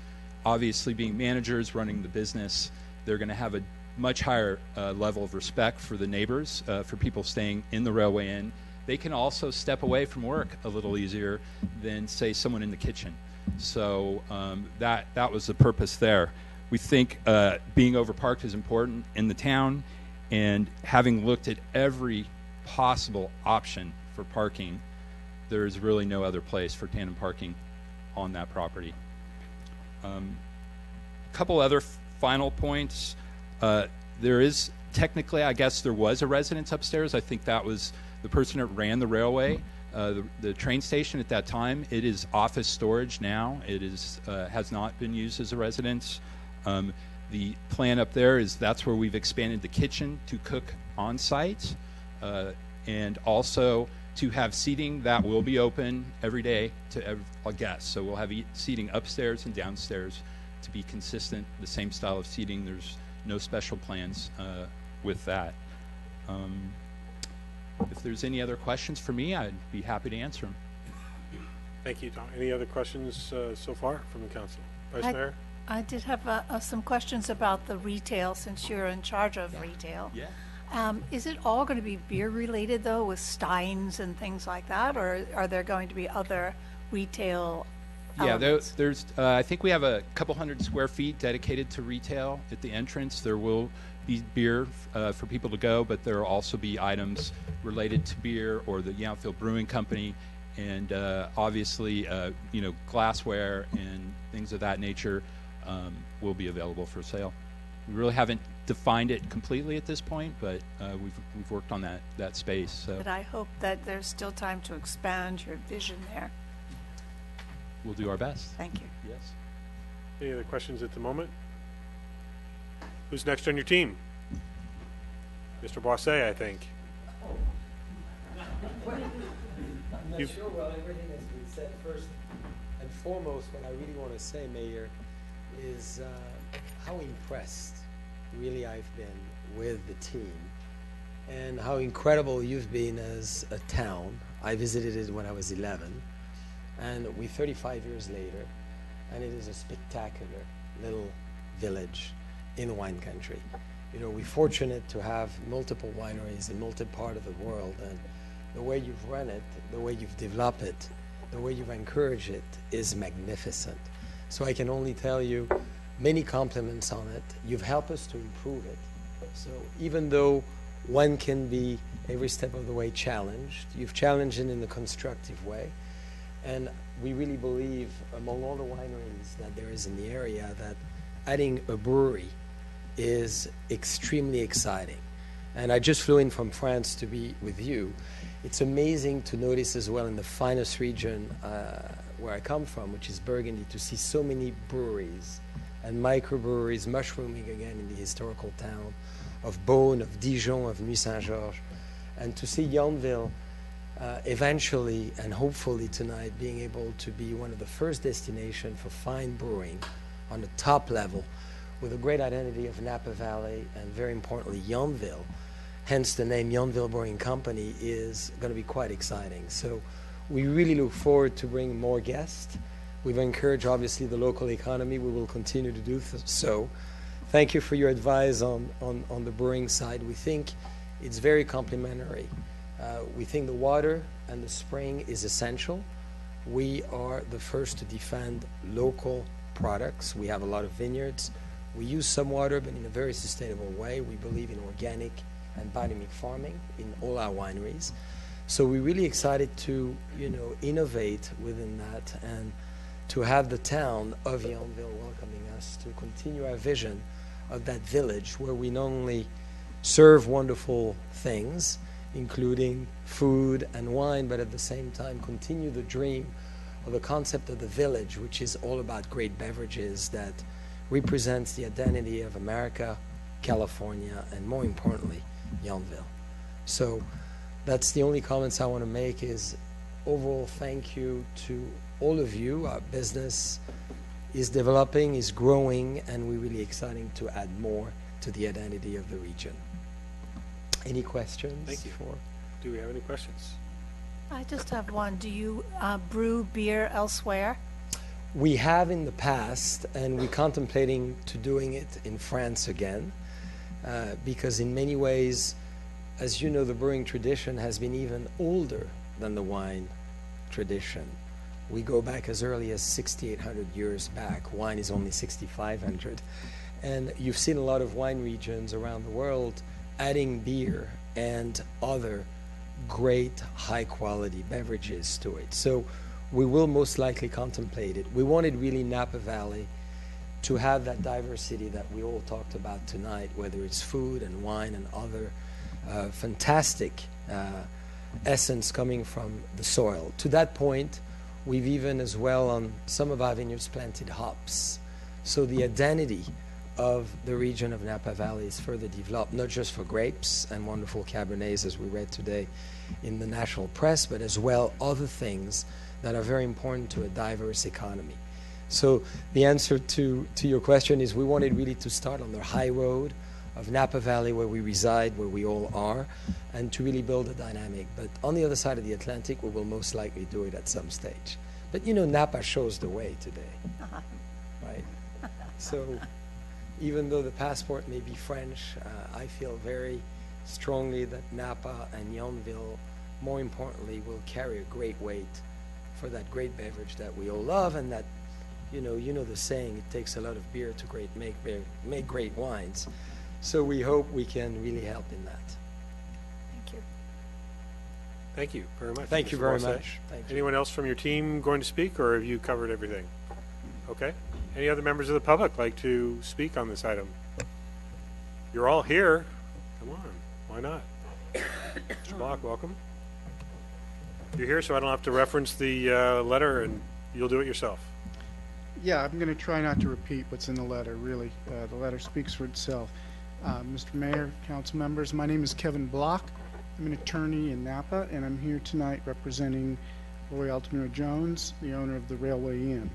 Obviously, being managers running the business, they're going to have a much higher level of respect for the neighbors, for people staying in the Railway Inn. They can also step away from work a little easier than, say, someone in the kitchen. So that was the purpose there. We think being overparked is important in the town, and having looked at every possible option for parking, there's really no other place for tandem parking on that property. A couple other final points. There is technically, I guess, there was a residence upstairs. I think that was the person that ran the railway, the train station at that time. It is office storage now. It is has not been used as a residence. The plan up there is that's where we've expanded the kitchen to cook on site, and also to have seating that will be open every day to all guests. So we'll have seating upstairs and downstairs to be consistent, the same style of seating. There's no special plans with that. If there's any other questions for me, I'd be happy to answer them. Thank you, Tom. Any other questions so far from the council? Vice Mayor? I did have some questions about the retail, since you're in charge of retail. Yeah. Is it all going to be beer related though, with steins and things like that, or are there going to be other retail elements? Yeah, there's I think we have a couple hundred square feet dedicated to retail at the entrance. There will be beer for people to go, but there will also be items related to beer or the Yountville Brewing Company, and obviously glassware and things of that nature will be available for sale. We really haven't defined it completely at this point, but we've worked on that space. So. But I hope that there's still time to expand your vision there. We'll do our best. Thank you. Yes. Any other questions at the moment? Who's next on your team? Mr. Boisset, I think. I'm not sure well everything has been said. First and foremost, what I really want to say, Mayor, is how impressed really I've been with the team and how incredible you've been as a town. I visited it when I was 11, and we're 35 years later, and it is a spectacular little village in wine country. You know, we're fortunate to have multiple wineries in multiple parts of the world, and the way you've run it, the way you've developed it, the way you've encouraged it is magnificent. So I can only tell you many compliments on it. You've helped us to improve it. So even though one can be every step of the way challenged, you've challenged it in a constructive way. And we really believe, among all the wineries that there is in the area, that adding a brewery is extremely exciting. And I just flew in from France to be with you. It's amazing to notice as well in the finest region where I come from, which is Burgundy, to see so many breweries and microbreweries mushrooming again in the historical town of Beaune, of Dijon, of Nuit Saint-Georges, and to see Yountville eventually and hopefully tonight being able to be one of the first destinations for fine brewing on the top level with a great identity of Napa Valley and very importantly Yountville. Hence the name Yountville Brewing Company is going to be quite exciting. So we really look forward to bringing more guests. We've encouraged obviously the local economy. We will continue to do so. Thank you for your advice on the brewing side. We think it's very complementary. We think the water and the spring is essential. We are the first to defend local products. We have a lot of vineyards. We use some water, but in a very sustainable way. We believe in organic and biodynamic farming in all our wineries. So we're really excited to, innovate within that and to have the town of Yountville welcoming us to continue our vision of that village where we not only serve wonderful things, including food and wine, but at the same time continue the dream of the concept of the village, which is all about great beverages that represents the identity of America, California, and more importantly, Yountville. So that's the only comments I want to make is overall thank you to all of you. Our business is developing, is growing, and we're really excited to add more to the identity of the region. Any questions? Thank you. Do we have any questions? I just have one. Do you brew beer elsewhere? We have in the past, and we're contemplating to doing it in France again, because in many ways, as you know, the brewing tradition has been even older than the wine tradition. We go back as early as 6,800 years back. Wine is only 6,500. And you've seen a lot of wine regions around the world adding beer and other great high-quality beverages to it. So we will most likely contemplate it. We wanted really Napa Valley to have that diversity that we all talked about tonight, whether it's food and wine and other fantastic essence coming from the soil. To that point, we've even as well on some of our vineyards planted hops. So the identity of the region of Napa Valley is further developed, not just for grapes and wonderful Cabernets, as we read today in the national press, but as well other things that are very important to a diverse economy. So the answer to your question is we wanted really to start on the high road of Napa Valley, where we reside, where we all are, and to really build a dynamic. But on the other side of the Atlantic, we will most likely do it at some stage. But you know, Napa shows the way today, right? So even though the passport may be French, I feel very strongly that Napa and Yonville, more importantly, will carry a great weight for that great beverage that we all love, and that, you know the saying, it takes a lot of beer to make great wines. So we hope we can really help in that. Thank you. Thank you very much. Thank you Mr. very Walsach. much. Thank you. Anyone else from your team going to speak, or have you covered everything? Okay. Any other members of the public like to speak on this item? You're all here. Come on. Why not? Mr. Block, welcome. You're here, so I don't have to reference the letter, and you'll do it yourself. Yeah, I'm going to try not to repeat what's in the letter, really. The letter speaks for itself. Mr. Mayor, council members, my name is Kevin Block. I'm an attorney in Napa, and I'm here tonight representing Lori Altamira Jones, the owner of the Railway Inn.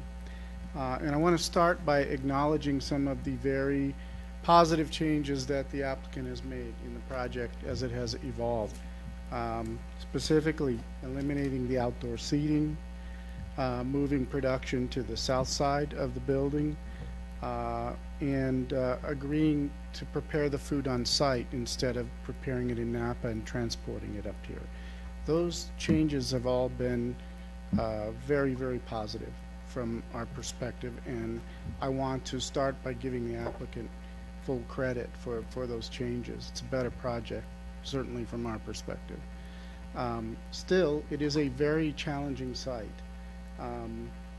And I want to start by acknowledging some of the very positive changes that the applicant has made in the project as it has evolved. Specifically, eliminating the outdoor seating, moving production to the south side of the building, and agreeing to prepare the food on site instead of preparing it in Napa and transporting it up here. Those changes have all been very, very positive from our perspective, and I want to start by giving the applicant full credit for those changes. It's a better project, certainly from our perspective. Still, it is a very challenging site,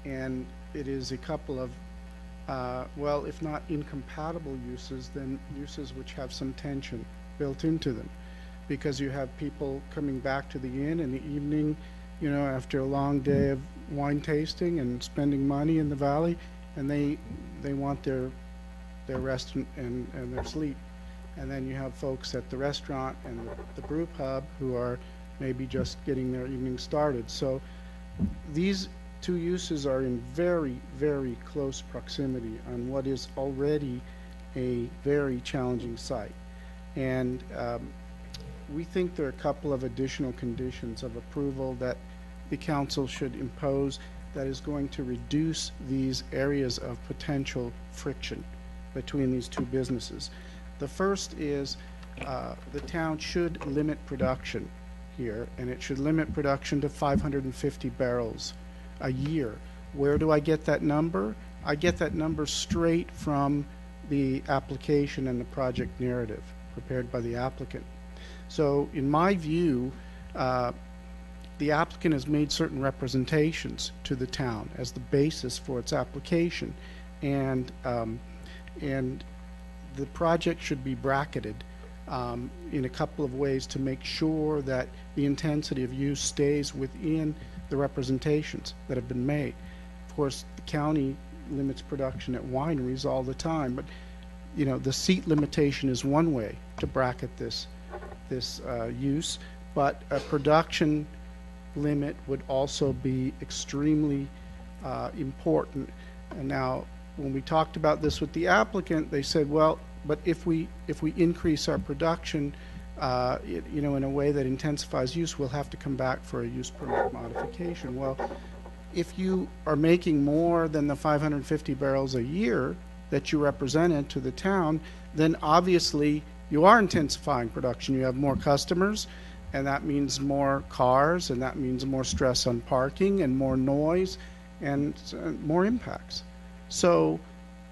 and it is a couple of well, if not incompatible uses, then uses which have some tension built into them, because you have people coming back to the inn in the evening, you know, after a long day of wine tasting and spending money in the valley, and they want their rest and their sleep. And then you have folks at the restaurant and the brew pub who are maybe just getting their evening started. So these two uses are in very, very close proximity on what is already a very challenging site. And we think there are a couple of additional conditions of approval that the council should impose that is going to reduce these areas of potential friction between these two businesses. The first is the town should limit production here, and it should limit production to 550 barrels a year. Where do I get that number? I get that number straight from the application and the project narrative prepared by the applicant. So in my view, the applicant has made certain representations to the town as the basis for its application, and the project should be bracketed in a couple of ways to make sure that the intensity of use stays within the representations that have been made. Of course, the county limits production at wineries all the time, but you know, the seat limitation is one way to bracket this use, but a production limit would also be extremely important. And now, when we talked about this with the applicant, they said, well, but if we increase our production, you know, in a way that intensifies use, we'll have to come back for a use permit modification. Well, if you are making more than the 550 barrels a year that you represented to the town, then obviously you are intensifying production. You have more customers, and that means more cars, and that means more stress on parking and more noise and more impacts. So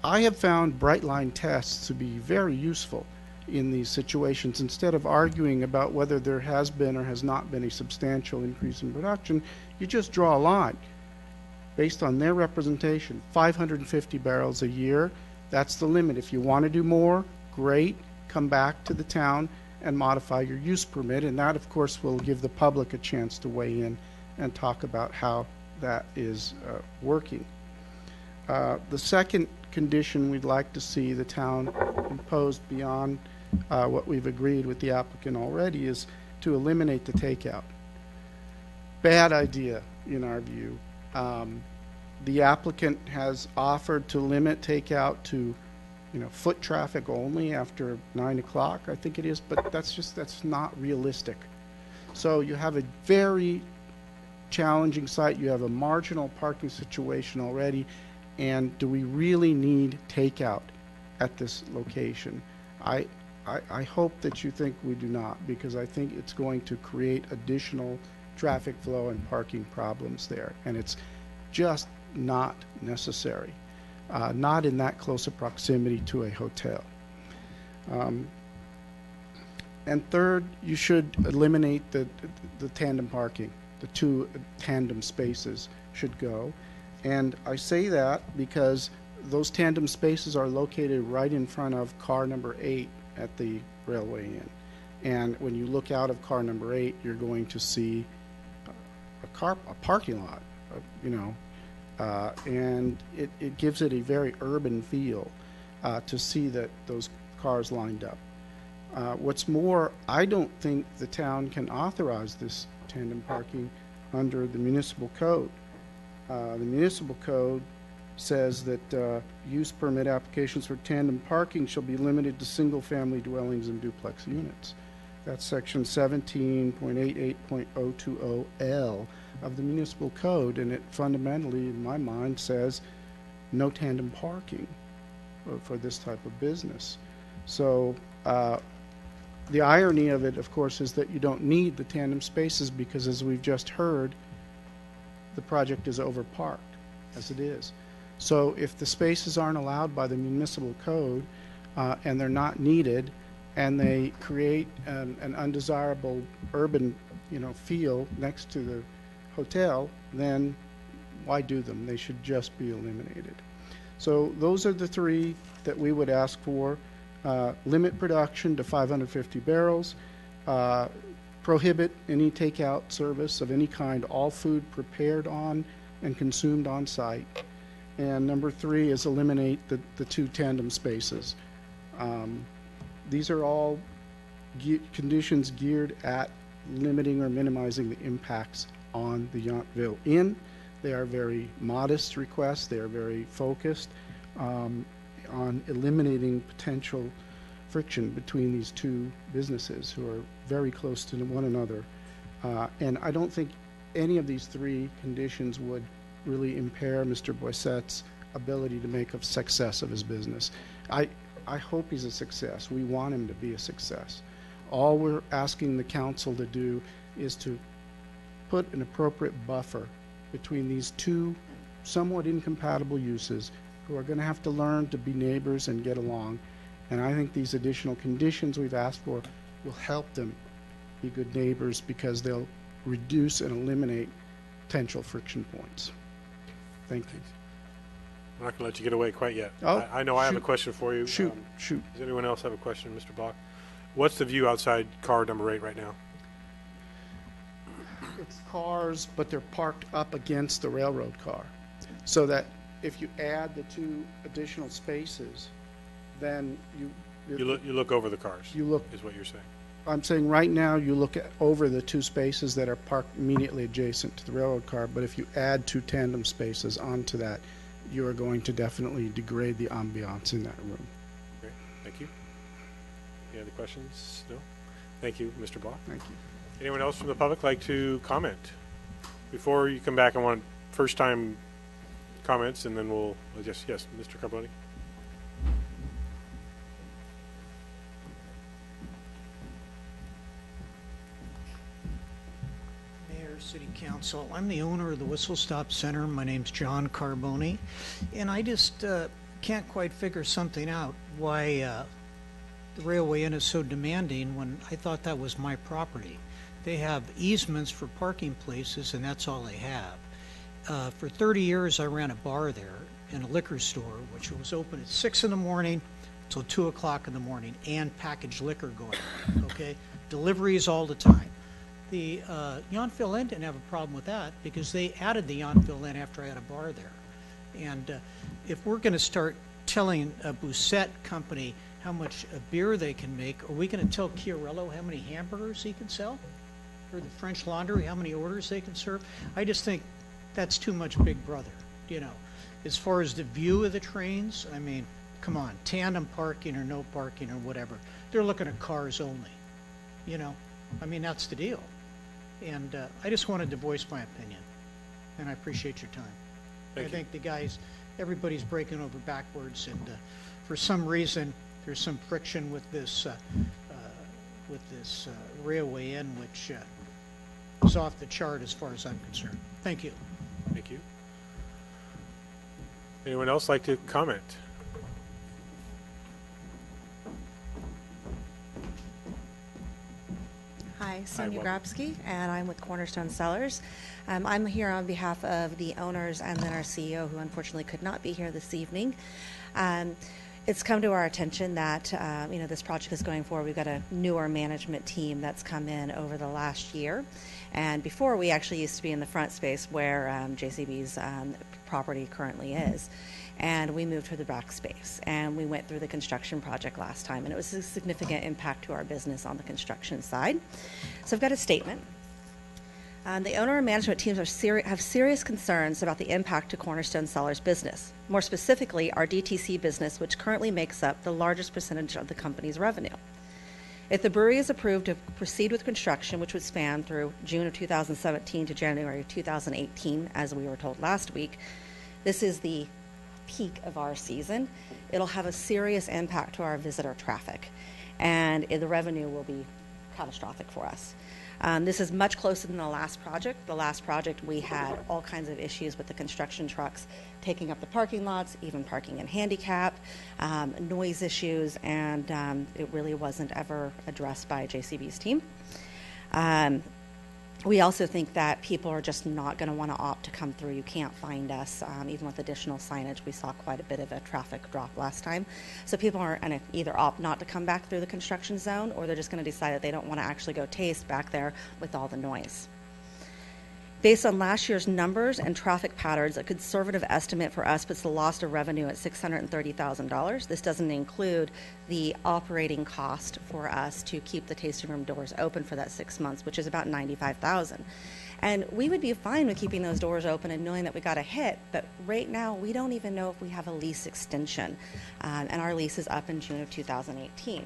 I have found bright line tests to be very useful in these situations. Instead of arguing about whether there has been or has not been a substantial increase in production, you just draw a line based on their representation. 550 barrels a year, that's the limit. If you want to do more, great, come back to the town and modify your use permit, and that of course will give the public a chance to weigh in and talk about how that is working. The second condition we'd like to see the town impose beyond what we've agreed with the applicant already is to eliminate the takeout. Bad idea, in our view. The applicant has offered to limit takeout to, foot traffic only after 9 o'clock, I think it is, but that's not realistic. So you have a very challenging site. You have a marginal parking situation already, and do we really need takeout at this location? I hope that you think we do not, because I think it's going to create additional traffic flow and parking problems there, and it's just not necessary, not in that close a proximity to a hotel. And third, you should eliminate the tandem parking. The 2 tandem spaces should go. And I say that because those tandem spaces are located right in front of car number 8 at the Railway Inn. And when you look out of car number 8, you're going to see a parking lot, and it gives it a very urban feel to see that those cars lined up. What's more, I don't think the town can authorize this tandem parking under the municipal code. The municipal code says that use permit applications for tandem parking shall be limited to single-family dwellings and duplex units. That's section 17.88.020L of the municipal code, and it fundamentally, in my mind, says no tandem parking for this type of business. So the irony of it, of course, is that you don't need the tandem spaces because, as we've just heard, the project is overparked as it is. So if the spaces aren't allowed by the municipal code and they're not needed, and they create an undesirable urban, feel next to the hotel, then why do them? They should just be eliminated. So those are the 3 that we would ask for. Limit production to 550 barrels. Prohibit any takeout service of any kind, all food prepared on and consumed on site. And number 3 is eliminate the 2 tandem spaces. These are all conditions geared at limiting or minimizing the impacts on the Yountville Inn. They are very modest requests. They are very focused on eliminating potential friction between these 2 businesses who are very close to one another. And I don't think any of these 3 conditions would really impair Mr. Boissette's ability to make a success of his business. I hope he's a success. We want him to be a success. All we're asking the council to do is to put an appropriate buffer between these 2 somewhat incompatible uses who are going to have to learn to be neighbors and get along. And I think these additional conditions we've asked for will help them be good neighbors because they'll reduce and eliminate potential friction points. Thank you. I'm not going to let you get away quite yet. Oh, I know I have a question for you. Shoot. Does anyone else have a question, Mr. Bach? What's the view outside car number 8 right now? It's cars, but they're parked up against the railroad car. So that if you add the 2 additional spaces, then you look over the cars. You look is what you're saying. I'm saying right now you look over the 2 spaces that are parked immediately adjacent to the railroad car, but if you add 2 tandem spaces onto that, you are going to definitely degrade the ambiance in that room. Great, thank you. Any other questions? No? Thank you, Mr. Block. Thank you. Anyone else from the public like to comment? Before you come back, I want first-time comments, and then we'll just, yes, Mr. Carboni. City Council. I'm the owner of the Whistle Stop Center. My name's John Carboni, and I just can't quite figure something out why the Railway Inn is so demanding when I thought that was my property. They have easements for parking places, and that's all they have. For 30 years, I ran a bar there and a liquor store, which was open at 6 in the morning till 2 o'clock in the morning, and packaged liquor going. Okay, deliveries all the time. The Yountville Inn didn't have a problem with that because they added the Yountville Inn after I had a bar there. And if we're going to start telling a Bousset company how much beer they can make, are we going to tell Chiarello how many hamburgers he can sell? Or the French Laundry how many orders they can serve? I just think that's too much Big Brother, you know. As far as the view of the trains, I mean, come on, tandem parking or no parking or whatever. They're looking at cars only, you know. I mean, that's the deal. And I just wanted to voice my opinion, and I appreciate your time. I think the guys, everybody's breaking over backwards, and for some reason, there's some friction with this railway in, which is off the chart as far as I'm concerned. Thank you. Thank you. Anyone else like to comment? Hi, Sonia welcome. Grabsky, and I'm with Cornerstone Sellers. I'm here on behalf of the owners and then our CEO, who unfortunately could not be here this evening. It's come to our attention that this project is going forward. We've got a newer management team that's come in over the last year, and before we actually used to be in the front space where JCB's property currently is. And we moved to the back space, and we went through the construction project last time, and it was a significant impact to our business on the construction side. So I've got a statement. The owner and management teams have serious concerns about the impact to Cornerstone Sellers business, more specifically our DTC business, which currently makes up the largest percentage of the company's revenue. If the brewery is approved to proceed with construction, which would span through June of 2017 to January of 2018, as we were told last week, this is the peak of our season. It'll have a serious impact to our visitor traffic, and the revenue will be catastrophic for us. This is much closer than the last project. The last project, we had all kinds of issues with the construction trucks taking up the parking lots, even parking in handicap, noise issues, and it really wasn't ever addressed by JCB's team. We also think that people are just not going to want to opt to come through. You can't find us. Even with additional signage, we saw quite a bit of a traffic drop last time. So people are going to either opt not to come back through the construction zone, or they're just going to decide that they don't want to actually go taste back there with all the noise. Based on last year's numbers and traffic patterns, a conservative estimate for us puts the loss of revenue at $630,000. This doesn't include the operating cost for us to keep the tasting room doors open for that 6 months, which is about $95,000. And we would be fine with keeping those doors open and knowing that we got a hit, but right now we don't even know if we have a lease extension, and our lease is up in June of 2018.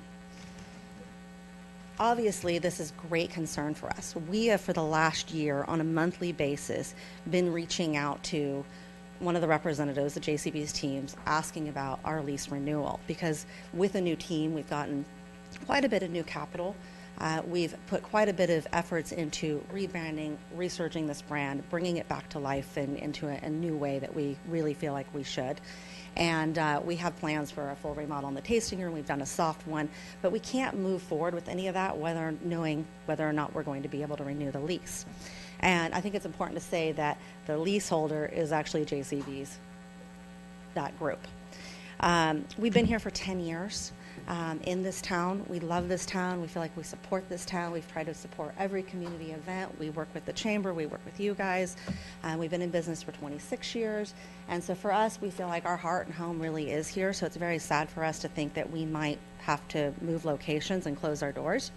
Obviously, this is great concern for us. We have, for the last year, on a monthly basis, been reaching out to one of the representatives of JCB's teams asking about our lease renewal, because with a new team, we've gotten quite a bit of new capital. We've put quite a bit of efforts into rebranding, researching this brand, bringing it back to life and into a new way that we really feel like we should. And we have plans for a full remodel in the tasting room. We've done a soft one, but we can't move forward with any of that knowing whether or not we're going to be able to renew the lease. And I think it's important to say that the leaseholder is actually JCB's, that group. We've been here for 10 years in this town. We love this town. We feel like we support this town. We've tried to support every community event. We work with the chamber. We work with you guys. We've been in business for 26 years. And so for us, we feel like our heart and home really is here. So it's very sad for us to think that we might have to move locations and close our doors.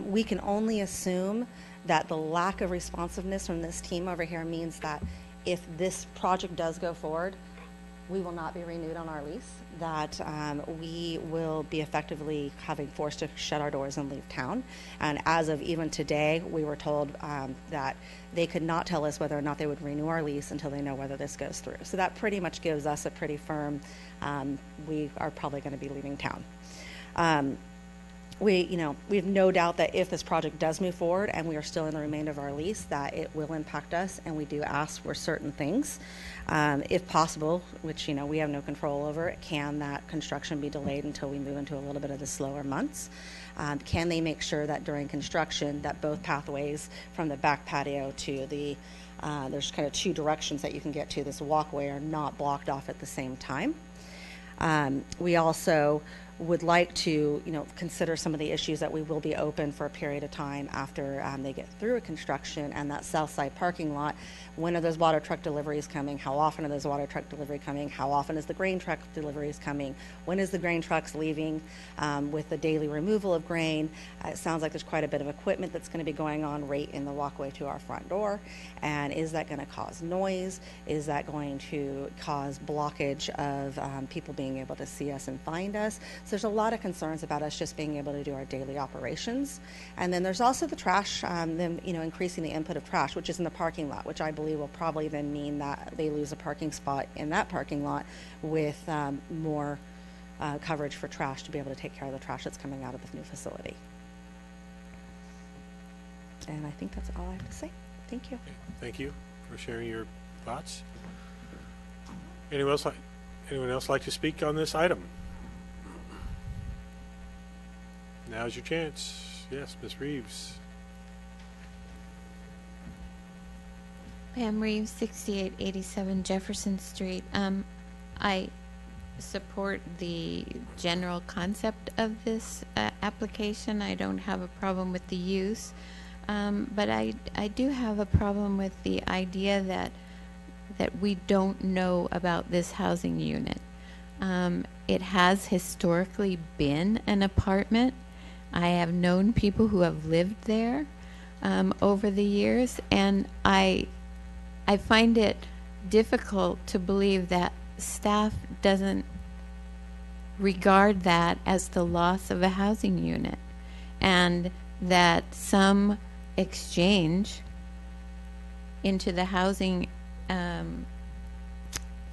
We can only assume that the lack of responsiveness from this team over here means that if this project does go forward, we will not be renewed on our lease, that we will be effectively having forced to shut our doors and leave town. And as of even today, we were told that they could not tell us whether or not they would renew our lease until they know whether this goes through. So that pretty much gives us a pretty firm, we are probably going to be leaving town. We have no doubt that if this project does move forward and we are still in the remainder of our lease, that it will impact us, and we do ask for certain things. If possible, which we have no control over, can that construction be delayed until we move into a little bit of the slower months? Can they make sure that during construction that both pathways from the back patio to the there's kind of two directions that you can get to this walkway are not blocked off at the same time? We also would like to, consider some of the issues that we will be open for a period of time after they get through a construction, and that south side parking lot. When are those water truck deliveries coming? How often are those water truck delivery coming? How often is the grain truck deliveries coming? When is the grain trucks leaving with the daily removal of grain? It sounds like there's quite a bit of equipment that's going to be going on right in the walkway to our front door. And is that going to cause noise? Is that going to cause blockage of people being able to see us and find us? So there's a lot of concerns about us just being able to do our daily operations. And then there's also the trash, increasing the input of trash, which is in the parking lot, which I believe will probably then mean that they lose a parking spot in that parking lot with more coverage for trash to be able to take care of the trash that's coming out of the new facility. And I think that's all I have to say. Thank you. Thank you for sharing your thoughts. Anyone else like to speak on this item? Now's your chance. Yes, Ms. Reeves. Pam Reeves, 6887 Jefferson Street. I support the general concept of this application. I don't have a problem with the use, but I do have a problem with the idea that we don't know about this housing unit. It has historically been an apartment. I have known people who have lived there over the years, and I find it difficult to believe that staff doesn't regard that as the loss of a housing unit, and that some exchange into the housing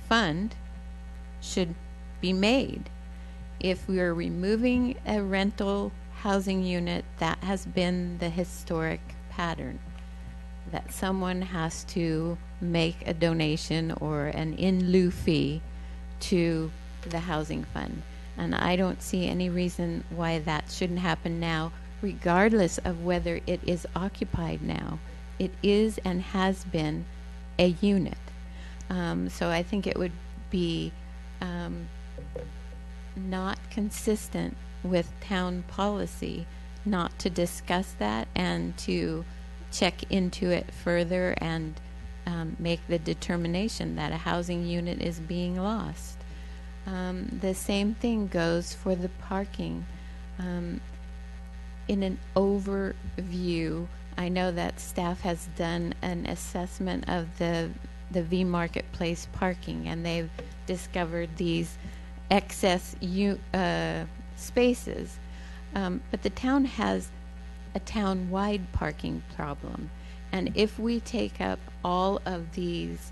fund should be made. If we are removing a rental housing unit, that has been the historic pattern, that someone has to make a donation or an in lieu fee to the housing fund. And I don't see any reason why that shouldn't happen now, regardless of whether it is occupied now. It is and has been a unit. So I think it would be not consistent with town policy not to discuss that and to check into it further and make the determination that a housing unit is being lost. The same thing goes for the parking. In an overview, I know that staff has done an assessment of the V Marketplace parking, and they've discovered these excess spaces. But the town has a town-wide parking problem. And if we take up all of these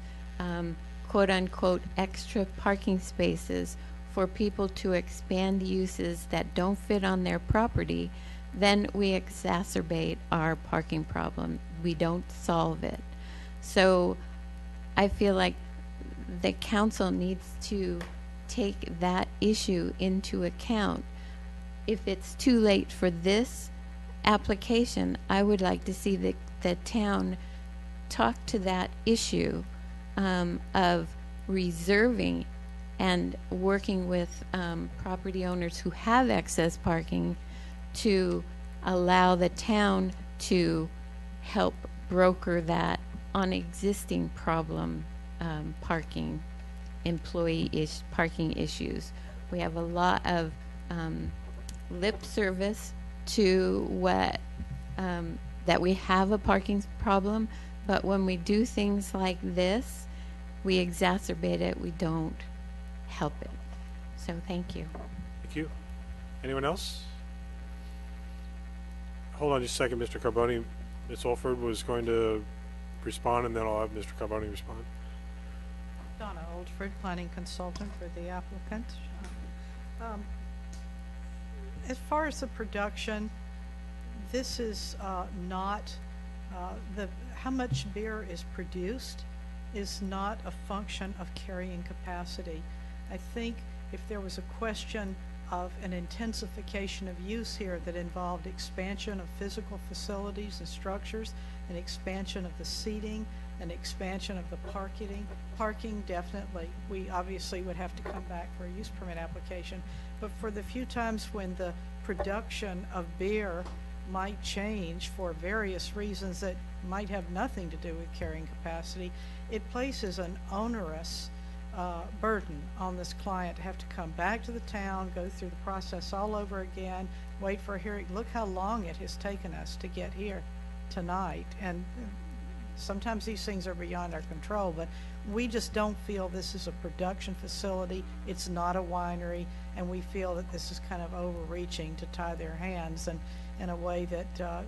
quote-unquote extra parking spaces for people to expand uses that don't fit on their property, then we exacerbate our parking problem. We don't solve it. So I feel like the council needs to take that issue into account. If it's too late for this application, I would like to see the town talk to that issue of reserving and working with property owners who have excess parking to allow the town to help broker that on existing problem parking parking issues. We have a lot of lip service to what that we have a parking problem, but when we do things like this, we exacerbate it, we don't help it. So thank you. Thank you. Anyone else? Hold on just a second, Mr. Carboni. Ms. Olford was going to respond, and then I'll have Mr. Carboni respond. Donna Oldford, planning consultant for the applicant. As far as the production, this is not how much beer is produced is not a function of carrying capacity. I think if there was a question of an intensification of use here that involved expansion of physical facilities and structures, an expansion of the seating, an expansion of the parking, definitely. We obviously would have to come back for a use permit application. But for the few times when the production of beer might change for various reasons that might have nothing to do with carrying capacity, it places an onerous burden on this client to have to come back to the town, go through the process all over again, wait for a hearing. Look how long it has taken us to get here tonight. And sometimes these things are beyond our control, but we just don't feel this is a production facility. It's not a winery, and we feel that this is kind of overreaching to tie their hands and in a way that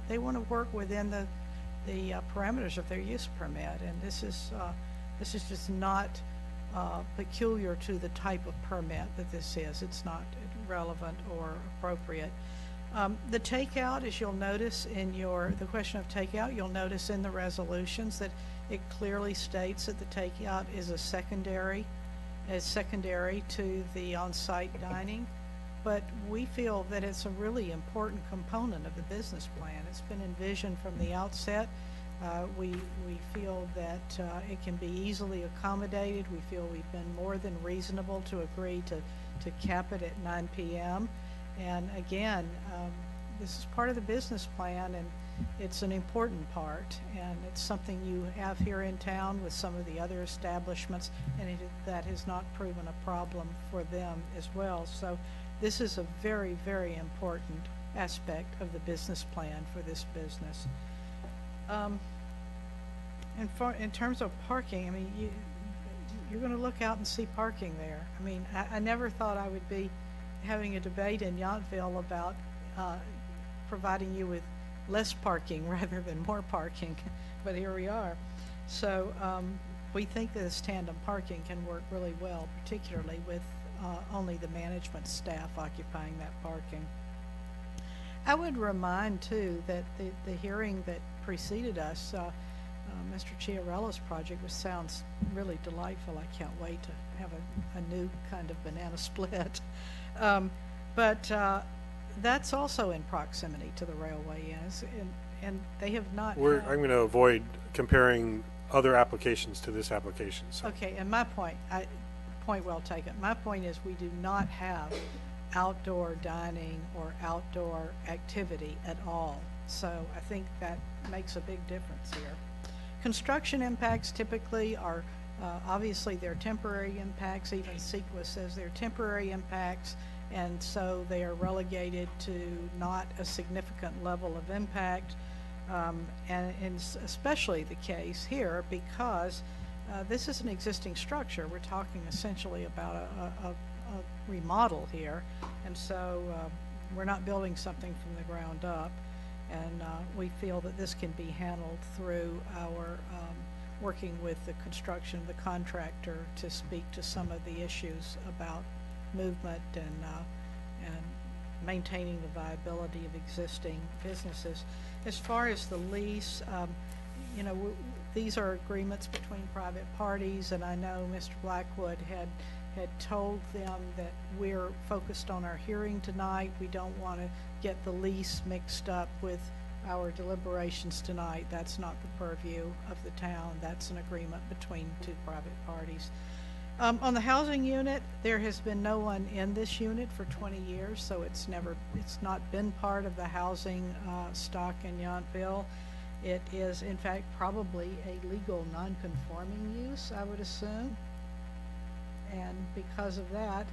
they want to work within the parameters of their use permit. And this is just not peculiar to the type of permit that this is. It's not relevant or appropriate. The takeout, as you'll notice in the question of takeout, you'll notice in the resolutions that it clearly states that the takeout is secondary to the on-site dining. But we feel that it's a really important component of the business plan. It's been envisioned from the outset. We feel that it can be easily accommodated. We feel we've been more than reasonable to agree to cap it at 9 p.m. And again, this is part of the business plan, and it's an important part, and it's something you have here in town with some of the other establishments, and that has not proven a problem for them as well. So this is a very, very important aspect of the business plan for this business. In terms of parking, I mean, you're going to look out and see parking there. I mean, I never thought I would be having a debate in Yountville about providing you with less parking rather than more parking, but here we are. So we think that this tandem parking can work really well, particularly with only the management staff occupying that parking. I would remind too that the hearing that preceded us, Mr. Chiarella's project, which sounds really delightful. I can't wait to have a new kind of banana split. But that's also in proximity to the railway ends, and they have not. I'm going to avoid comparing other applications to this application. So. Okay, and my point well taken. My point is we do not have outdoor dining or outdoor activity at all. So I think that makes a big difference here. Construction impacts typically are, obviously they're temporary impacts. Even CEQA says they're temporary impacts, and so they are relegated to not a significant level of impact. And it's especially the case here because this is an existing structure. We're talking essentially about a remodel here, and so we're not building something from the ground up. And we feel that this can be handled through our working with the construction, the contractor, to speak to some of the issues about movement and maintaining the viability of existing businesses. As far as the lease, you know, these are agreements between private parties, and I know Mr. Blackwood had told them that we're focused on our hearing tonight. We don't want to get the lease mixed up with our deliberations tonight. That's not the purview of the town. That's an agreement between two private parties. On the housing unit, there has been no one in this unit for 20 years, so it's not been part of the housing stock in Yountville. It is, in fact, probably a legal non-conforming use, I would assume. And because of that,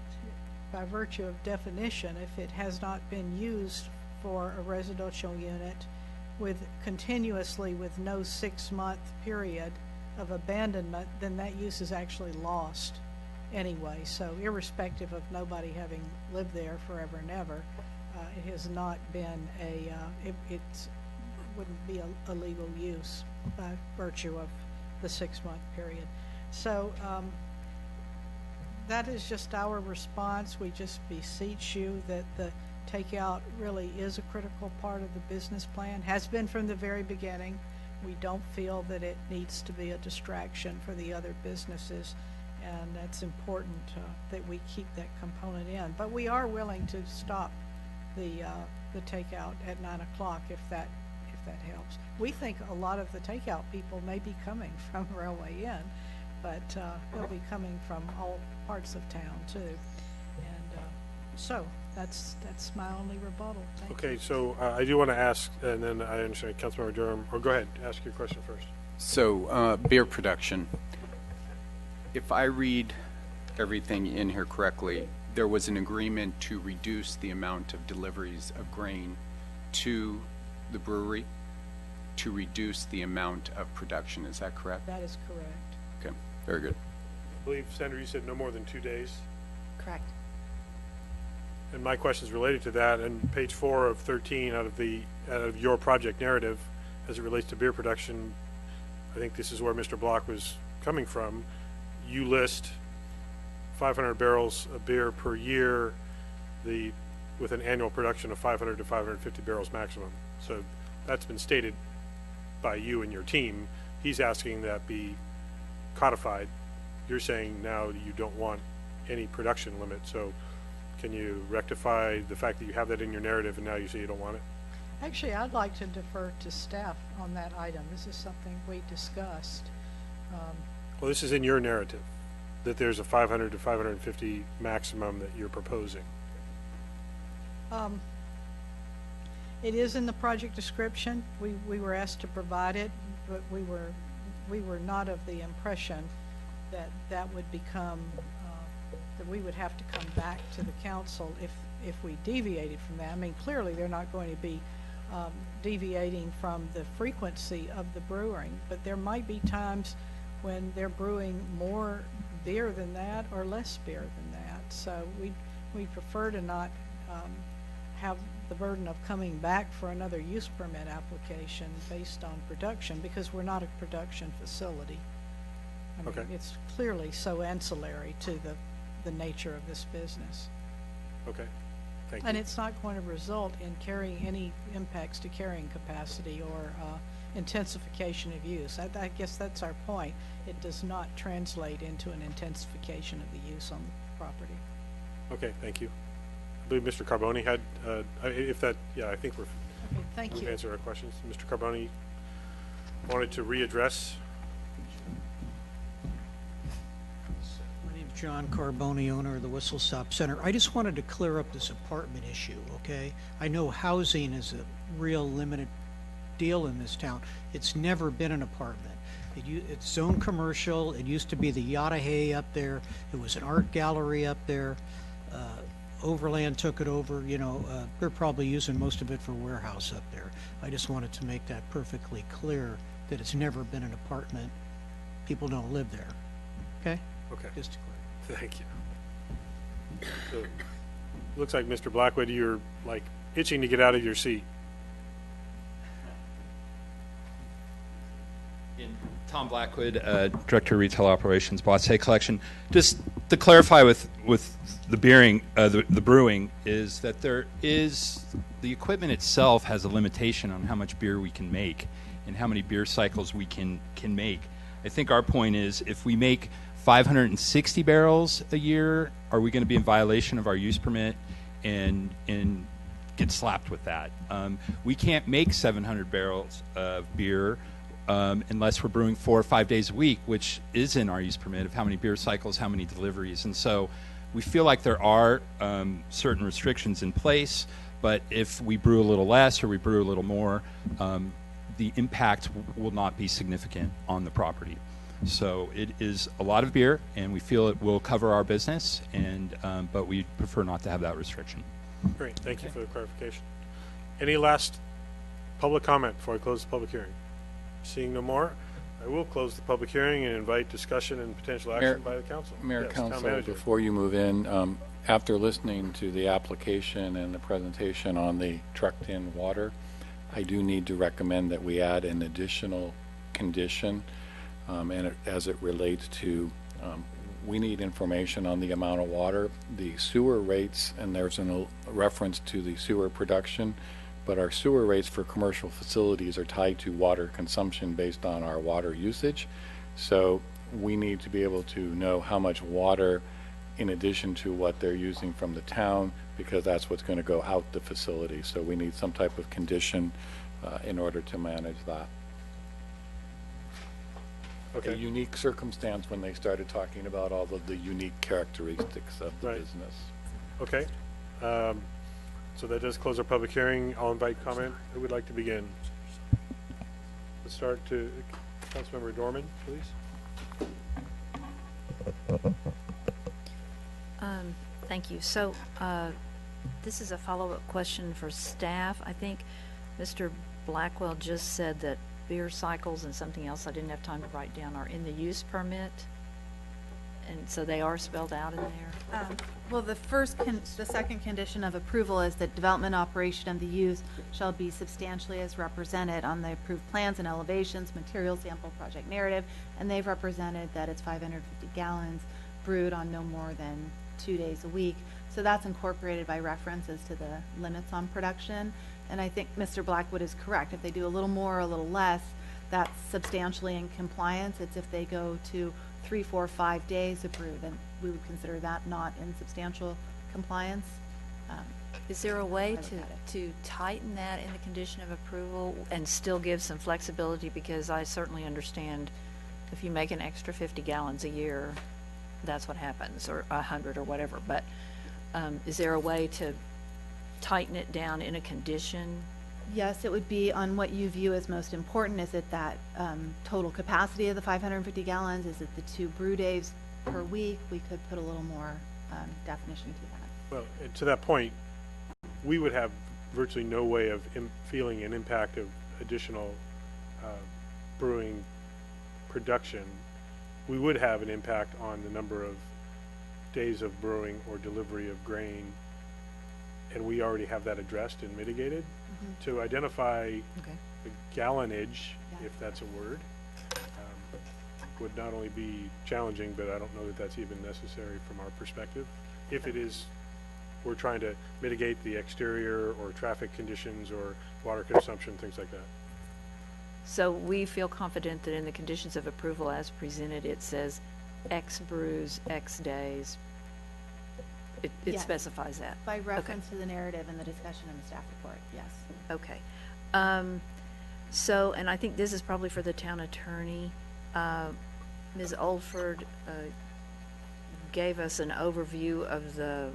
by virtue of definition, if it has not been used for a residential unit continuously with no 6-month period of abandonment, then that use is actually lost anyway. So irrespective of nobody having lived there forever and ever, it has not been it wouldn't be a legal use by virtue of the 6-month period. So that is just our response. We just beseech you that the takeout really is a critical part of the business plan, has been from the very beginning. We don't feel that it needs to be a distraction for the other businesses, and that's important that we keep that component in. But we are willing to stop the takeout at 9 o'clock if that helps. We think a lot of the takeout people may be coming from Railway Inn, but they'll be coming from all parts of town too. And so that's my only rebuttal. Thank you. Okay, so I do want to ask, and then I understand Councilmember Durham, or go ahead, ask your question first. So, beer production. If I read everything in here correctly, there was an agreement to reduce the amount of deliveries of grain to the brewery to reduce the amount of production. Is that correct? That is correct. Okay, very good. I believe, Senator, you said no more than 2 days. Correct. And my question is related to that. And page 4 of 13 out of your project narrative, as it relates to beer production, I think this is where Mr. Block was coming from. You list 500 barrels of beer per year, with an annual production of 500 to 550 barrels maximum. So that's been stated by you and your team. He's asking that be codified. You're saying now you don't want any production limit. So can you rectify the fact that you have that in your narrative and now you say you don't want it? Actually, I'd like to defer to staff on that item. This is something we discussed. Well, this is in your narrative, that there's a 500 to 550 maximum that you're proposing. It is in the project description. We were asked to provide it, but we were not of the impression that that would become, that we would have to come back to the council if we deviated from that. I mean, clearly they're not going to be deviating from the frequency of the brewing, but there might be times when they're brewing more beer than that or less beer than that. So we prefer to not have the burden of coming back for another use permit application based on production, because we're not a production facility. I mean, Okay. it's clearly so ancillary to the nature of this business. Okay, thank you. And it's not going to result in carrying any impacts to carrying capacity or intensification of use. I guess that's our point. It does not translate into an intensification of the use on the property. Okay, thank you. I believe Mr. Carboni had, I think Okay, thank we've you. answered our questions. Mr. Carboni wanted to readdress. My name's John Carboni, owner of the Whistle Stop Center. I just wanted to clear up this apartment issue, okay? I know housing is a real limited deal in this town. It's never been an apartment. It's zone commercial. It used to be the Yada Hay up there. It was an art gallery up there. Overland took it over. You know, they're probably using most of it for warehouse up there. I just wanted to make that perfectly clear that it's never been an apartment. People don't live there. Okay? Okay. Just to clear. Thank you. So, looks like Mr. Blackwood, you're like itching to get out of your seat. Tom Blackwood, Director of Retail Operations, Bossé Collection. Just to clarify with the beering, the brewing, is that the equipment itself has a limitation on how much beer we can make and how many beer cycles we can make. I think our point is, if we make 560 barrels a year, are we going to be in violation of our use permit and get slapped with that? We can't make 700 barrels of beer unless we're brewing 4 or 5 days a week, which is in our use permit of how many beer cycles, how many deliveries. And so we feel like there are certain restrictions in place, but if we brew a little less or we brew a little more, the impact will not be significant on the property. So it is a lot of beer, and we feel it will cover our business, and but we prefer not to have that restriction. Great, thank you for the clarification. Any last public comment before I close the public hearing? Seeing no more, I will close the public hearing and invite discussion and potential action by the council. Mayor, Yes, Town Council, Manager. before you move in, after listening to the application and the presentation on the trucked-in water, I do need to recommend that we add an additional condition, as it relates to, we need information on the amount of water, the sewer rates, and there's a reference to the sewer production, but our sewer rates for commercial facilities are tied to water consumption based on our water usage. So we need to be able to know how much water, in addition to what they're using from the town, because that's what's going to go out the facility. So we need some type of condition in order to manage that. a unique circumstance when they started talking about all of the unique characteristics of the business. Okay. So that does close our public hearing. I'll invite comment. Who would like to begin? Let's start to Councilmember Dorman, please. Thank you. So this is a follow-up question for staff. I think Mr. Blackwell just said that beer cycles and something else I didn't have time to write down are in the use permit, and so they are spelled out in there. Well, the second condition of approval is that development, operation, and the use shall be substantially as represented on the approved plans and elevations, material sample, project narrative, and they've represented that it's 550 gallons brewed on no more than 2 days a week. So that's incorporated by references to the limits on production. And I think Mr. Blackwood is correct. If they do a little more or a little less, that's substantially in compliance. It's if they go to 3, 4, 5 days of brew, then we would consider that not in substantial compliance. Is there a way to tighten that in the condition of approval and still give some flexibility? Because I certainly understand if you make an extra 50 gallons a year, that's what happens, or 100 or whatever. But is there a way to tighten it down in a condition? Yes, it would be on what you view as most important. Is it that total capacity of the 550 gallons? Is it the 2 brew days per week? We could put a little more definition to that. Well, to that point, we would have virtually no way of feeling an impact of additional brewing production. We would have an impact on the number of days of brewing or delivery of grain, and we already have that addressed and mitigated. To identify the gallonage, if that's a word, would not only be challenging, but I don't know that that's even necessary from our perspective. If it is, we're trying to mitigate the exterior or traffic conditions or water consumption, things like that. So we feel confident that in the conditions of approval as presented, it says X brews, X days. It Yes. specifies that. By reference to the narrative and the discussion in the staff report, yes. Okay. So, and I think this is probably for the town attorney. Ms. Oldford gave us an overview of the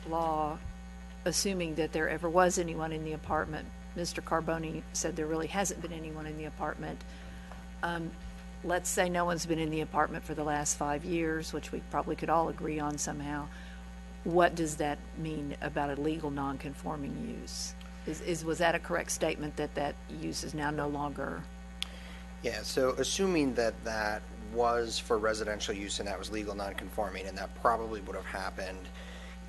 law, assuming that there ever was anyone in the apartment. Mr. Carboni said there really hasn't been anyone in the apartment. Let's say no one's been in the apartment for the last 5 years, which we probably could all agree on somehow. What does that mean about a legal non-conforming use? Was that a correct statement, that that use is now no longer? Yeah, so assuming that that was for residential use and that was legal non-conforming, and that probably would have happened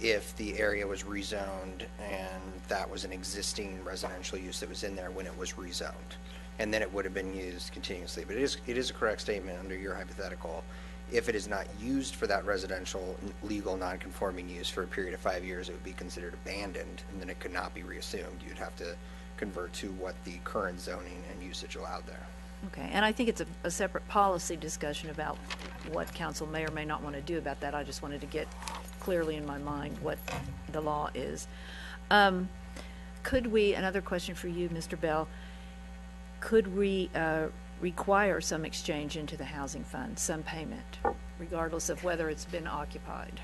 if the area was rezoned and that was an existing residential use that was in there when it was rezoned, and then it would have been used continuously. But it is a correct statement under your hypothetical. If it is not used for that residential legal non-conforming use for a period of 5 years, it would be considered abandoned, and then it could not be reassumed. You'd have to convert to what the current zoning and usage allowed there. Okay, and I think it's a separate policy discussion about what council may or may not want to do about that. I just wanted to get clearly in my mind what the law is. Could we, another question for you, Mr. Bell, could we require some exchange into the housing fund, some payment, regardless of whether it's been occupied?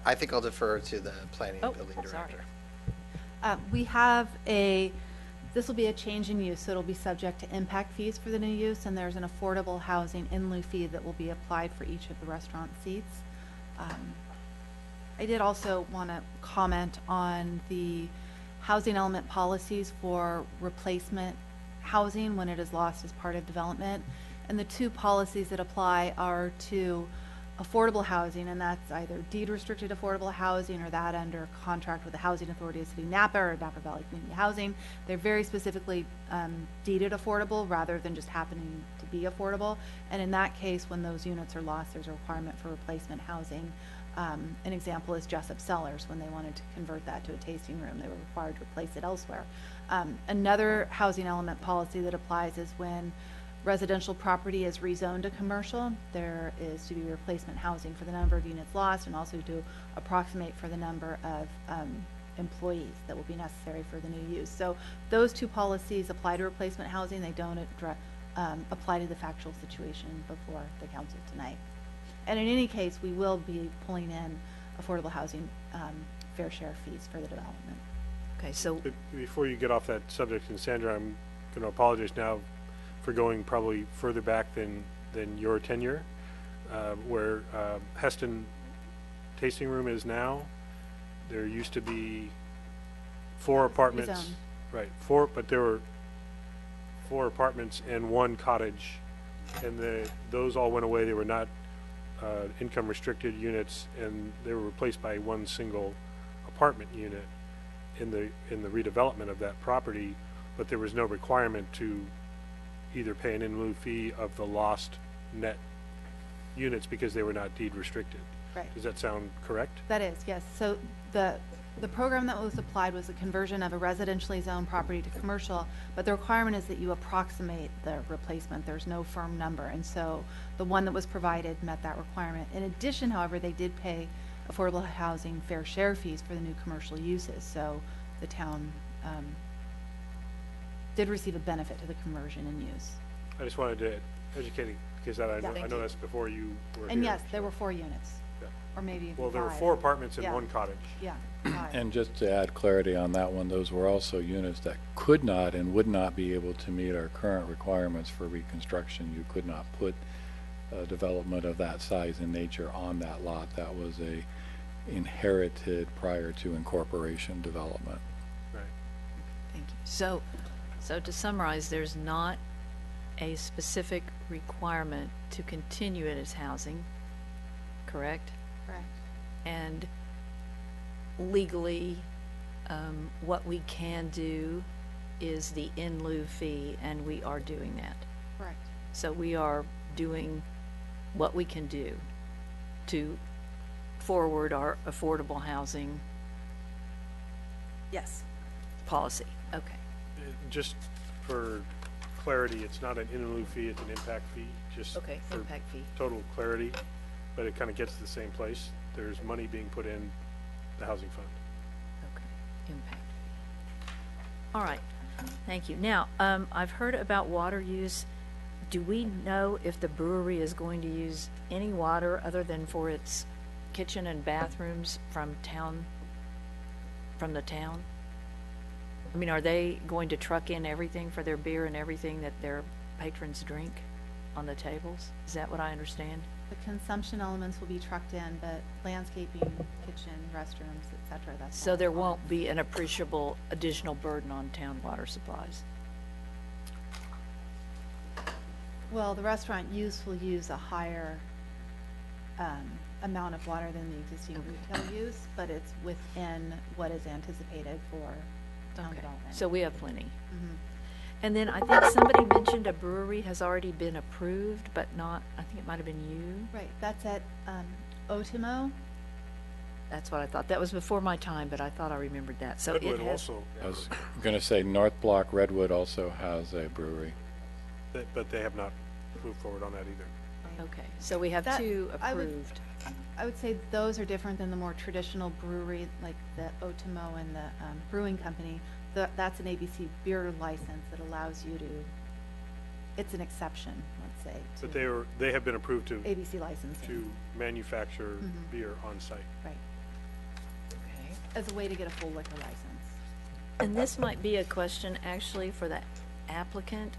I think I'll defer to the planning and building director. We have this will be a change in use, so it'll be subject to impact fees for the new use, and there's an affordable housing in lieu fee that will be applied for each of the restaurant seats. I did also want to comment on the housing element policies for replacement housing when it is lost as part of development. And the 2 policies that apply are to affordable housing, and that's either deed restricted affordable housing or that under contract with the Housing Authority of City Napa or Napa Valley Community Housing. They're very specifically deeded affordable rather than just happening to be affordable. And in that case, when those units are lost, there's a requirement for replacement housing. An example is Jessup Cellars. When they wanted to convert that to a tasting room, they were required to replace it elsewhere. Another housing element policy that applies is when residential property is rezoned to commercial, there is to be replacement housing for the number of units lost and also to approximate for the number of employees that will be necessary for the new use. So those 2 policies apply to replacement housing. They don't apply to the factual situation before the council tonight. And in any case, we will be pulling in affordable housing fair share fees for the development. Okay, so Before you get off that subject, and Sandra, I'm going to apologize now for going probably further back than your tenure, where Heston Tasting Room is now. There used to be 4 apartments. Rezoned. Right, 4, but there were 4 apartments and 1 cottage, and those all went away. They were not income restricted units, and they were replaced by 1 single apartment unit in the redevelopment of that property, but there was no requirement to either pay an in lieu fee of the lost net units because they were not deed restricted. Right. Does that sound correct? That is, yes. So the program that was applied was a conversion of a residentially zoned property to commercial, but the requirement is that you approximate the replacement. There's no firm number, and so the one that was provided met that requirement. In addition, however, they did pay affordable housing fair share fees for the new commercial uses, so the town did receive a benefit to the conversion and use. I just wanted to educate you, because I know that's before you were And here, yes, there so. were 4 units, Yeah. or maybe even Well, there were 5. 4 apartments and Yeah. 1 cottage. Yeah, 5. And just to add clarity on that one, those were also units that could not and would not be able to meet our current requirements for reconstruction. You could not put development of that size and nature on that lot. That was a inherited prior to incorporation development. Right. thank you. So to summarize, there's not a specific requirement to continue it as housing, correct? Correct. And legally, what we can do is the in lieu fee, and we are doing that. Correct. So we are doing what we can do to forward our affordable housing Yes. policy. Okay. Just for clarity, it's not an in lieu fee, it's an impact fee, just Okay, for impact fee. total clarity, but it kind of gets to the same place. There's money being put in the housing fund. Okay, impact. All right, thank you. Now, I've heard about water use. Do we know if the brewery is going to use any water other than for its kitchen and bathrooms from the town? I mean, are they going to truck in everything for their beer and everything that their patrons drink on the tables? Is that what I understand? The consumption elements will be trucked in, but landscaping, kitchen, restrooms, et cetera, that's So all there on. won't be an appreciable additional burden on town water supplies? Well, the restaurant use will use a higher amount of water than the existing retail use, but it's within what is anticipated for town development. So we have plenty. Mhm. And then I think somebody mentioned a brewery has already been approved, but not, I think it might have been you. Right, that's at Otimo. That's what I thought. That was before my time, but I thought I remembered that. So Redwood it has, also, I was going to say North Block Redwood also has a brewery. but they have not moved forward on that either. okay, so we have That- 2 I would- approved. I would say those are different than the more traditional brewery, like the Otimo and the brewing company. That's an ABC beer license that allows you to, it's an exception, let's say. But to they have been approved to ABC licensing. to manufacture Mhm. beer on site. Right, Okay. as a way to get a full liquor license. And this might be a question actually for the applicant.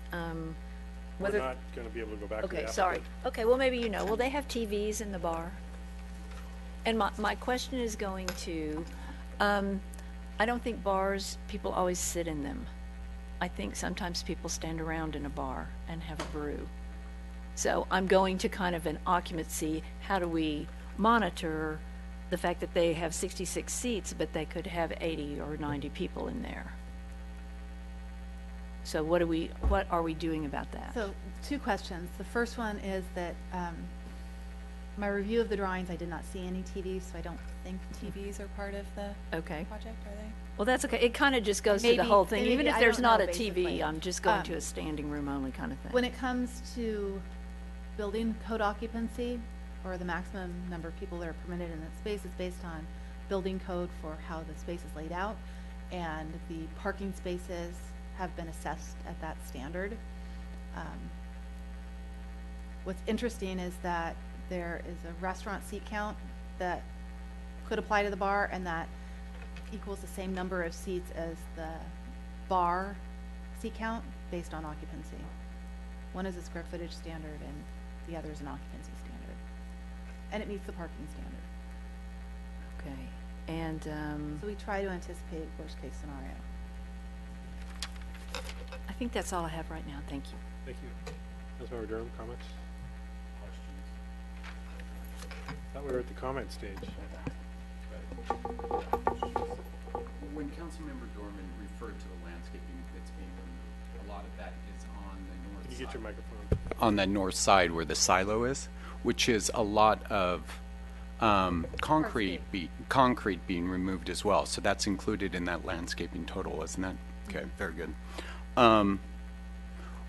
We're not going to be able to go back to the Okay, applicant. sorry. Okay, well, maybe you know. Will they have TVs in the bar? And my question is going to, I don't think bars, people always sit in them. I think sometimes people stand around in a bar and have a brew. So I'm going to kind of an occupancy, how do we monitor the fact that they have 66 seats, but they could have 80 or 90 people in there? So what are we doing about that? So 2 questions. The first one is that my review of the drawings, I did not see any TVs, so I don't think TVs are part of the Okay. project, are they? Well, that's okay. It kind of just goes through the Maybe- whole thing. maybe- Even if I there's don't not know, a TV, basically. I'm just going to a standing room only kind of thing. When it comes to building code occupancy, or the maximum number of people that are permitted in that space, is based on building code for how the space is laid out, and the parking spaces have been assessed at that standard. What's interesting is that there is a restaurant seat count that could apply to the bar, and that equals the same number of seats as the bar seat count based on occupancy. One is a square footage standard and the other is an occupancy standard. And it meets the parking standard. Okay. And so we try to anticipate worst case scenario. I think that's all I have right now. Thank you. Thank you. Councilmember Durham, comments? Thought we were at the comment stage. When Councilmember Dorman referred to the landscaping that's being removed, a lot of that is on the north Can you side. get your microphone? On the north side where the silo is, which is a lot of concrete being removed as well. So that's included in that landscaping total, isn't that? Okay, very good.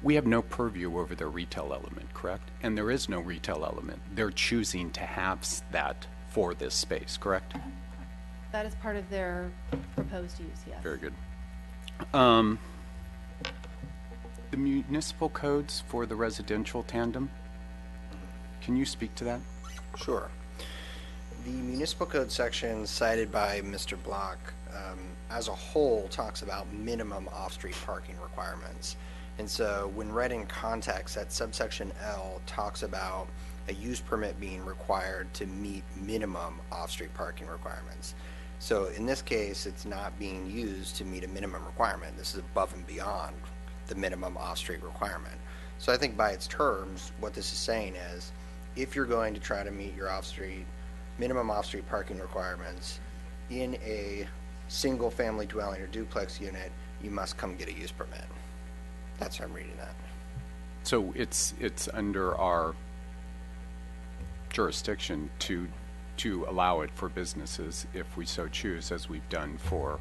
We have no purview over their retail element, correct? And there is no retail element. They're choosing to have that for this space, correct? That is part of their proposed use, yes. Very good. The municipal codes for the residential tandem, can you speak to that? Sure. The municipal code section cited by Mr. Block as a whole talks about minimum off-street parking requirements. And so when read in context, that subsection L talks about a use permit being required to meet minimum off-street parking requirements. So in this case, it's not being used to meet a minimum requirement. This is above and beyond the minimum off-street requirement. So I think by its terms, what this is saying is, if you're going to try to meet your minimum off-street parking requirements in a single-family dwelling or duplex unit, you must come get a use permit. That's how I'm reading that. So it's under our jurisdiction to allow it for businesses if we so choose, as we've done for.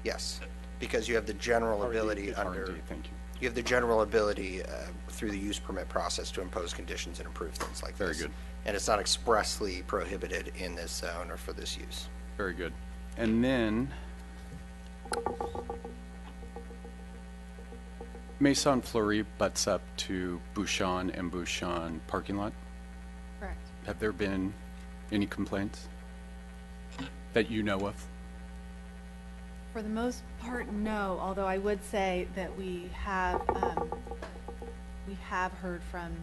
Yes, because you have the general ability thank you. You have the general ability through the use permit process to impose conditions and approve things like this. Very good. And it's not expressly prohibited in this zone or for this use. Very good. And then Maison Fleury butts up to Bouchon and Bouchon parking lot. Correct. Have there been any complaints that you know of? For the most part, no, although I would say that we have heard from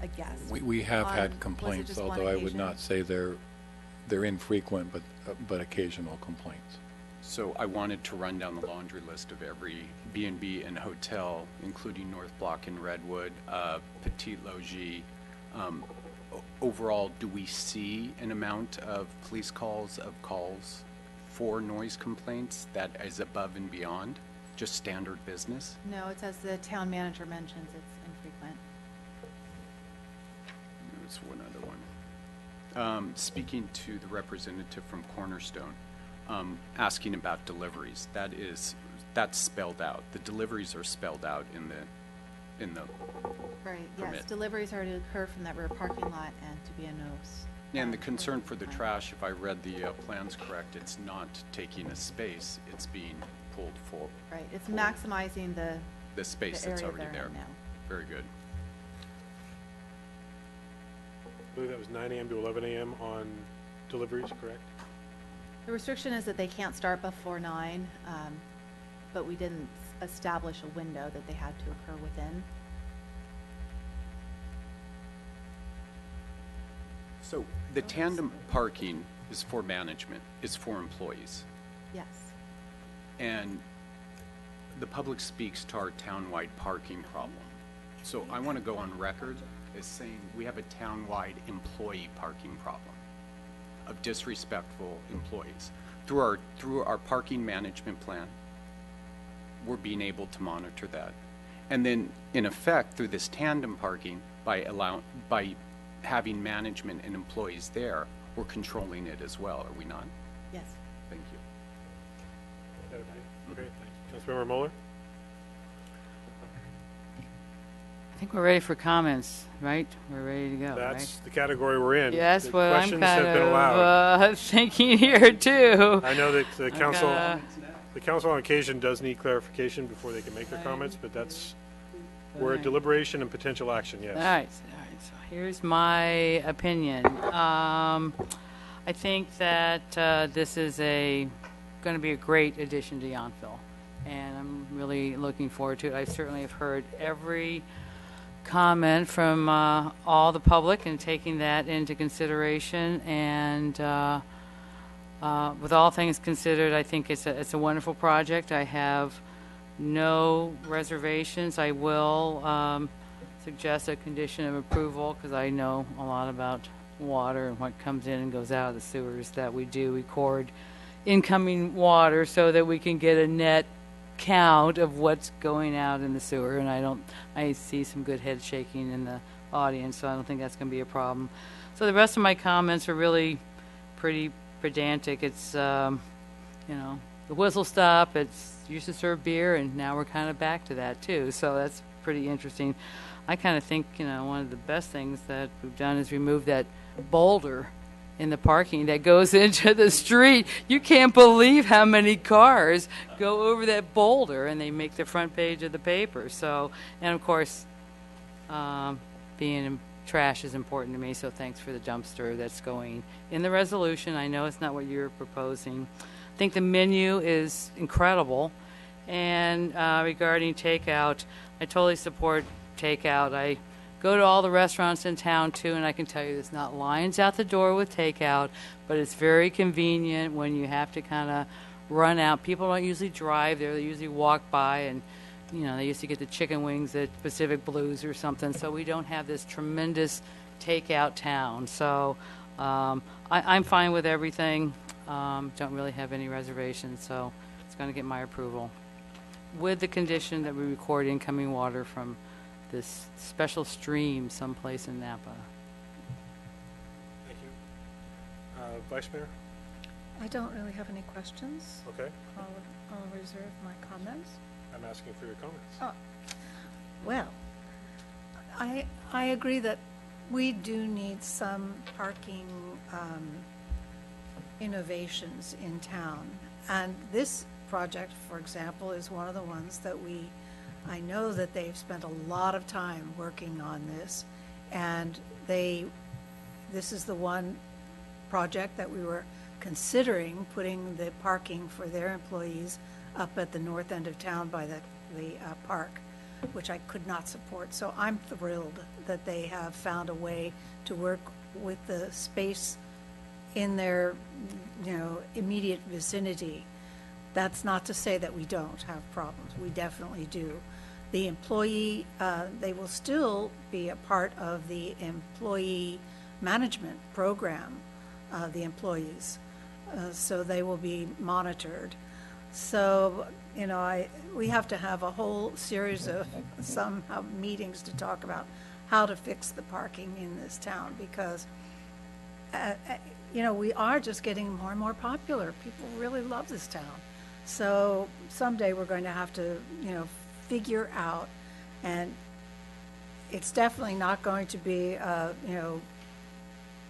a guest. We have on- had was it complaints, just one although I would occasion? not say they're infrequent, but occasional complaints. So I wanted to run down the laundry list of every B&B and hotel, including North Block and Redwood, Petit Logis. Overall, do we see an amount of police calls for noise complaints that is above and beyond just standard business? No, it's as the town manager mentions, it's infrequent. There's one other one. Speaking to the representative from Cornerstone, asking about deliveries. That's spelled out. The deliveries are spelled out in the Right, permit. yes, deliveries are to occur from that rear parking lot and to be a nose. And the concern for the trash, if I read the plans correct, it's not taking a space, it's being pulled for. Right, it's maximizing The space the that's area already they're there. in now. Very good. I believe that was 9 a.m. to 11 a.m. on deliveries, correct? The restriction is that they can't start before 9, but we didn't establish a window that they had to occur within. So the tandem parking is for management, is for employees. Yes. And the public speaks to our townwide parking problem. So I want to go on record as saying we have a townwide employee parking problem of disrespectful employees. Through our parking management plan, we're being able to monitor that. And then in effect, through this tandem parking, by having management and employees there, we're controlling it as well, are we not? Yes. Thank you. Okay, thanks. Councilmember Mueller? I think we're ready for comments, right? We're ready to go, That's right? the category we're in. Yeah, that's The what I'm questions kind have been allowed. of thinking here too. I know that the I'm council, gonna- the council on occasion does need clarification before they can make their comments, but that's We're at deliberation and potential action, yes. All right, so here's my opinion. I think that this is going to be a great addition to Yountville, and I'm really looking forward to it. I certainly have heard every comment from all the public and taking that into consideration, and with all things considered, I think it's a wonderful project. I have no reservations. I will suggest a condition of approval because I know a lot about water and what comes in and goes out of the sewers, that we do record incoming water so that we can get a net count of what's going out in the sewer. And I see some good head shaking in the audience, so I don't think that's going to be a problem. So the rest of my comments are really pretty pedantic. It's the whistle stop, it's used to serve beer, and now we're kind of back to that too, so that's pretty interesting. I kind of think one of the best things that we've done is remove that boulder in the parking that goes into the street. You can't believe how many cars go over that boulder, and they make the front page of the paper. So, and of course, being in trash is important to me, so thanks for the dumpster that's going in the resolution. I know it's not what you're proposing. I think the menu is incredible. And regarding takeout, I totally support takeout. I go to all the restaurants in town too, and I can tell you there's not lines out the door with takeout, but it's very convenient when you have to kind of run out. People don't usually drive there, they usually walk by, and they used to get the chicken wings at Pacific Blues or something, so we don't have this tremendous takeout town. So I'm fine with everything. Don't really have any reservations, so it's going to get my approval with the condition that we record incoming water from this special stream someplace in Napa. Thank you. Vice Mayor? I don't really have any questions. Okay. I'll reserve my comments. I'm asking for your comments. Oh, well, I agree that we do need some parking innovations in town, and this project, for example, is one of the ones that I know that they've spent a lot of time working on this, and this is the one project that we were considering putting the parking for their employees up at the north end of town by the park, which I could not support. So I'm thrilled that they have found a way to work with the space in their immediate vicinity. That's not to say that we don't have problems. We definitely do. The employee, they will still be a part of the employee management program, the employees. So they will be monitored. So, we have to have a whole series of meetings to talk about how to fix the parking in this town, because we are just getting more and more popular. People really love this town. So someday we're going to have to, figure out, and it's definitely not going to be, an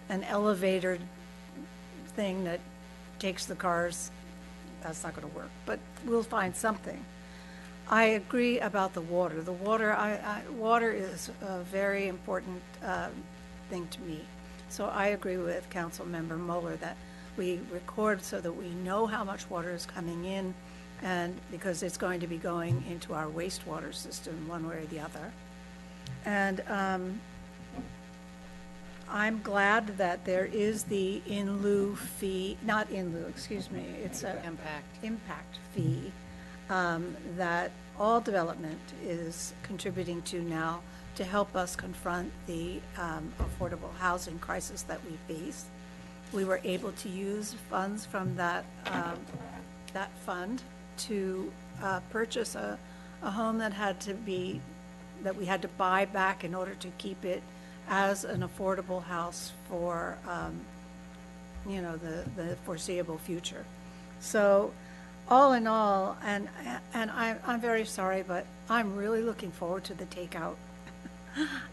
elevator thing that takes the cars. That's not going to work, but we'll find something. I agree about the water. The water, water is a very important thing to me. So I agree with Councilmember Mueller that we record so that we know how much water is coming in, and because it's going to be going into our wastewater system one way or the other. And I'm glad that there is the in lieu fee, not in lieu, excuse me, it's a impact fee that all development is contributing to now to help us confront the affordable housing crisis that we face. We were able to use funds from that fund to purchase a home that we had to buy back in order to keep it as an affordable house for the foreseeable future. So all in all, and I'm very sorry, but I'm really looking forward to the takeout.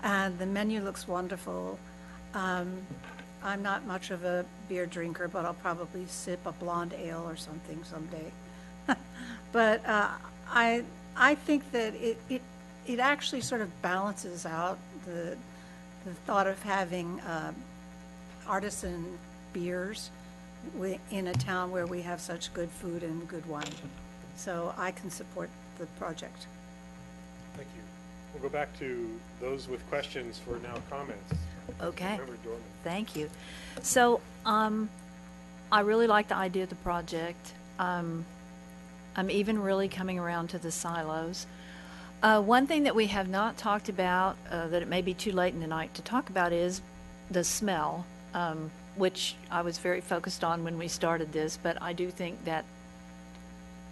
And the menu looks wonderful. I'm not much of a beer drinker, but I'll probably sip a blonde ale or something someday. But I think that it actually sort of balances out the thought of having artisan beers in a town where we have such good food and good wine. So I can support the project. Thank you. We'll go back to those with questions for now comments. Okay. Member Dorman. Thank you. So, I really like the idea of the project. I'm even really coming around to the silos. One thing that we have not talked about, that it may be too late in the night to talk about, is the smell, which I was very focused on when we started this, but I do think that,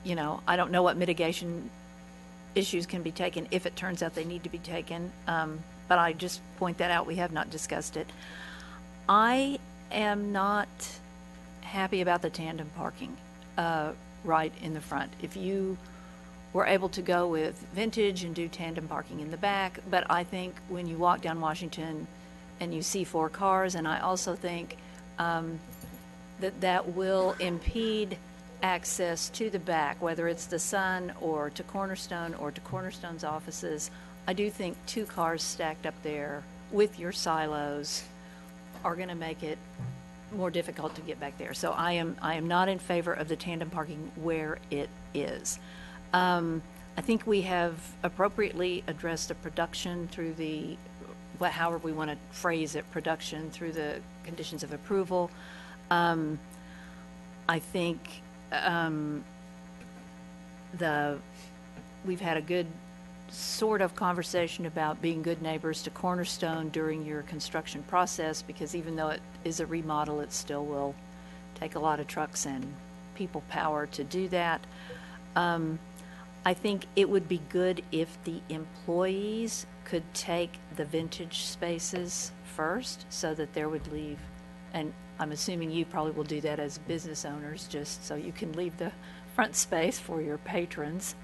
you know, I don't know what mitigation issues can be taken if it turns out they need to be taken, but I just point that out. We have not discussed it. I am not happy about the tandem parking right in the front. If you were able to go with vintage and do tandem parking in the back, but I think when you walk down Washington and you see 4 cars, and I also think that will impede access to the back, whether it's the Sun or to Cornerstone or to Cornerstone's offices. I do think 2 cars stacked up there with your silos are going to make it more difficult to get back there. So I am not in favor of the tandem parking where it is. I think we have appropriately addressed the production through the, however we want to phrase it, production through the conditions of approval. I think we've had a good sort of conversation about being good neighbors to Cornerstone during your construction process, because even though it is a remodel, it still will take a lot of trucks and people power to do that. I think it would be good if the employees could take the vintage spaces first, so that there would leave, and I'm assuming you probably will do that as business owners, just so you can leave the front space for your patrons.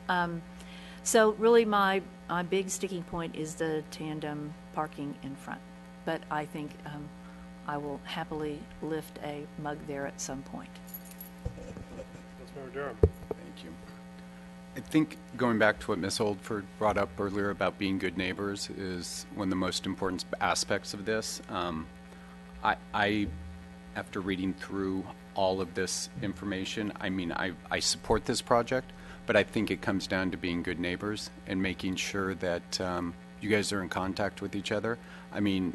So really my big sticking point is the tandem parking in front. But I think I will happily lift a mug there at some point. Councilmember Durham. Thank you. I think going back to what Ms. Oldford brought up earlier about being good neighbors is one of the most important aspects of this. I after reading through all of this information, I mean, I support this project, but I think it comes down to being good neighbors and making sure that you guys are in contact with each other. I mean,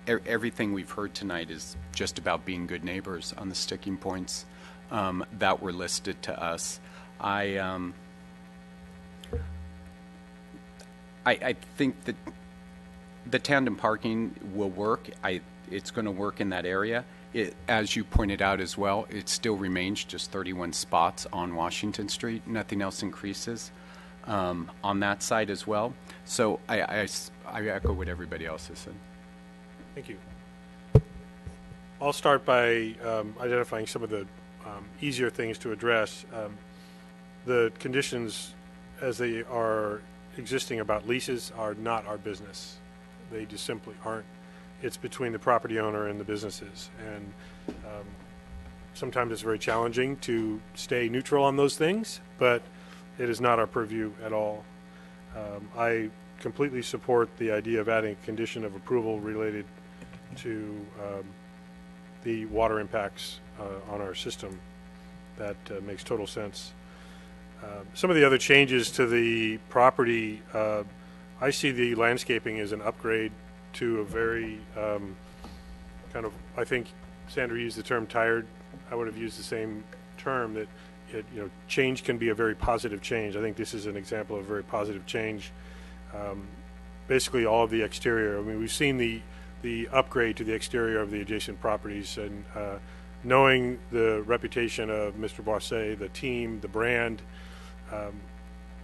everything we've heard tonight is just about being good neighbors on the sticking points that were listed to us. I think that the tandem parking will work. It's going to work in that area. As you pointed out as well, it still remains just 31 spots on Washington Street. Nothing else increases on that side as well. So I echo what everybody else has said. Thank you. I'll start by identifying some of the easier things to address. The conditions as they are existing about leases are not our business. They just simply aren't. It's between the property owner and the businesses, and sometimes it's very challenging to stay neutral on those things, but it is not our purview at all. I completely support the idea of adding a condition of approval related to the water impacts on our system. That makes total sense. Some of the other changes to the property, I see the landscaping as an upgrade to a very kind of, I think Sandra used the term tired. I would have used the same term, that change can be a very positive change. I think this is an example of very positive change. Basically all of the exterior, I mean, we've seen the upgrade to the exterior of the adjacent properties, and knowing the reputation of Mr. Boisset, the team, the brand,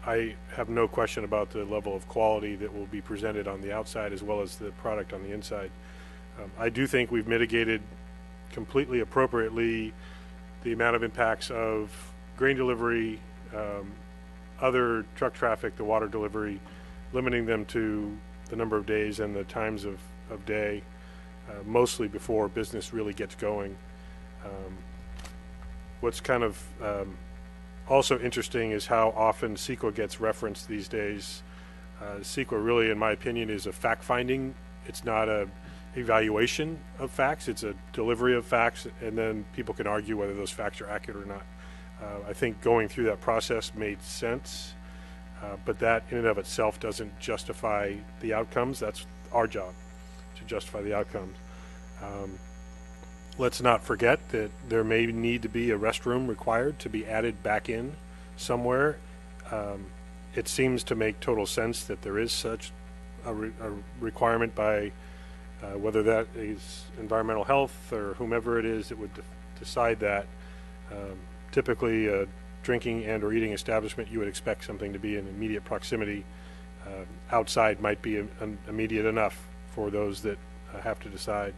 I have no question about the level of quality that will be presented on the outside as well as the product on the inside. I do think we've mitigated completely appropriately the amount of impacts of grain delivery, other truck traffic, the water delivery, limiting them to the number of days and the times of day, mostly before business really gets going. What's kind of also interesting is how often CEQA gets referenced these days. CEQA really, in my opinion, is a fact-finding. It's not a evaluation of facts. It's a delivery of facts, and then people can argue whether those facts are accurate or not. I think going through that process made sense, but that in and of itself doesn't justify the outcomes. That's our job, to justify the outcomes. Let's not forget that there may need to be a restroom required to be added back in somewhere. It seems to make total sense that there is such a requirement by whether that is environmental health or whomever it is that would decide that. Typically, a drinking and or eating establishment, you would expect something to be in immediate proximity. Outside might be immediate enough for those that have to decide.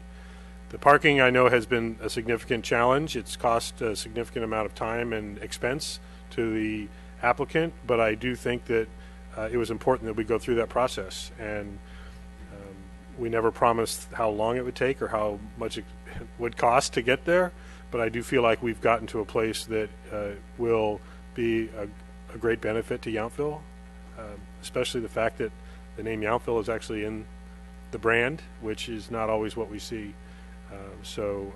The parking, I know, has been a significant challenge. It's cost a significant amount of time and expense to the applicant, but I do think that it was important that we go through that process. And we never promised how long it would take or how much it would cost to get there, but I do feel like we've gotten to a place that will be a great benefit to Yountville, especially the fact that the name Yountville is actually in the brand, which is not always what we see. So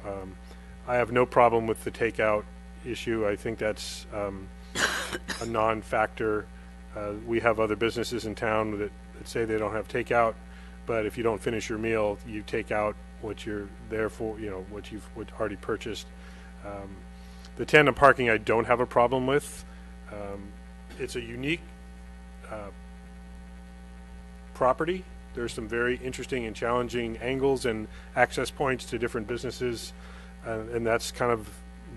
I have no problem with the takeout issue. I think that's a non-factor. We have other businesses in town that say they don't have takeout, but if you don't finish your meal, you take out what you're there for, what you've already purchased. The tandem parking I don't have a problem with. It's a unique property. There's some very interesting and challenging angles and access points to different businesses, and that's kind of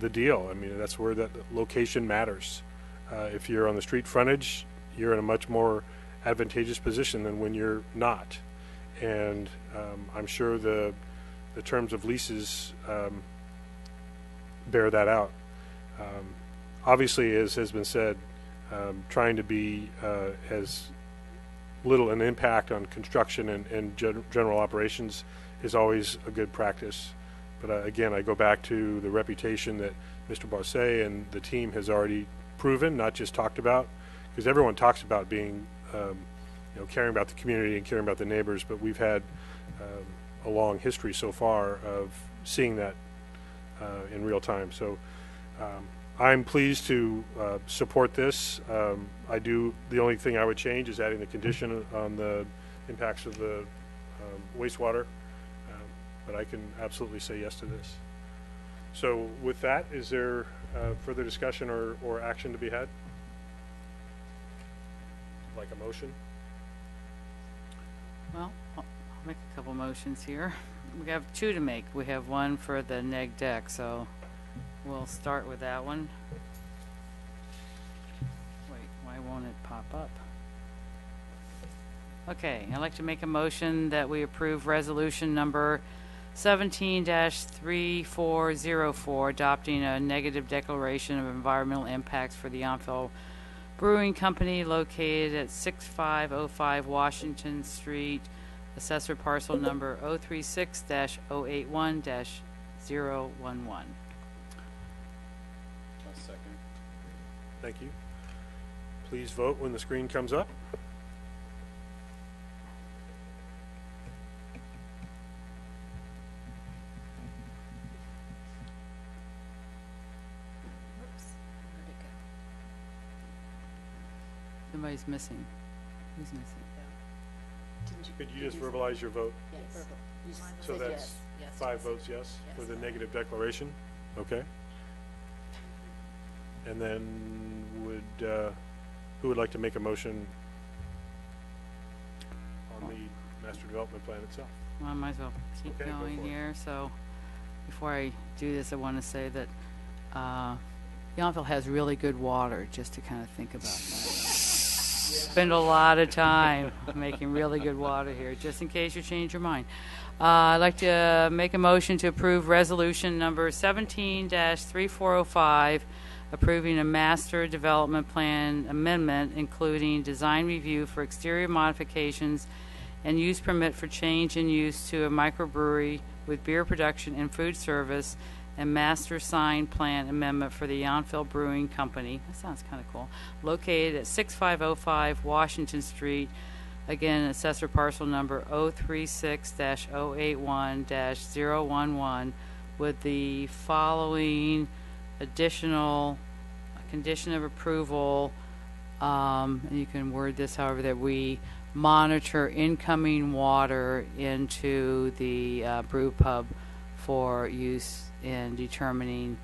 the deal. I mean, that's where that location matters. If you're on the street frontage, you're in a much more advantageous position than when you're not. And I'm sure the terms of leases bear that out. Obviously, as has been said, trying to be as little an impact on construction and general operations is always a good practice. But again, I go back to the reputation that Mr. Barcet and the team has already proven, not just talked about, because everyone talks about being, caring about the community and caring about the neighbors, but we've had a long history so far of seeing that in real time. So I'm pleased to support this. The only thing I would change is adding the condition on the impacts of the wastewater, but I can absolutely say yes to this. So with that, is there further discussion or action to be had? Like a motion? Well, I'll make a couple motions here. We have two to make. We have one for the neg deck, so we'll start with that one. Wait, why won't it pop up? Okay, I'd like to make a motion that we approve resolution number 17-3404, adopting a negative declaration of environmental impacts for the Yountville Brewing Company located at 6505 Washington Street, assessor parcel number 036-081-011. Second. Thank you. Please vote when the screen comes up. Somebody's missing. Who's missing? Could you just verbalize your vote? Yes. So that's 5 votes yes for the negative declaration? Okay. And then who would like to make a motion on the master development plan itself? Well, I might as well keep Okay, go going for it. here. So before I do this, I want to say that Yountville has really good water, just to kind of think about that. Spend a lot of time making really good water here, just in case you change your mind. I'd like to make a motion to approve resolution number 17-3405, approving a master development plan amendment, including design review for exterior modifications and use permit for change in use to a microbrewery with beer production and food service, and master sign plan amendment for the Yountville Brewing Company. That sounds kind of cool. Located at 6505 Washington Street, Again, assessor parcel number 036-081-011 with the following additional condition of approval, and you can word this however, that we monitor incoming water into the brew pub for use in determining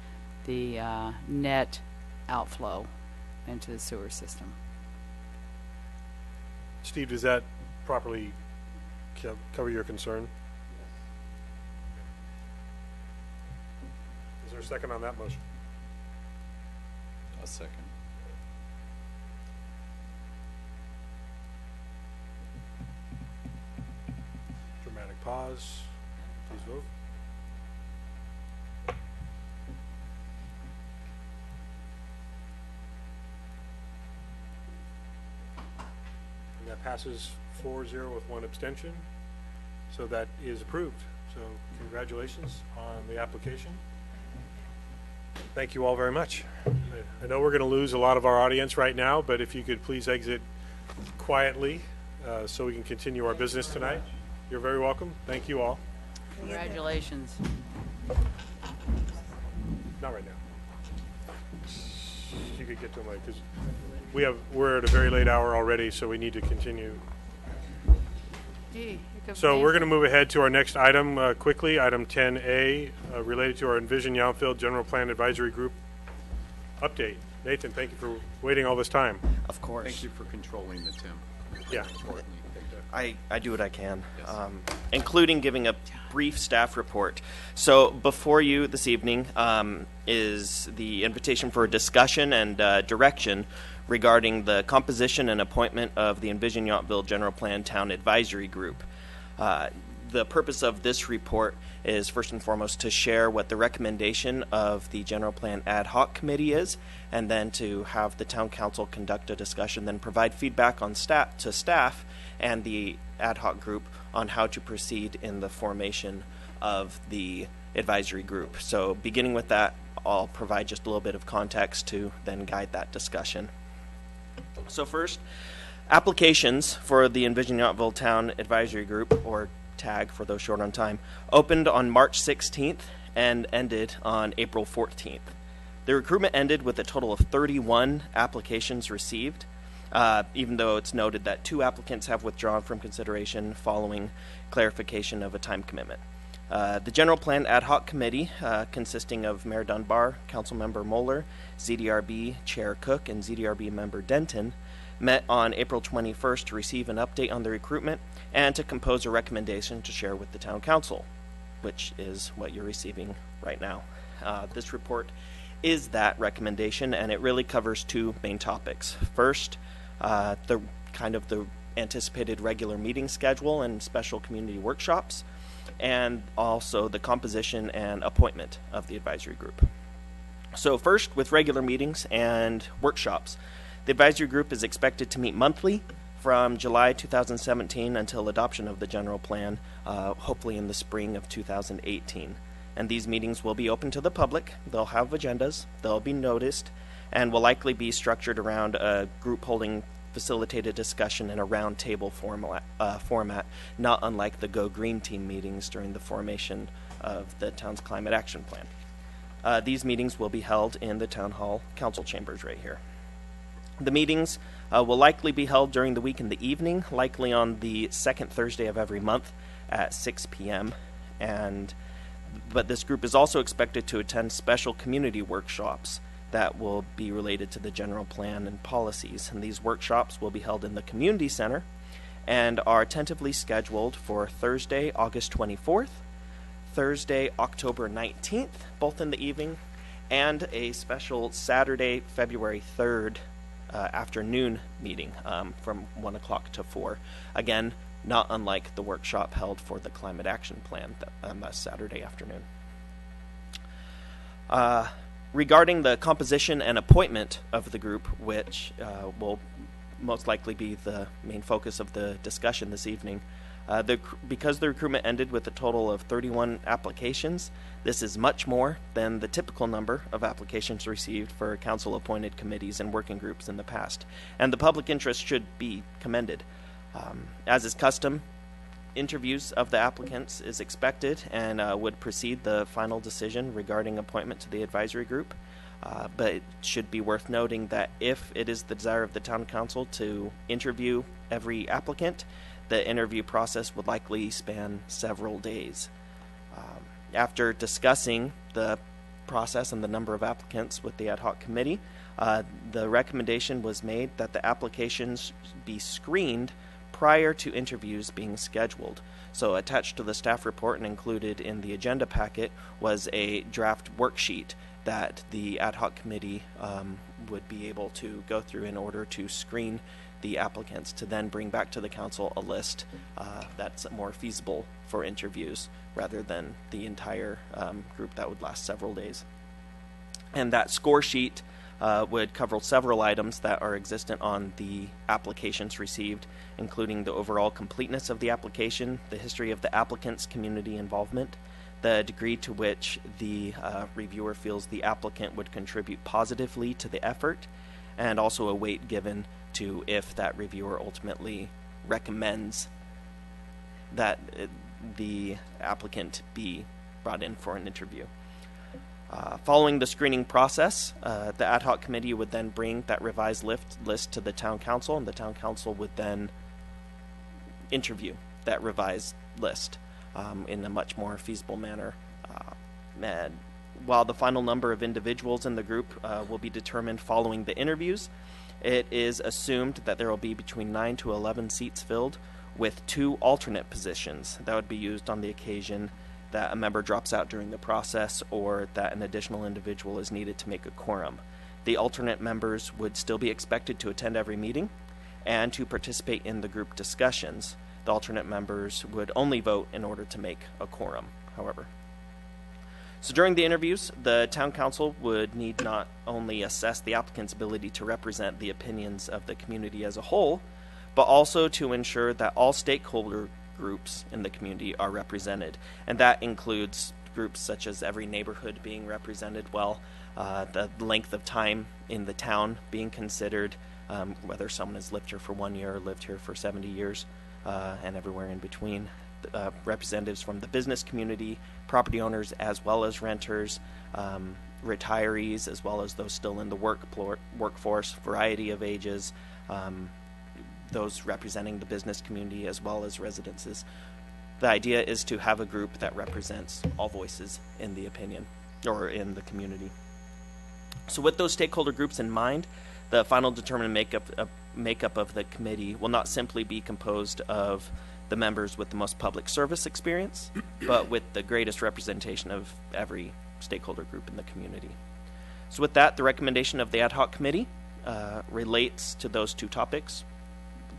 the net outflow into the sewer system. Steve, does that properly cover your concern? Is there a second on that motion? A second. Dramatic pause. Please vote. And that passes 4-0 with one abstention. So that is approved. So congratulations on the application. Thank you all very much. I know we're going to lose a lot of our audience right now, but if you could please exit quietly so we can continue our business tonight. You're very welcome. Thank you all. Congratulations. Not right now. You could get to them because we're at a very late hour already, so we need to continue. So we're going to move ahead to our next item quickly, item 10A, related to our Envision Yountville General Plan Advisory Group update. Nathan, thank you for waiting all this time. Of course. Thank you for controlling the temp. Yeah. I do what I can, including giving a brief staff report. So before you this evening is the invitation for a discussion and direction regarding the composition and appointment of the Envision Yountville General Plan Town Advisory Group. The purpose of this report is first and foremost to share what the recommendation of the General Plan Ad Hoc Committee is, and then to have the Town Council conduct a discussion, then provide feedback on to staff and the ad hoc group on how to proceed in the formation of the advisory group. So beginning with that, I'll provide just a little bit of context to then guide that discussion. So first, applications for the Envision Yountville Town Advisory Group, or TAG for those short on time, opened on March 16th and ended on April 14th. The recruitment ended with a total of 31 applications received, even though it's noted that 2 applicants have withdrawn from consideration following clarification of a time commitment. The General Plan Ad Hoc Committee, consisting of Mayor Dunbar, Councilmember Moeller, ZDRB Chair Cook, and ZDRB Member Denton, met on April 21st to receive an update on the recruitment and to compose a recommendation to share with the Town Council, which is what you're receiving right now. This report is that recommendation, and it really covers 2 main topics. First, the anticipated regular meeting schedule and special community workshops, and also the composition and appointment of the advisory group. So first, with regular meetings and workshops, the advisory group is expected to meet monthly from July 2017 until adoption of the general plan, hopefully in the spring of 2018. And these meetings will be open to the public. They'll have agendas, they'll be noticed, and will likely be structured around a group holding facilitated discussion in a round table format, not unlike the Go Green Team meetings during the formation of the town's climate action plan. These meetings will be held in the Town Hall Council chambers right here. The meetings will likely be held during the week in the evening, likely on the second Thursday of every month at 6 p.m. But this group is also expected to attend special community workshops that will be related to the general plan and policies. And these workshops will be held in the community center and are tentatively scheduled for Thursday, August 24th, Thursday, October 19th, both in the evening, and a special Saturday, February 3rd afternoon meeting from 1 o'clock to 4. Again, not unlike the workshop held for the climate action plan on that Saturday afternoon. Regarding the composition and appointment of the group, which will most likely be the main focus of the discussion this evening, because the recruitment ended with a total of 31 applications, this is much more than the typical number of applications received for council-appointed committees and working groups in the past, and the public interest should be commended. As is custom, interviews of the applicants is expected and would precede the final decision regarding appointment to the advisory group. But it should be worth noting that if it is the desire of the town council to interview every applicant, the interview process would likely span several days. After discussing the process and the number of applicants with the ad hoc committee, the recommendation was made that the applications be screened prior to interviews being scheduled. So attached to the staff report and included in the agenda packet was a draft worksheet that the ad hoc committee would be able to go through in order to screen the applicants, to then bring back to the council a list that's more feasible for interviews rather than the entire group that would last several days. And that score sheet would cover several items that are existent on the applications received, including the overall completeness of the application, the history of the applicant's community involvement, the degree to which the reviewer feels the applicant would contribute positively to the effort, and also a weight given to if that reviewer ultimately recommends that the applicant be brought in for an interview. Following the screening process, the ad hoc committee would then bring that revised list to the town council, and the town council would then interview that revised list in a much more feasible manner. And while the final number of individuals in the group will be determined following the interviews, it is assumed that there will be between 9 to 11 seats filled, with 2 alternate positions that would be used on the occasion that a member drops out during the process or that an additional individual is needed to make a quorum. The alternate members would still be expected to attend every meeting and to participate in the group discussions. The alternate members would only vote in order to make a quorum, however. So during the interviews, the town council would need not only assess the applicant's ability to represent the opinions of the community as a whole, but also to ensure that all stakeholder groups in the community are represented. And that includes groups such as every neighborhood being represented well, the length of time in the town being considered, whether someone has lived here for 1 year or lived here for 70 years, and everywhere in between. Representatives from the business community, property owners as well as renters, retirees as well as those still in the workforce, variety of ages, those representing the business community as well as residences. The idea is to have a group that represents all voices in the opinion or in the community. So with those stakeholder groups in mind, the final determined makeup of the committee will not simply be composed of the members with the most public service experience, but with the greatest representation of every stakeholder group in the community. So with that, the recommendation of the ad hoc committee relates to those 2 topics: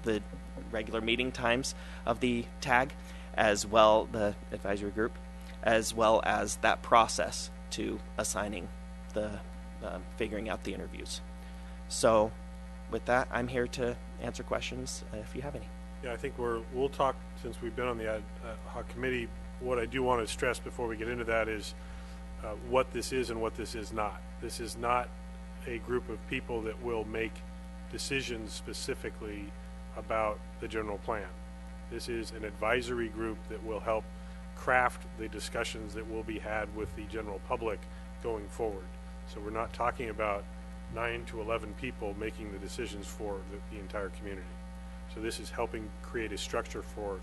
the regular meeting times of the TAG, as well the advisory group, as well as that process to assigning the figuring out the interviews. So with that, I'm here to answer questions if you have any. Yeah, I think we'll talk, since we've been on the ad hoc committee. What I do want to stress before we get into that is what this is and what this is not. This is not a group of people that will make decisions specifically about the general plan. This is an advisory group that will help craft the discussions that will be had with the general public going forward. So we're not talking about 9 to 11 people making the decisions for the entire community. So this is helping create a structure for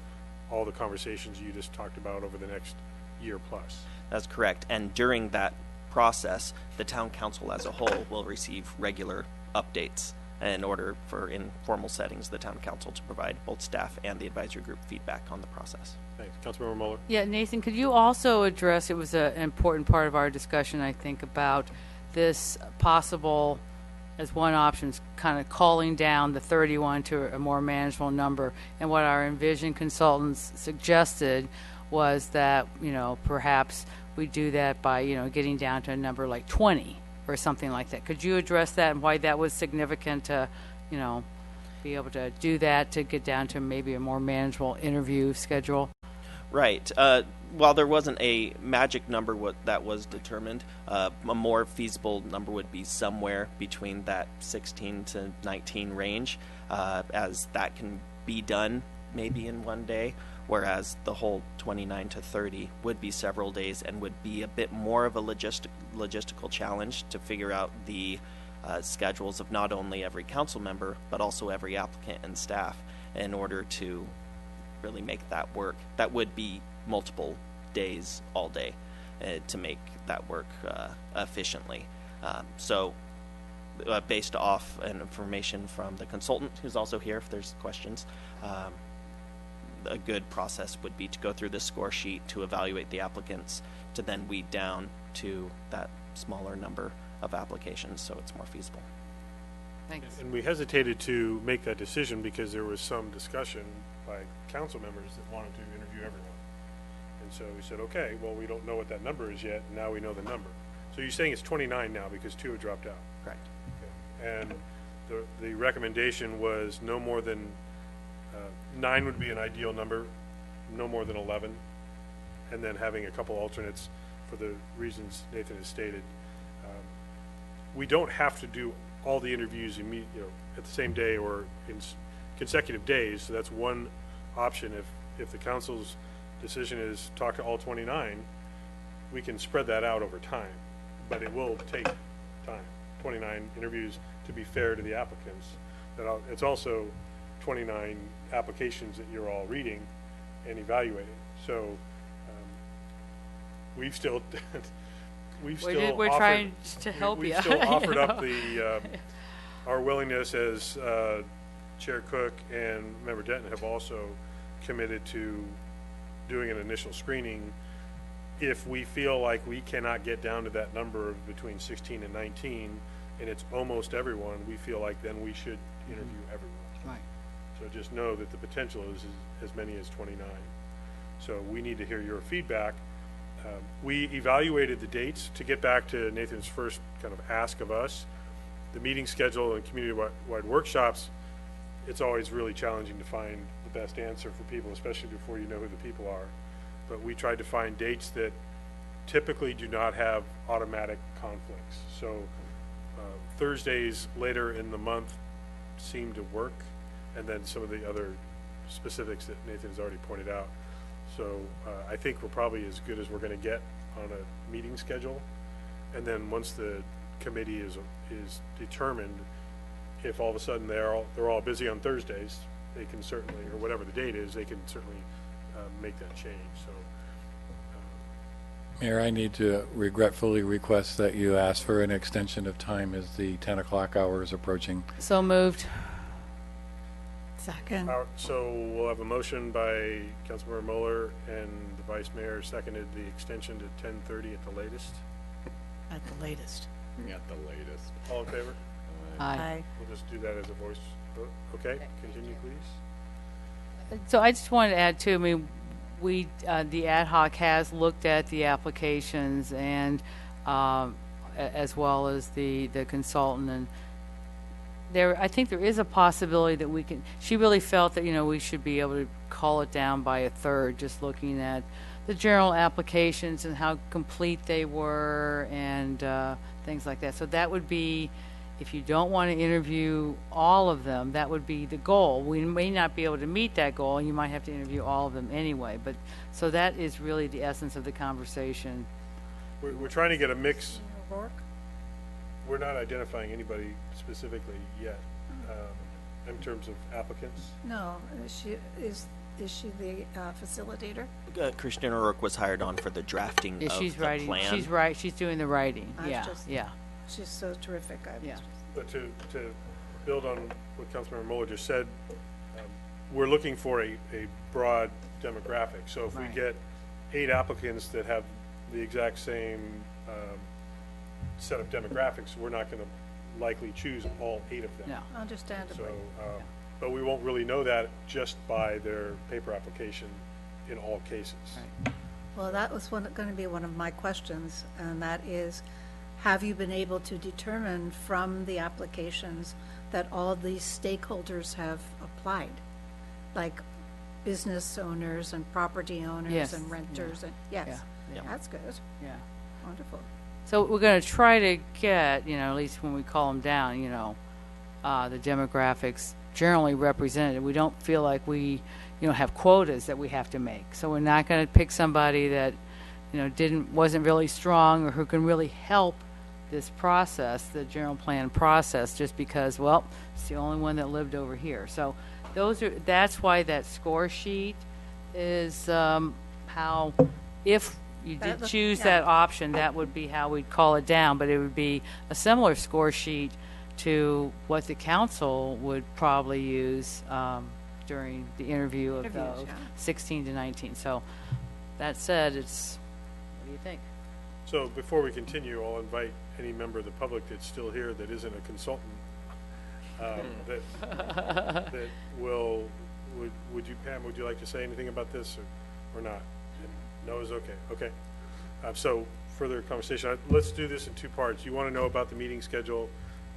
all the conversations you just talked about over the next year plus. That's correct. And during that process, the town council as a whole will receive regular updates in order for informal settings the town council to provide both staff and the advisory group feedback on the process. Thanks. Councilmember Mueller. Yeah, Nathan, could you also address, it was an important part of our discussion, I think, about this possible, as one option, kind of calling down the 31 to a more manageable number. And what our Envision consultants suggested was that, perhaps we do that by, getting down to a number like 20 or something like that. Could you address that and why that was significant to, be able to do that, to get down to maybe a more manageable interview schedule? Right. While there wasn't a magic number that was determined, a more feasible number would be somewhere between that 16 to 19 range, as that can be done maybe in one day, whereas the whole 29 to 30 would be several days and would be a bit more of a logistical challenge to figure out the schedules of not only every council member, but also every applicant and staff in order to really make that work. That would be multiple days all day to make that work efficiently. So based off an information from the consultant, who's also here if there's questions, a good process would be to go through the score sheet to evaluate the applicants, to then weed down to that smaller number of applications so it's more feasible. Thanks. And we hesitated to make that decision because there was some discussion by council members that wanted to interview everyone. And so we said, okay, well, we don't know what that number is yet, and now we know the number. So you're saying it's 29 now because 2 have dropped out? Correct. Okay. And the recommendation was no more than 9 would be an ideal number, no more than 11, and then having a couple alternates for the reasons Nathan has stated. We don't have to do all the interviews at the same day or in consecutive days, so that's one option. If the council's decision is talk to all 29, we can spread that out over time, but it will take time. 29 interviews to be fair to the applicants. It's also 29 applications that you're all reading and evaluating. So we're trying to help you. We've still offered up our willingness as Chair Cook and Member Denton have also committed to doing an initial screening. If we feel like we cannot get down to that number of between 16 and 19, and it's almost everyone, we feel like then we should interview everyone. Right. So just know that the potential is as many as 29. So we need to hear your feedback. We evaluated the dates to get back to Nathan's first kind of ask of us. The meeting schedule and community-wide workshops, it's always really challenging to find the best answer for people, especially before you know who the people are. But we tried to find dates that typically do not have automatic conflicts. So Thursdays later in the month seem to work, and then some of the other specifics that Nathan has already pointed out. So I think we're probably as good as we're going to get on a meeting schedule. And then once the committee is determined, if all of a sudden they're all busy on Thursdays, they can certainly, or whatever the date is, they can certainly make that change. So, Mayor, I need to regretfully request that you ask for an extension of time as the 10 o'clock hour is approaching. So moved. Second. So we'll have a motion by Councilmember Mueller, and the Vice Mayor seconded the extension to 10:30 at the latest. At the latest. At the latest. All in favor? Aye. We'll just do that as a voice vote. Okay, continue, please. So I just wanted to add too, I mean, the ad hoc has looked at the applications and as well as the consultant, and I think there is a possibility that we can, she really felt that, we should be able to call it down by a third, just looking at the general applications and how complete they were and things like that. So that would be, if you don't want to interview all of them, that would be the goal. We may not be able to meet that goal, and you might have to interview all of them anyway. But so that is really the essence of the conversation. We're trying to get a mix. We're not identifying anybody specifically yet in terms of applicants. No, is she the facilitator? Christian O'Rourke was hired on for the drafting of she's the writing. plan. She's doing the writing. Yeah. She's so terrific. But to build on what Councilmember Mueller just said, we're looking for a broad demographic. So if we get 8 applicants that have the exact same set of demographics, we're not going to likely choose all 8 of them. No. Understandably. So, but we won't really know that just by their paper application in all cases. Right. Well, that was going to be one of my questions, and that is, have you been able to determine from the applications that all these stakeholders have applied, like business owners and property owners and renters? And that's good. Yeah. Wonderful. So we're going to try to get, at least when we call them down, the demographics generally represented. We don't feel like we, have quotas that we have to make. So we're not going to pick somebody that, wasn't really strong or who can really help this process, the general plan process, just because, well, it's the only one that lived over here. So that's why that score sheet is how, if you did choose that option, that would be how we'd call it down, but it would be a similar score sheet to what the council would probably use during the interview of those 16 to 19. So that said, what do you think? So before we continue, I'll invite any member of the public that's still here that isn't a consultant that would you, Pam, would you like to say anything about this or not? No is okay. Okay. So further conversation. Let's do this in two parts. You want to know about the meeting schedule.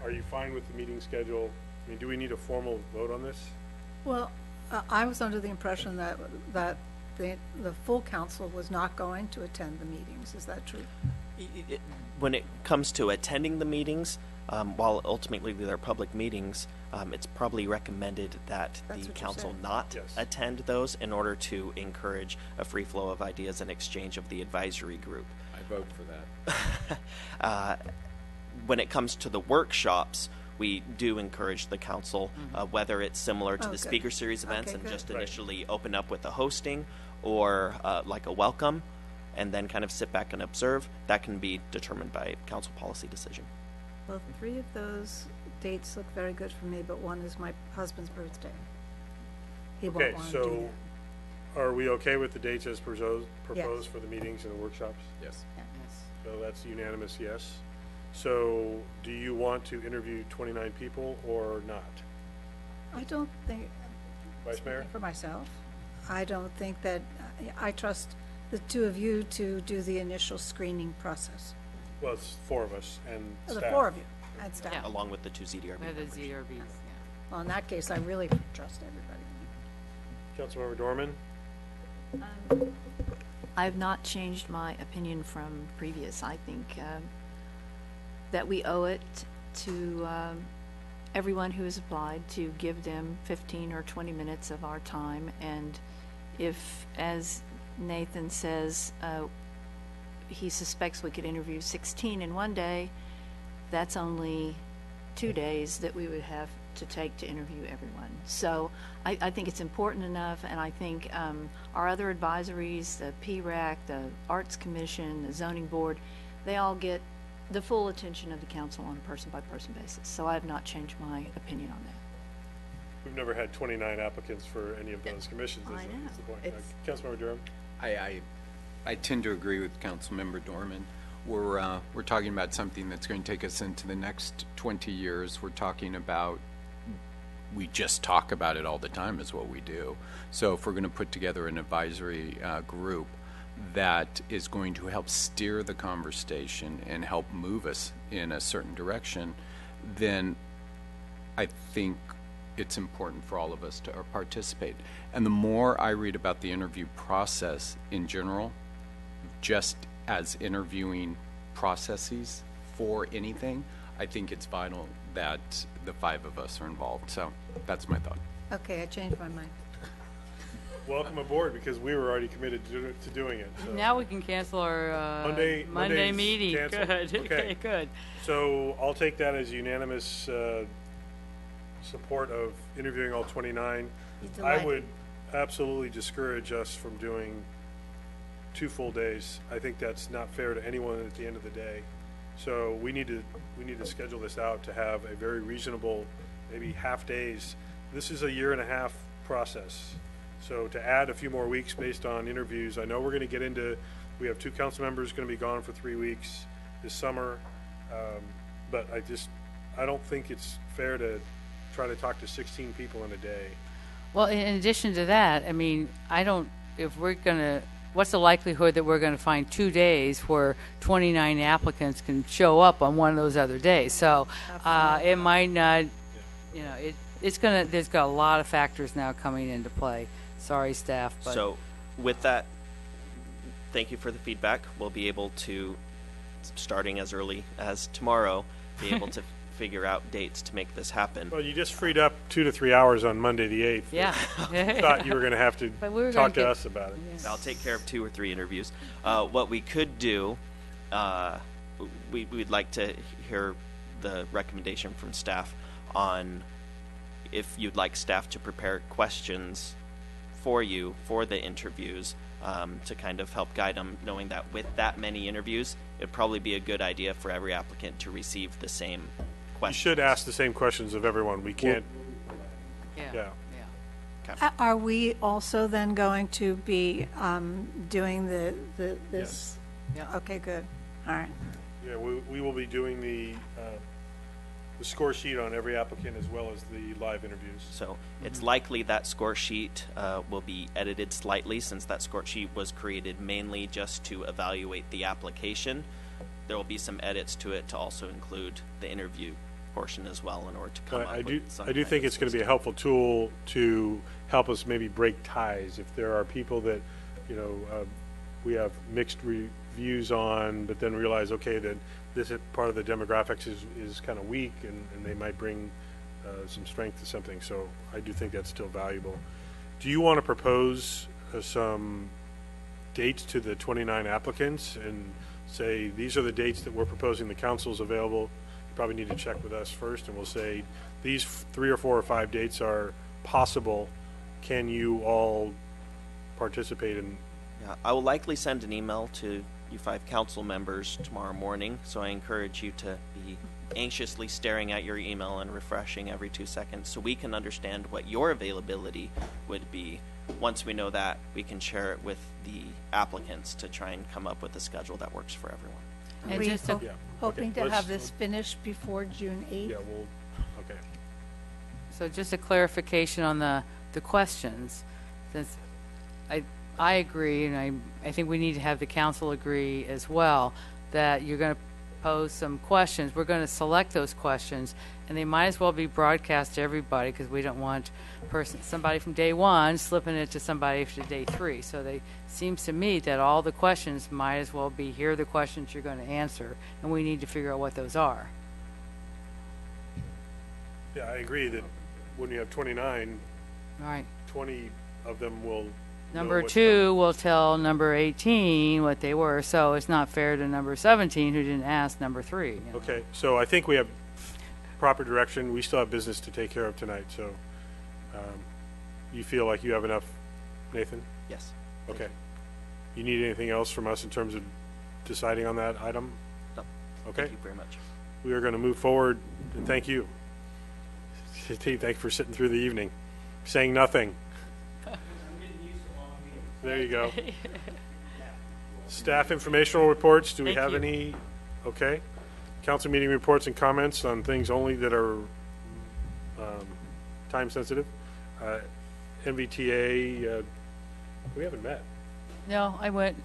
Are you fine with the meeting schedule? I mean, do we need a formal vote on this? Well, I was under the impression that the full council was not going to attend the meetings. Is that true? When it comes to attending the meetings, while ultimately they're public meetings, it's probably recommended that the council not attend those in order to encourage a free flow of ideas and exchange of the advisory group. I vote for that. When it comes to the workshops, we do encourage the council, whether it's similar to the speaker series events and just initially open up with a hosting or like a welcome and then kind of sit back and observe. That can be determined by council policy decision. Well, 3 of those dates look very good for me, but one is my husband's birthday. He won't want to do that. Are we okay with the dates as proposed for the meetings and the workshops? Yes. So that's unanimous yes. So do you want to interview 29 people or not? I don't think, Vice Mayor? for myself, I don't think that, I trust the 2 of you to do the initial screening process. Well, it's 4 of us and staff. The 4 of you and staff. Yeah. Along with the 2 ZDRB members. The ZDRBs, yeah. Well, in that case, I really trust everybody. Councilmember Dorman? I've not changed my opinion from previous. I think that we owe it to everyone who has applied to give them 15 or 20 minutes of our time. And if, as Nathan says, he suspects we could interview 16 in one day, that's only 2 days that we would have to take to interview everyone. So I think it's important enough, and I think our other advisories, the PRAC, the Arts Commission, the Zoning Board, they all get the full attention of the council on a person-by-person basis. So I have not changed my opinion on that. We've never had 29 applicants for any of those commissions. I know. That's the point. Councilmember Durham? I tend to agree with Councilmember Dorman. We're talking about something that's going to take us into the next 20 years. We're talking about, we just talk about it all the time is what we do. So if we're going to put together an advisory group that is going to help steer the conversation and help move us in a certain direction, then I think it's important for all of us to participate. And the more I read about the interview process in general, just as interviewing processes for anything, I think it's vital that the 5 of us are involved. So that's my thought. Okay, I changed my mind. Welcome aboard, because we were already committed to doing it. So. Now we can cancel our Monday meeting. Canceled. Good. Okay, good. So I'll take that as unanimous support of interviewing all 29. I would absolutely discourage us from doing 2 full days. I think that's not fair to anyone at the end of the day. So we need to schedule this out to have a very reasonable, maybe half days. This is a 1.5-year process. So to add a few more weeks based on interviews, I know we're going to get into, we have 2 council members going to be gone for 3 weeks this summer. But I don't think it's fair to try to talk to 16 people in a day. Well, in addition to that, I mean, what's the likelihood that we're going to find 2 days where 29 applicants can show up on one of those other days? So it might not, there's got a lot of factors now coming into play. Sorry, staff. But. So with that, thank you for the feedback. We'll be able to, starting as early as tomorrow, be able to figure out dates to make this happen. Well, you just freed up 2 to 3 hours on Monday the 8th. Yeah. Thought you were going to have to But we were talk gonna to get- us about it. I'll take care of 2 or 3 interviews. What we could do, we'd like to hear the recommendation from staff on if you'd like staff to prepare questions for you for the interviews, to kind of help guide them, knowing that with that many interviews, it'd probably be a good idea for every applicant to receive the same You questions. should ask the same questions of everyone. We can't. Yeah. Are we also then going to be doing this? Yeah. Okay, good. All right. Yeah, we will be doing the score sheet on every applicant as well as the live interviews. So it's likely that score sheet will be edited slightly, since that score sheet was created mainly just to evaluate the application. There will be some edits to it to also include the interview portion as well in order to come up I with some do kind think of it's going to be a helpful tool to help us maybe break ties. If there are people that, we have mixed reviews on, but then realize, okay, that this part of the demographics is kind of weak, and they might bring some strength to something. So I do think that's still valuable. Do you want to propose some dates to the 29 applicants and say, these are the dates that we're proposing, the council's available? You probably need to check with us first, and we'll say, these 3 or 4 or 5 dates are possible. Can you all participate in? Yeah, I will likely send an email to you 5 council members tomorrow morning, so I encourage you to be anxiously staring at your email and refreshing every 2 seconds so we can understand what your availability would be. Once we know that, we can share it with the applicants to try and come up with a schedule that works for everyone. Are And we just to- hoping Okay, to have let's- this finished before June 8th? Yeah, okay. So just a clarification on the questions, since I agree, and I think we need to have the council agree as well, that you're going to pose some questions. We're going to select those questions, and they might as well be broadcast to everybody, because we don't want somebody from day 1 slipping it to somebody for day 3. So it seems to me that all the questions might as well be, here are the questions you're going to answer, and we need to figure out what those are. Yeah, I agree that when you have 29, Right. 20 of them will know Number what's 2 will tell number 18 what they were, so it's not fair to number 17 who didn't ask number 3. you know. Okay, so I think we have proper direction. We still have business to take care of tonight, so you feel like you have enough, Nathan? Yes. Okay. You need anything else from us in terms of deciding on that item? No. Okay. Thank you very much. We are going to move forward, and thank you. Steve, thank you for sitting through the evening, saying nothing. There you go. Staff informational reports, do we Thank have you. any? Okay. Council meeting reports and comments on things only that are time sensitive. MVTA, we haven't met. No, I went.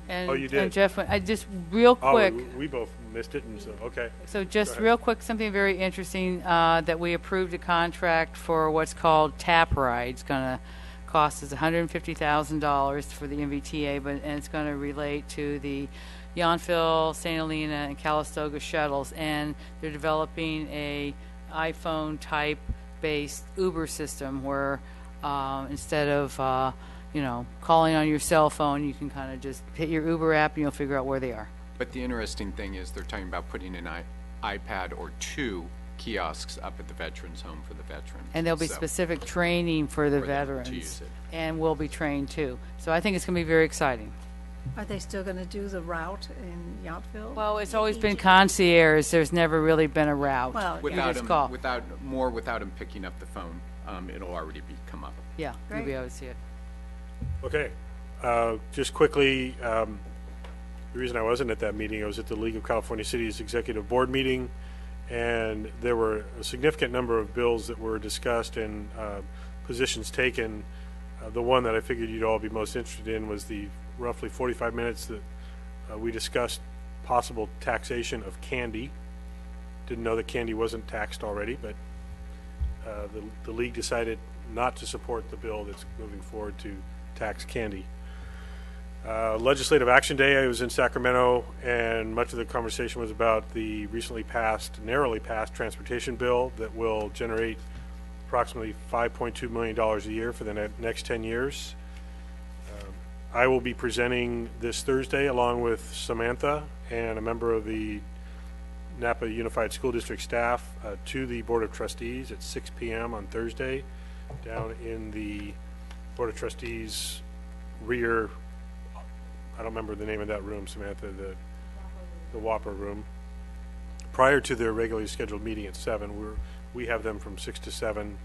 And, Oh, you did? And Jeff went. I just, real quick. Oh, we both missed it, and so, okay. So Go just ahead. real quick, something very interesting, that we approved a contract for what's called TAP Ride. It's going to cost us $150,000 for the MVTA, and it's going to relate to the Yountville, St. Helena, and Calistoga shuttles. And they're developing a iPhone-type based Uber system where instead of calling on your cell phone, you can kind of just hit your Uber app and you'll figure out where they are. But the interesting thing is they're talking about putting an iPad or 2 kiosks up at the Veterans Home for the veterans. And there'll be So- specific training for the For them to veterans. use it. And we'll be trained too. So I think it's going to be very exciting. Are they still going to do the route in Yountville? Well, it's always been concierge. There's never really been a route. Well, You Without just call. without him picking up the phone, it'll already come up. Yeah, you'll be Great. able to see it. Okay. Just quickly, the reason I wasn't at that meeting, I was at the League of California Cities Executive Board meeting, and there were a significant number of bills that were discussed and positions taken. The one that I figured you'd all be most interested in was the roughly 45 minutes that we discussed possible taxation of candy. Didn't know that candy wasn't taxed already, but the league decided not to support the bill that's moving forward to tax candy. Legislative Action Day, I was in Sacramento, and much of the conversation was about the recently passed, narrowly passed transportation bill that will generate approximately $5.2 million a year for the next 10 years. I will be presenting this Thursday along with Samantha and a member of the Napa Unified School District staff to the Board of Trustees at 6 p.m. on Thursday down in the Board of Trustees rear, I don't remember the name of that room, Samantha, the Whopper room. Prior to their regularly scheduled meeting at 7, we have them from 6 to 7.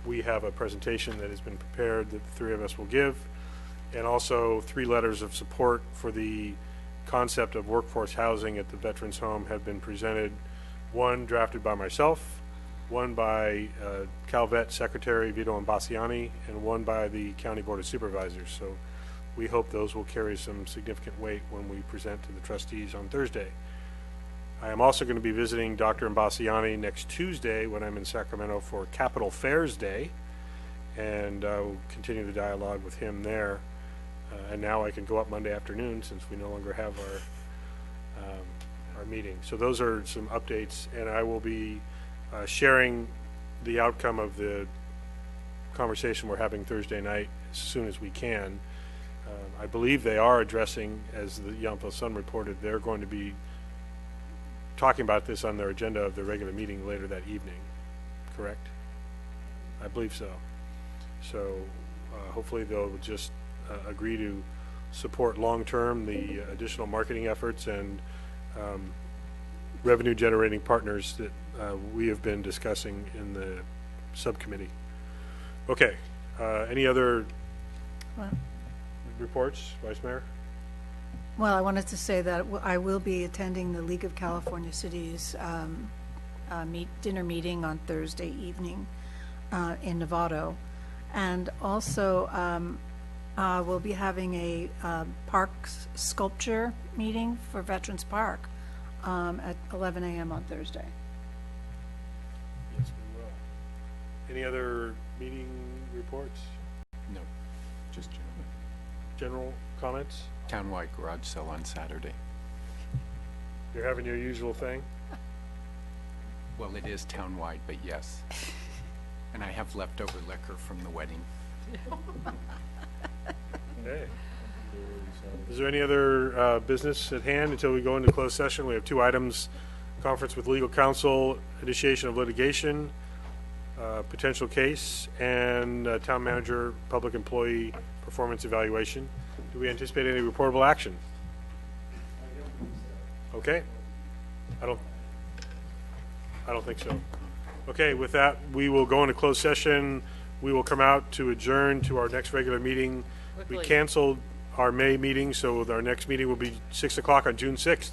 We have a presentation that has been prepared that the three of us will give, and also 3 letters of support for the concept of workforce housing at the Veterans Home have been presented. One drafted by myself, one by Calvet Secretary Vito Imbasciani, and one by the County Board of Supervisors. So we hope those will carry some significant weight when we present to the trustees on Thursday. I am also going to be visiting Dr. Imbasciani next Tuesday when I'm in Sacramento for Capitol Fairs Day, and we'll continue the dialogue with him there. And now I can go up Monday afternoon since we no longer have our meeting. So those are some updates, and I will be sharing the outcome of the conversation we're having Thursday night as soon as we can. I believe they are addressing, as the Yountville Sun reported, they're going to be talking about this on their agenda of their regular meeting later that evening, correct? I believe so. So hopefully they'll just agree to support long-term the additional marketing efforts and revenue-generating partners that we have been discussing in the subcommittee. Okay. Any other reports, Vice Mayor? Well, I wanted to say that I will be attending the League of California Cities dinner meeting on Thursday evening in Novato, and also we'll be having a park sculpture meeting for Veterans Park at 11 a.m. on Thursday. Yes, we will. Any other meeting reports? No, just general comments? Townwide garage sale on Saturday. You're having your usual thing? Well, it is townwide, but yes. And I have leftover liquor from the wedding. Okay. Is there any other business at hand until we go into closed session? We have 2 items: conference with legal counsel, initiation of litigation, potential case, and town manager public employee performance evaluation. Do we anticipate any reportable action? Okay. I don't think so. Okay, with that, we will go into closed session. We will come out to adjourn to our next regular meeting. We canceled our May meeting, so our next meeting will be 6 o'clock on June 6th.